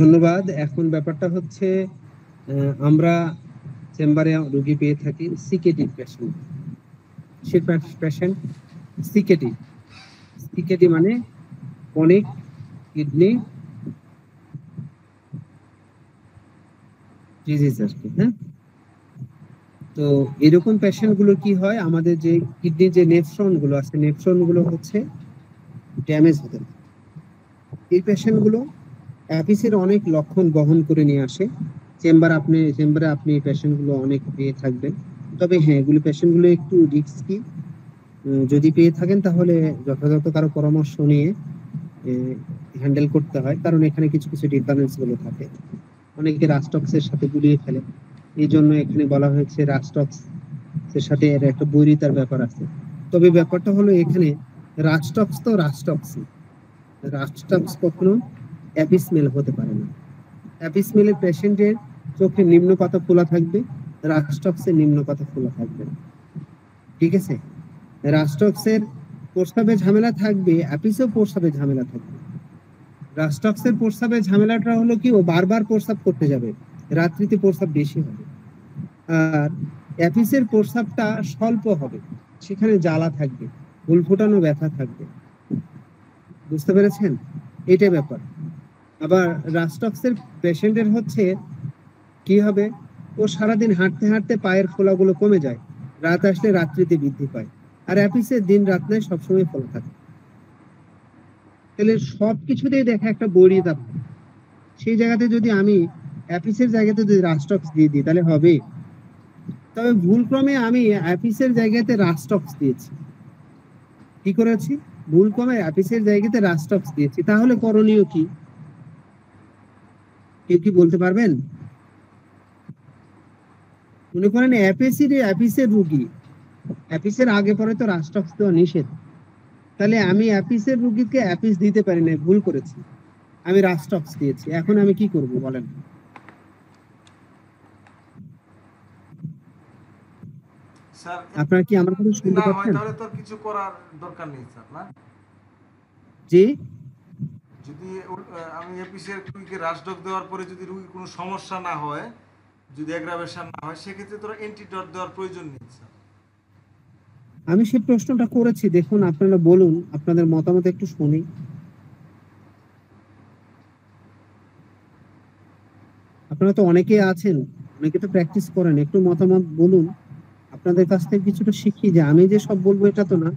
ধন্যবাদ। এখন ব্যাপারটা হচ্ছে আমরা চেম্বারে রোগী পেয়ে থাকি সিকেটি পেশেন্ট, সিকেটি মানে অনেক কিডনি ডিজিজ আর কি। হ্যাঁ, তো এরকম পেশেন্ট গুলো কি হয়, আমাদের যে কিডনির যে নেফ্রন গুলো আছে, নেফ্রন গুলো হচ্ছে ড্যামেজ হতে পারে। এই পেশেন্ট গুলো অ্যাপিসের অনেক লক্ষণ বহন করে নিয়ে আসে চেম্বারে। আপনি পেশেন্ট গুলো অনেক পেয়ে থাকবেন। তবে হ্যাঁ, এগুলো পেশেন্ট গুলো একটু রিস্কি। যদি পেয়ে থাকেন তাহলে যথাযথ কারো পরামর্শ নিয়ে হ্যান্ডেল করতে হয়, কারণ এখানে কিছু কিছু ডিফারেন্স গুলো থাকে। অনেকে রাস্টক্সের সাথে গুলিয়ে ফেলে, এই জন্য এখানে বলা হয়েছে রাস্টক্স এর সাথে এর একটা বৈরিতার ব্যাপার আছে। তবে ব্যাপারটা হলো এখানে রাস্টক্স তো রাস্টক্স কখনো অ্যাপিসমেল হতে পারে না। অ্যাপিসমেলের পেশেন্টের চোখে নিম্ন পাতা ফোলা থাকবে, রাস্টক্সের নিম্ন পাতা ফোলা থাকবে। ঠিক আছে, রাস্টক্সের প্রস্রাবে ঝামেলা থাকবে, অ্যাপিসেও প্রস্রাবে ঝামেলা থাকবে। রাস্টক্সের প্রস্রাবের ঝামেলাটা হলো কি, ও বারবার প্রস্রাব করতে যাবে, রাত্রিতে প্রস্রাব বেশি হবে। আর অ্যাপিসের প্রস্রাবটা স্বল্প হবে, সেখানে জ্বালা থাকবে, হুল ফোটানো, ব্যথা থাকবে। বুঝতে পেরেছেন? এটাই ব্যাপার। আবার রাস্টক্সের পেশেন্টের হচ্ছে কি হবে, ও সারাদিন হাঁটতে হাঁটতে পায়ের ফোলাগুলো কমে যায়, রাত আসলে রাত্রিতে বৃদ্ধি পায়। আর অ্যাপিসের দিন রাত নয়, সবসময় ফোলা থাকে। তাহলে সবকিছুতেই দেখা একটা বৈরিতা। সেই জায়গাতে যদি আমি অ্যাপিসের জায়গাতে যদি রাস্টক্স দিয়ে দিই তাহলে হবে। তবে ভুলক্রমে আমি অ্যাপিসের জায়গাতে রাস্টক্স দিয়েছি। কি করেছি? ভুলক্রমে অ্যাপিসের জায়গাতে রাস্টক্স দিয়েছি। তাহলে করণীয় কি? কেউ কি বলতে পারবেন? মনে করেন অ্যাপিসের রুগী, অ্যাপিসের আগে পরে তো রাস্টক্স দেওয়া নিষেধ। তাহলে আমি অ্যাপিসের রুগীকে অ্যাপিস দিতে পারি না, ভুল করেছি, আমি রাস্টক্স দিয়েছি। এখন আমি কি করব বলেন? স্যার আপনারা কি আমার কথা শুনতে না হয় পাচ্ছেন? তাহলে তো আর কিছু করার দরকার নেই স্যার, না? জি, যদি আমি এপিসের রুগীকে রাশডক দেওয়ার পরে যদি রুগীর কোনো সমস্যা না হয়, যদি অ্যাগ্রাভেশন না হয়, সেক্ষেত্রে তো অ্যান্টিডট দেওয়ার প্রয়োজন নেই স্যার। আমি সেই প্রশ্নটা করেছি। দেখুন, আপনারা বলুন, আপনাদের মতামত একটু শুনি। আপনারা তো অনেকেই আছেন, অনেকে তো প্র্যাকটিস করেন, একটু মতামত বলুন, আপনাদের কাছ থেকে কিছুটা শিখি। যে আমি যে সব বলবো এটা তো না।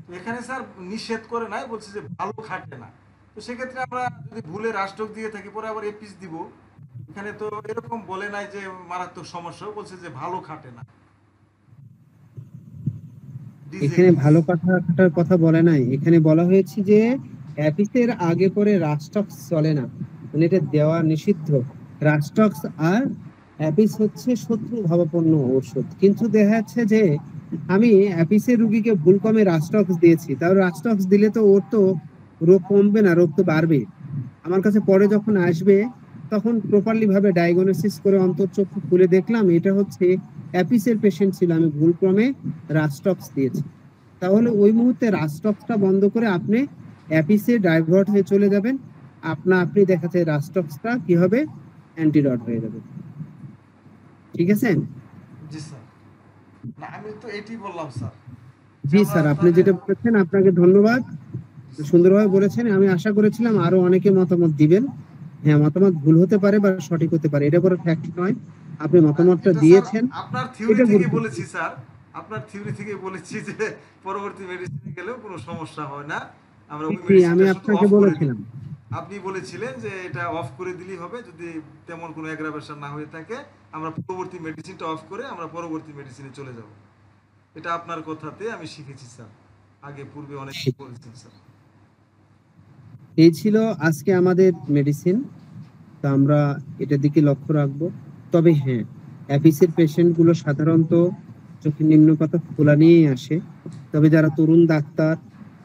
তো এখানে স্যার নিষেধ করে নাই, বলছে যে ভালো খাটে না। তো সেক্ষেত্রে আমরা যদি ভুলে রাষ্ট্রক দিয়ে থাকি পরে আবার এপিস দিব। এখানে তো এরকম বলে নাই যে মারাত্মক সমস্যা, বলছে যে ভালো খাটে না, এখানে ডিজেগ্রিস। ভালো কাটার কথা বলে নাই, এখানে বলা হয়েছে যে অ্যাপিসের আগে পরে রাস্টক্স চলে না, মানে এটা দেওয়া নিষিদ্ধ। রাস্টক্স আর অ্যাপিস হচ্ছে শত্রু ভাবাপন্ন ওষুধ, কিন্তু দেখা যাচ্ছে যে আমি অ্যাপিসের রুগীকে ভুল কমে রাস্টক্স দিয়েছি, তাহলে রাস্টক্স দিলে তো ওর তো রোগ কমবে না, রোগ তো বাড়বে। আমার কাছে পরে যখন আসবে তখন প্রপারলি ভাবে ডায়াগনোসিস করে অন্তর্চক্ষু খুলে দেখলাম এটা হচ্ছে অ্যাপিসের পেশেন্ট ছিল, আমি ভুলক্রমে রাস্টক্স দিয়েছি। তাহলে ওই মুহূর্তে রাস্টক্সটা বন্ধ করে আপনি অ্যাপিসে ডাইভার্ট হয়ে চলে যাবেন, আপনি দেখা যায় রাস্টক্সটা কি হবে, অ্যান্টিডট হয়ে যাবে। ঠিক আছে? জি স্যার। না আমি তো এটি বললাম স্যার, যে জি আমরা স্যার, আপনি তাহলে যেটা বলেছেন আপনাকে ধন্যবাদ, সুন্দরভাবে বলেছেন। আমি আশা করেছিলাম আরো অনেকে মতামত দিবেন। হ্যাঁ, মতামত ভুল হতে পারে বা সঠিক হতে পারে, এটা কোনো ফ্যাক্ট নয়। আপনি মতামতটা এটা স্যার দিয়েছেন, আপনার থিওরি এটা থেকে গুরুত্বপূর্ণ। বলেছি স্যার, আপনার থিওরি থেকে বলেছি যে পরবর্তী মেডিসিনে গেলেও কোনো সমস্যা হয় না, আমরা জি ওই জি, আমি মেডিসিনটা শুধু আপনাকে অফ করে দিই। বলেছিলাম। আপনি বলেছিলেন যে এটা অফ করে দিলেই হবে, যদি তেমন কোনো অ্যাগ্রাভেশন না হয়ে থাকে আমরা পরবর্তী মেডিসিনটা অফ করে আমরা পরবর্তী মেডিসিনে চলে যাব। এটা আপনার কথাতে আমি শিখেছি স্যার, আগে পূর্বে অনেক বলেছেন স্যার। এই ছিল আজকে আমাদের মেডিসিন, তো আমরা এটার দিকে লক্ষ্য রাখবো। তবে হ্যাঁ, অ্যাপিসের পেশেন্ট গুলো সাধারণত চোখের নিম্নপাতা ফোলা নিয়েই আসে। তবে যারা তরুণ ডাক্তার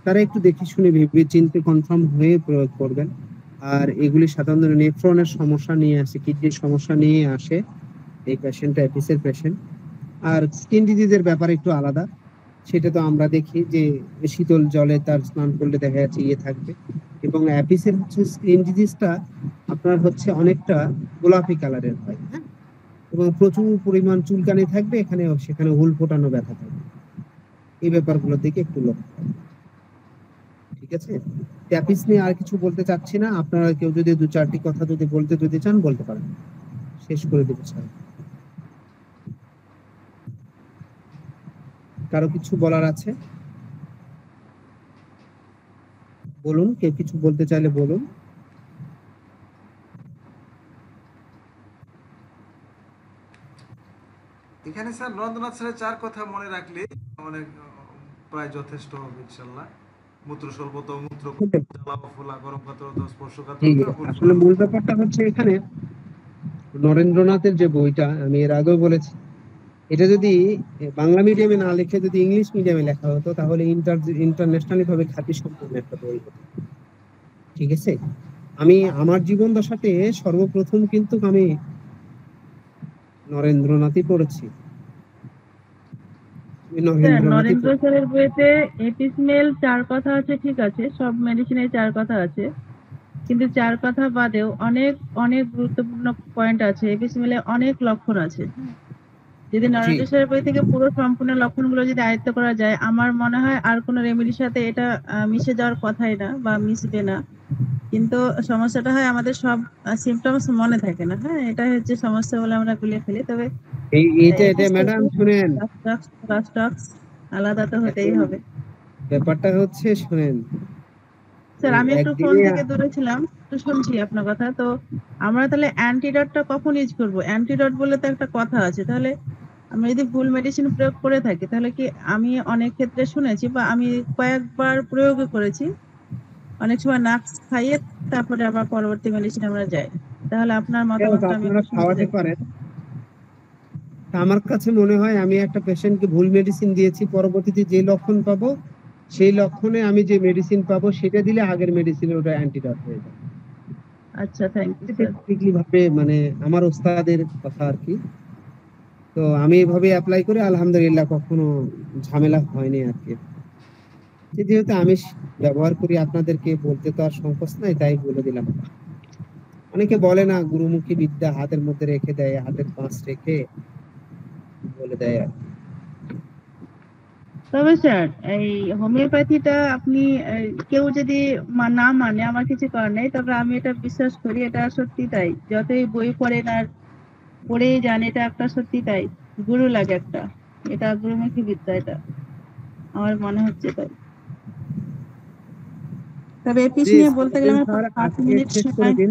তারা একটু দেখে শুনে ভেবে চিন্তে কনফার্ম হয়ে প্রয়োগ করবেন। আর এগুলি সাধারণত নেফ্রনের সমস্যা নিয়ে আসে, কিডনির সমস্যা নিয়ে আসে এই পেশেন্টটা, অ্যাপিসের পেশেন্ট। আর স্কিন ডিজিজের ব্যাপারে একটু আলাদা, সেটা তো আমরা দেখি যে শীতল জলে তার স্নান করলে দেখা যাচ্ছে ইয়ে থাকবে। এবং অ্যাপিসের হচ্ছে স্কিন ডিজিজটা আপনার হচ্ছে অনেকটা গোলাপি কালারের হয়, হ্যাঁ, এবং প্রচুর পরিমাণ চুলকানি থাকবে, এখানে সেখানে হুল ফোটানো ব্যথা থাকবে। এই ব্যাপারগুলোর দিকে একটু লক্ষ্য রাখবেন। ঠিক আছে? অ্যাপিস নিয়ে আর কিছু বলতে চাচ্ছি না, আপনারা কেউ যদি দু চারটি কথা বলতে চান বলতে পারেন, শেষ করে দেবো স্যার। কারো কিছু বলার আছে বলুন, কেউ কিছু বলতে চাইলে বলুন। এখানে স্যার নরেন্দ্রনাথ স্যারের 4 কথা মনে রাখলে অনেক প্রায় যথেষ্ট হবে ইনশাল্লাহ। মূত্র স্বল্পতা, মূত্র জ্বালা ফোলা, গরম কাতরতা, জি, স্পর্শকাতরতা, হুল আসলে ফোটানো। মূল ব্যাপারটা হচ্ছে এখানে নরেন্দ্রনাথের যে বইটা আমি এর আগেও বলেছি, এটা যদি বাংলা মিডিয়ামে না লিখে যদি ইংলিশ মিডিয়ামে লেখা হতো তাহলে ইন্টারন্যাশনালি ভাবে খ্যাতি সম্পন্ন একটা বই হতো। ঠিক আছে? আমি আমার জীবন দশাতে সর্বপ্রথম কিন্তু আমি নরেন্দ্রনাথই পড়েছি, আমি স্যার নরেন্দ্রনাথই নরেন্দ্র স্যারের বইতে এপিসমেল 4 কথা আছে, ঠিক আছে, সব মেডিসিনে 4 কথা আছে, কিন্তু 4 কথা বাদেও অনেক অনেক গুরুত্বপূর্ণ পয়েন্ট আছে, এপিসমেলে অনেক লক্ষণ আছে। যদি জি। নরেন্দ্র স্যারের বই থেকে পুরো সম্পূর্ণ লক্ষণগুলো যদি আয়ত্ত করা যায়, আমার মনে হয় আর কোনো রেমেডির সাথে এটা মিশে যাওয়ার কথাই না বা মিশবে না। কিন্তু সমস্যাটা হয় আমাদের সব সিমটমস মনে থাকে না, হ্যাঁ, এটা হচ্ছে সমস্যা বলে আমরা গুলিয়ে ফেলি। তবে এটা ম্যাডাম এপিস শুনেন, রাস্টক্স আলাদা তো হতেই এখন হবে। ব্যাপারটা হচ্ছে শুনেন, স্যার এই আমি একটু ফোন একদিনে থেকে দূরে ছিলাম, একটু শুনছি আপনার কথা। তো আমরা তাহলে অ্যান্টিডটটা কখন ইউজ করবো? অ্যান্টিডট বলে তো একটা কথা আছে, তাহলে আমরা যদি ভুল মেডিসিন প্রয়োগ করে থাকি তাহলে কি, আমি অনেক ক্ষেত্রে শুনেছি বা আমি কয়েকবার প্রয়োগও করেছি, অনেক সময় নাক্স খাইয়ে তারপরে আবার পরবর্তী মেডিসিন আমরা যাই। তাহলে আপনার মতামতটা আমি আপনারা একটু শুনতে খাওয়াতে চাই। পারেন। তা আমার কাছে মনে হয় আমি একটা পেশেন্টকে ভুল মেডিসিন দিয়েছি, পরবর্তীতে যে লক্ষণ পাবো সেই লক্ষণে আমি যে মেডিসিন পাবো সেটা দিলে আগের মেডিসিনে ওটা অ্যান্টিডট হয়ে যাবে। আচ্ছা, থ্যাংক ইউ এটা স্যার। ঠিকই ভাবে মানে আমার ওস্তাদের কথা আর কি। তো আমি এভাবে অ্যাপ্লাই করে আলহামদুলিল্লাহ কখনো ঝামেলা হয়নি আর কি। যেহেতু আমি ব্যবহার করি আপনাদেরকে বলতে তো আর সংকোচ নাই, তাই বলে দিলাম। অনেকে বলে না গুরুমুখী বিদ্যা হাতের মধ্যে রেখে দেয়, হাতের পাঁচ রেখে বলে দেয় আর কি। তবে স্যার এই হোমিওপ্যাথিটা আপনি কেউ যদি না মানে আমার কিছু করার নেই, তবে আমি এটা বিশ্বাস করি, এটা সত্যি তাই। যতই বই পড়েন আর পড়েই যান, এটা একটা সত্যি তাই, গুরু লাগে একটা, এটা গুরুমুখী বিদ্যা, এটা আমার মনে হচ্ছে তাই। তবে এর জি পিছনে বলতে গেলে আমার স্যার, 5 আজকে মিনিট শেষ করে সময়। দিন।